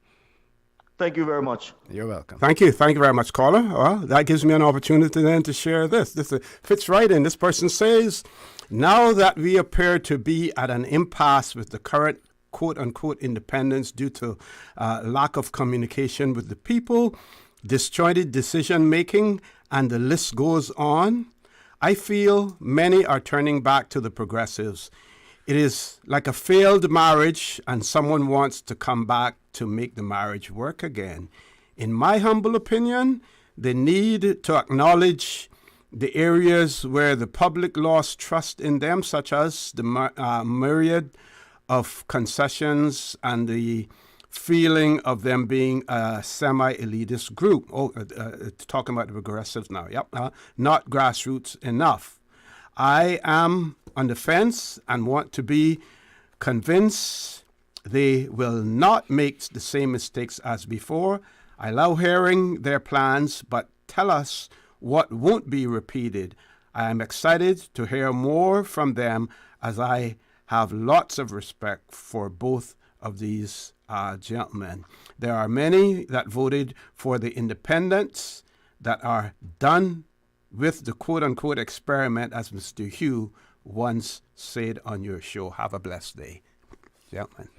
Thank you very much. You're welcome. Thank you very much, caller. Well, that gives me an opportunity then to share this. This fits right in. This person says, now that we appear to be at an impasse with the current quote-unquote independence due to lack of communication with the people, disjointed decision-making, and the list goes on, I feel many are turning back to the progressives. it is like a failed marriage and someone wants to come back to make the marriage work again. In my humble opinion, they need to acknowledge the areas where the public lost trust in them, such as the myriad of concessions and the feeling of them being a semi-elitist group. Talking about the progressives now. Not grassroots enough. I am on the fence and want to be convinced they will not make the same mistakes as before. I love hearing their plans, but tell us what won't be repeated. I am excited to hear more from them, as I have lots of respect for both of these gentlemen. There are many that voted for the independents that are done with the quote-unquote experiment, as Mr. Hugh once said on your show. Have a blessed day, gentlemen.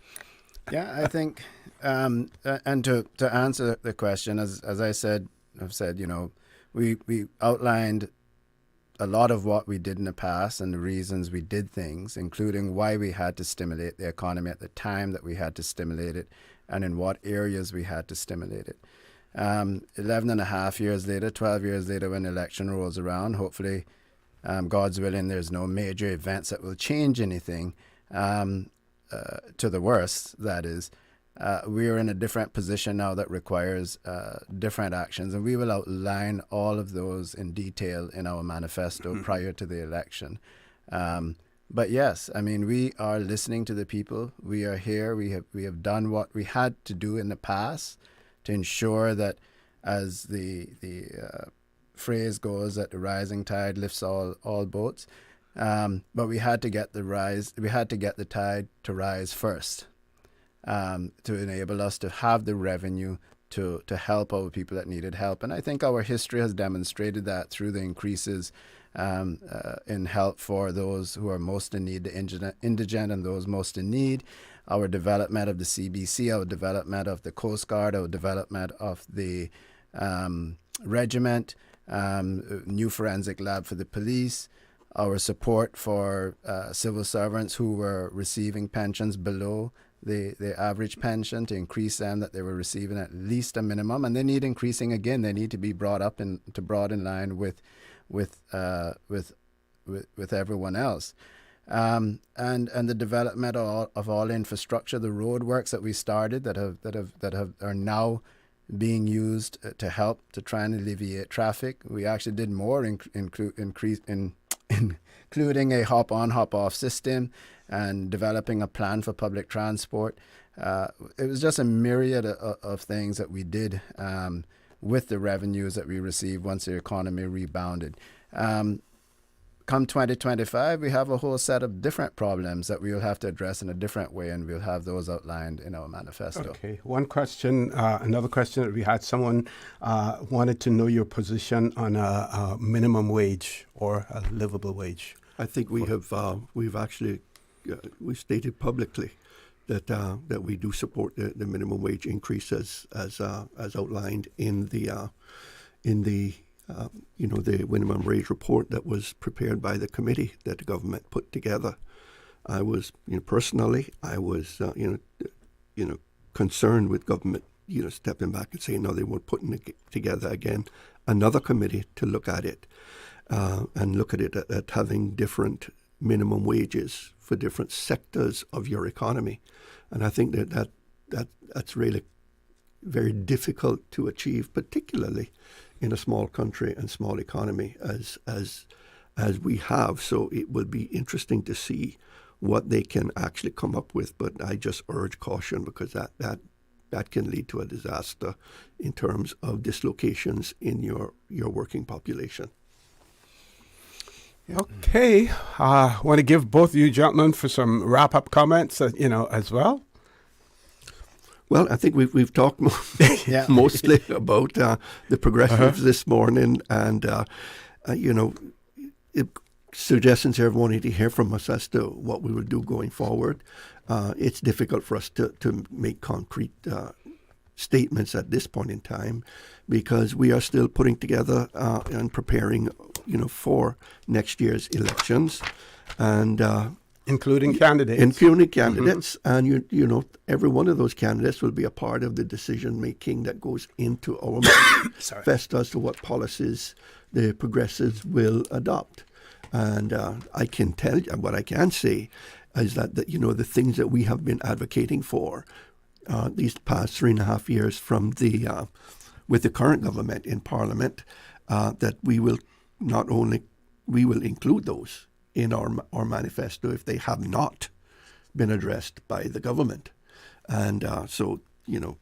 Yeah, I think, and to answer the question, as I've said, we outlined a lot of what we did in the past and the reasons we did things, including why we had to stimulate the economy at the time that we had to stimulate it, and in what areas we had to stimulate it. 11 and a half years later, 12 years later, when the election rolls around, hopefully, God's willing, there's no major events that will change anything to the worst, that is. We are in a different position now that requires different actions, and we will outline all of those in detail in our manifesto prior to the election. But yes, I mean, we are listening to the people. We are here. We have done what we had to do in the past to ensure that, as the phrase goes, that the rising tide lifts all boats. But we had to get the tide to rise first, to enable us to have the revenue to help our people that needed help. And I think our history has demonstrated that through the increases in help for those who are most in need, the indigent and those most in need, our development of the CBC, our development of the Coast Guard, our development of the regiment, new forensic lab for the police, our support for civil servants who were receiving pensions below the average pension, to increase them, that they were receiving at least a minimum, and they need increasing again. They need to be brought in line with everyone else, and the development of all infrastructure, the road works that we started that are now being used to help to try and alleviate traffic. We actually did more, including a hop-on, hop-off system and developing a plan for public transport. It was just a myriad of things that we did with the revenues that we received once the economy rebounded. Come 2025, we have a whole set of different problems that we will have to address in a different way, and we'll have those outlined in our manifesto. Okay. One question, another question that we had, someone wanted to know your position on a minimum wage or a livable wage. I think we've actually stated publicly that we do support the minimum wage increase as outlined in the minimum wage report that was prepared by the committee that the government put together. I was personally concerned with government stepping back and saying no, they weren't putting it together again another committee to look at it and look at it at having different minimum wages for different sectors of your economy. And I think that's really very difficult to achieve, particularly in a small country and small economy as we have. So it will be interesting to see what they can actually come up with. But I just urge caution, because that can lead to a disaster in terms of dislocations in your working population. Okay, I want to give both of you gentlemen for some wrap-up comments, as well. Well, I think we've talked mostly about the progressives this morning, and suggestions here, wanting to hear from us as to what we will do going forward. It's difficult for us to make concrete statements at this point in time, because we are still putting together and preparing, for next year's elections, and Including candidates. Including candidates. And, you know, every one of those candidates will be a part of the decision-making that goes into our manifesto as to what policies the progressives will adopt. And I can tell you, what I can say is that, you know, the things that we have been advocating for these past 3.5 years from the with the current government in Parliament, that we will include those in our manifesto if they have not been addressed by the government. And so, you know,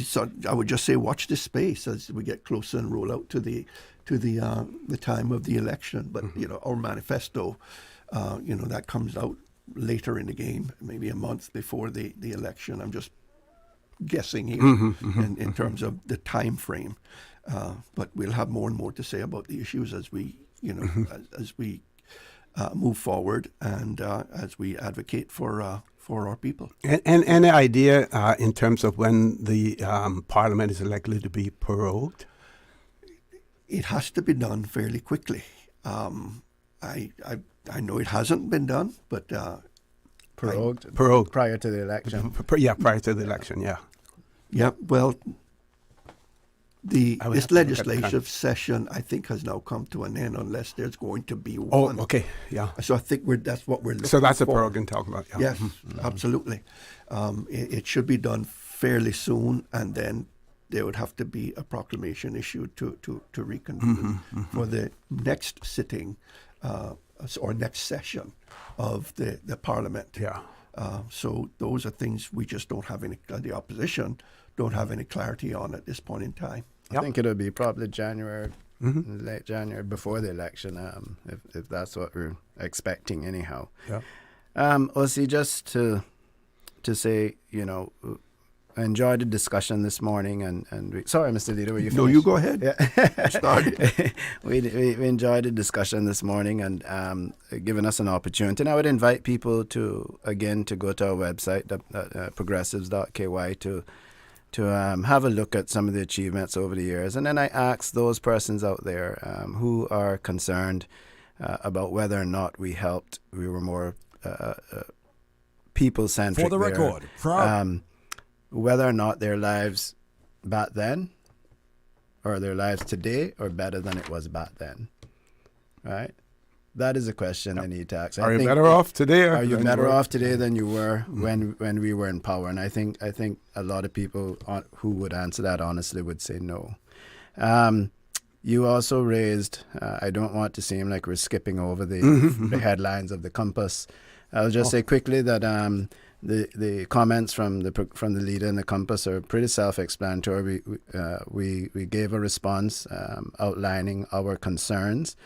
so I would just say watch this space as we get closer and roll out to the time of the election. But, you know, our manifesto, you know, that comes out later in the game, maybe a month before the election. I'm just guessing here in terms of the time frame. But we'll have more and more to say about the issues as we, you know, as we move forward and as we advocate for our people. And any idea in terms of when the Parliament is likely to be prorogued? It has to be done fairly quickly. I know it hasn't been done, but prorogued prior to the election. Prior to the election. Yeah. Yeah. Well, this legislative session, I think, has now come to an end unless there's going to be one. Oh, okay, yeah. So I think that's what we're looking for. So that's a prorogue talking about, yeah. Yes, absolutely. It should be done fairly soon, and then there would have to be a proclamation issued to reconvene for the next sitting or next session of the Parliament. Yeah. So those are things we just don't have any, the opposition don't have any clarity on at this point in time. I think it'll be probably January, late January, before the election, if that's what we're expecting anyhow. Yeah. OC, just to say, you know, I enjoyed the discussion this morning, and sorry, Mr. Leader, were you finished? No, you go ahead. Yeah. Started. we enjoyed the discussion this morning and giving us an opportunity. And I would invite people to go to our website, progressives.ky, to have a look at some of the achievements over the years. And then I asked those persons out there who are concerned about whether or not we were more people-centric. For the record, whether or not their lives back then or their lives today are better than it was back then, right? That is a question I need to ask. Are you better off today? Are you better off today than you were when we were in power? And I think a lot of people who would answer that honestly would say no. You also raised, I don't want to seem like we're skipping over the headlines of the Compass. I'll just say quickly that the comments from the leader in the Compass are pretty self-explanatory. We gave a response outlining our concerns.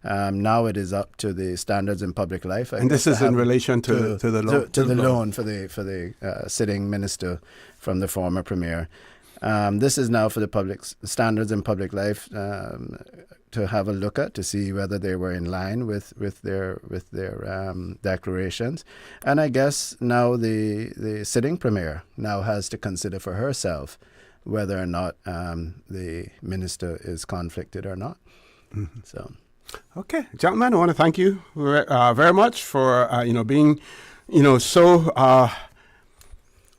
Now it is up to the standards in public life. And this is in relation to the loan. To the loan for the sitting minister from the former premier. This is now for the public standards in public life to have a look at, to see whether they were in line with their declarations. And I guess now the sitting premier now has to consider for herself whether or not the minister is conflicted or not. So. Okay, gentlemen, I want to thank you very much for being so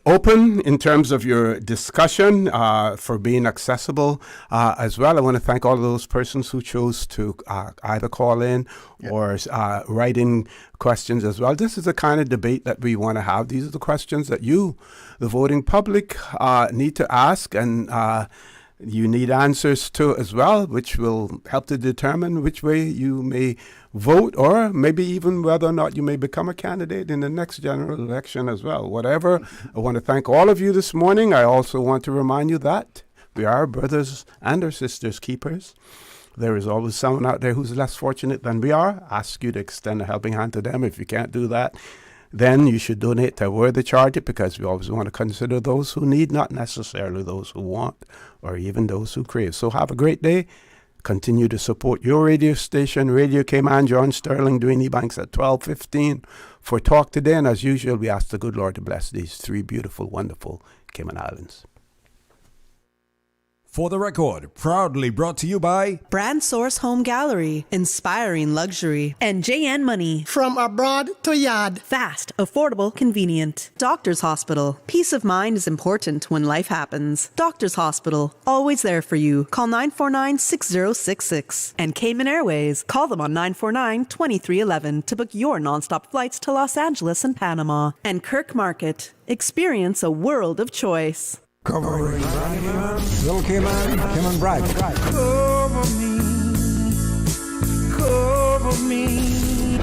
open in terms of your discussion, for being accessible as well. I want to thank all of those persons who chose to either call in or write in questions as well. This is the kind of debate that we want to have. These are the questions that you, the voting public, need to ask, and you need answers to as well, which will help to determine which way you may vote, or maybe even whether or not you may become a candidate in the next general election as well. Whatever, I want to thank all of you this morning. I also want to remind you that we are brothers and our sisters keepers. There is always someone out there who's less fortunate than we are. Ask you to extend a helping hand to them. If you can't do that, then you should donate to a worthy charity, because we always want to consider those who need, not necessarily those who want or even those who crave. So have a great day. Continue to support your radio station, Radio Cayman. John Sterling, Dwayne Banks at 12:15 for Talk Today. And as usual, we ask the good Lord to bless these three beautiful, wonderful Cayman Islands. For the Record, proudly brought to you by Brand Source Home Gallery, inspiring luxury. And JN Money. From abroad to yard. Fast, affordable, convenient. Doctors Hospital. Peace of mind is important when life happens. Doctors Hospital, always there for you. Call 949-6066. And Cayman Airways. Call them on 949-2311 to book your nonstop flights to Los Angeles and Panama. And Kirk Market. Experience a world of choice. Covering Little Cayman, Cayman Bride. Cover me.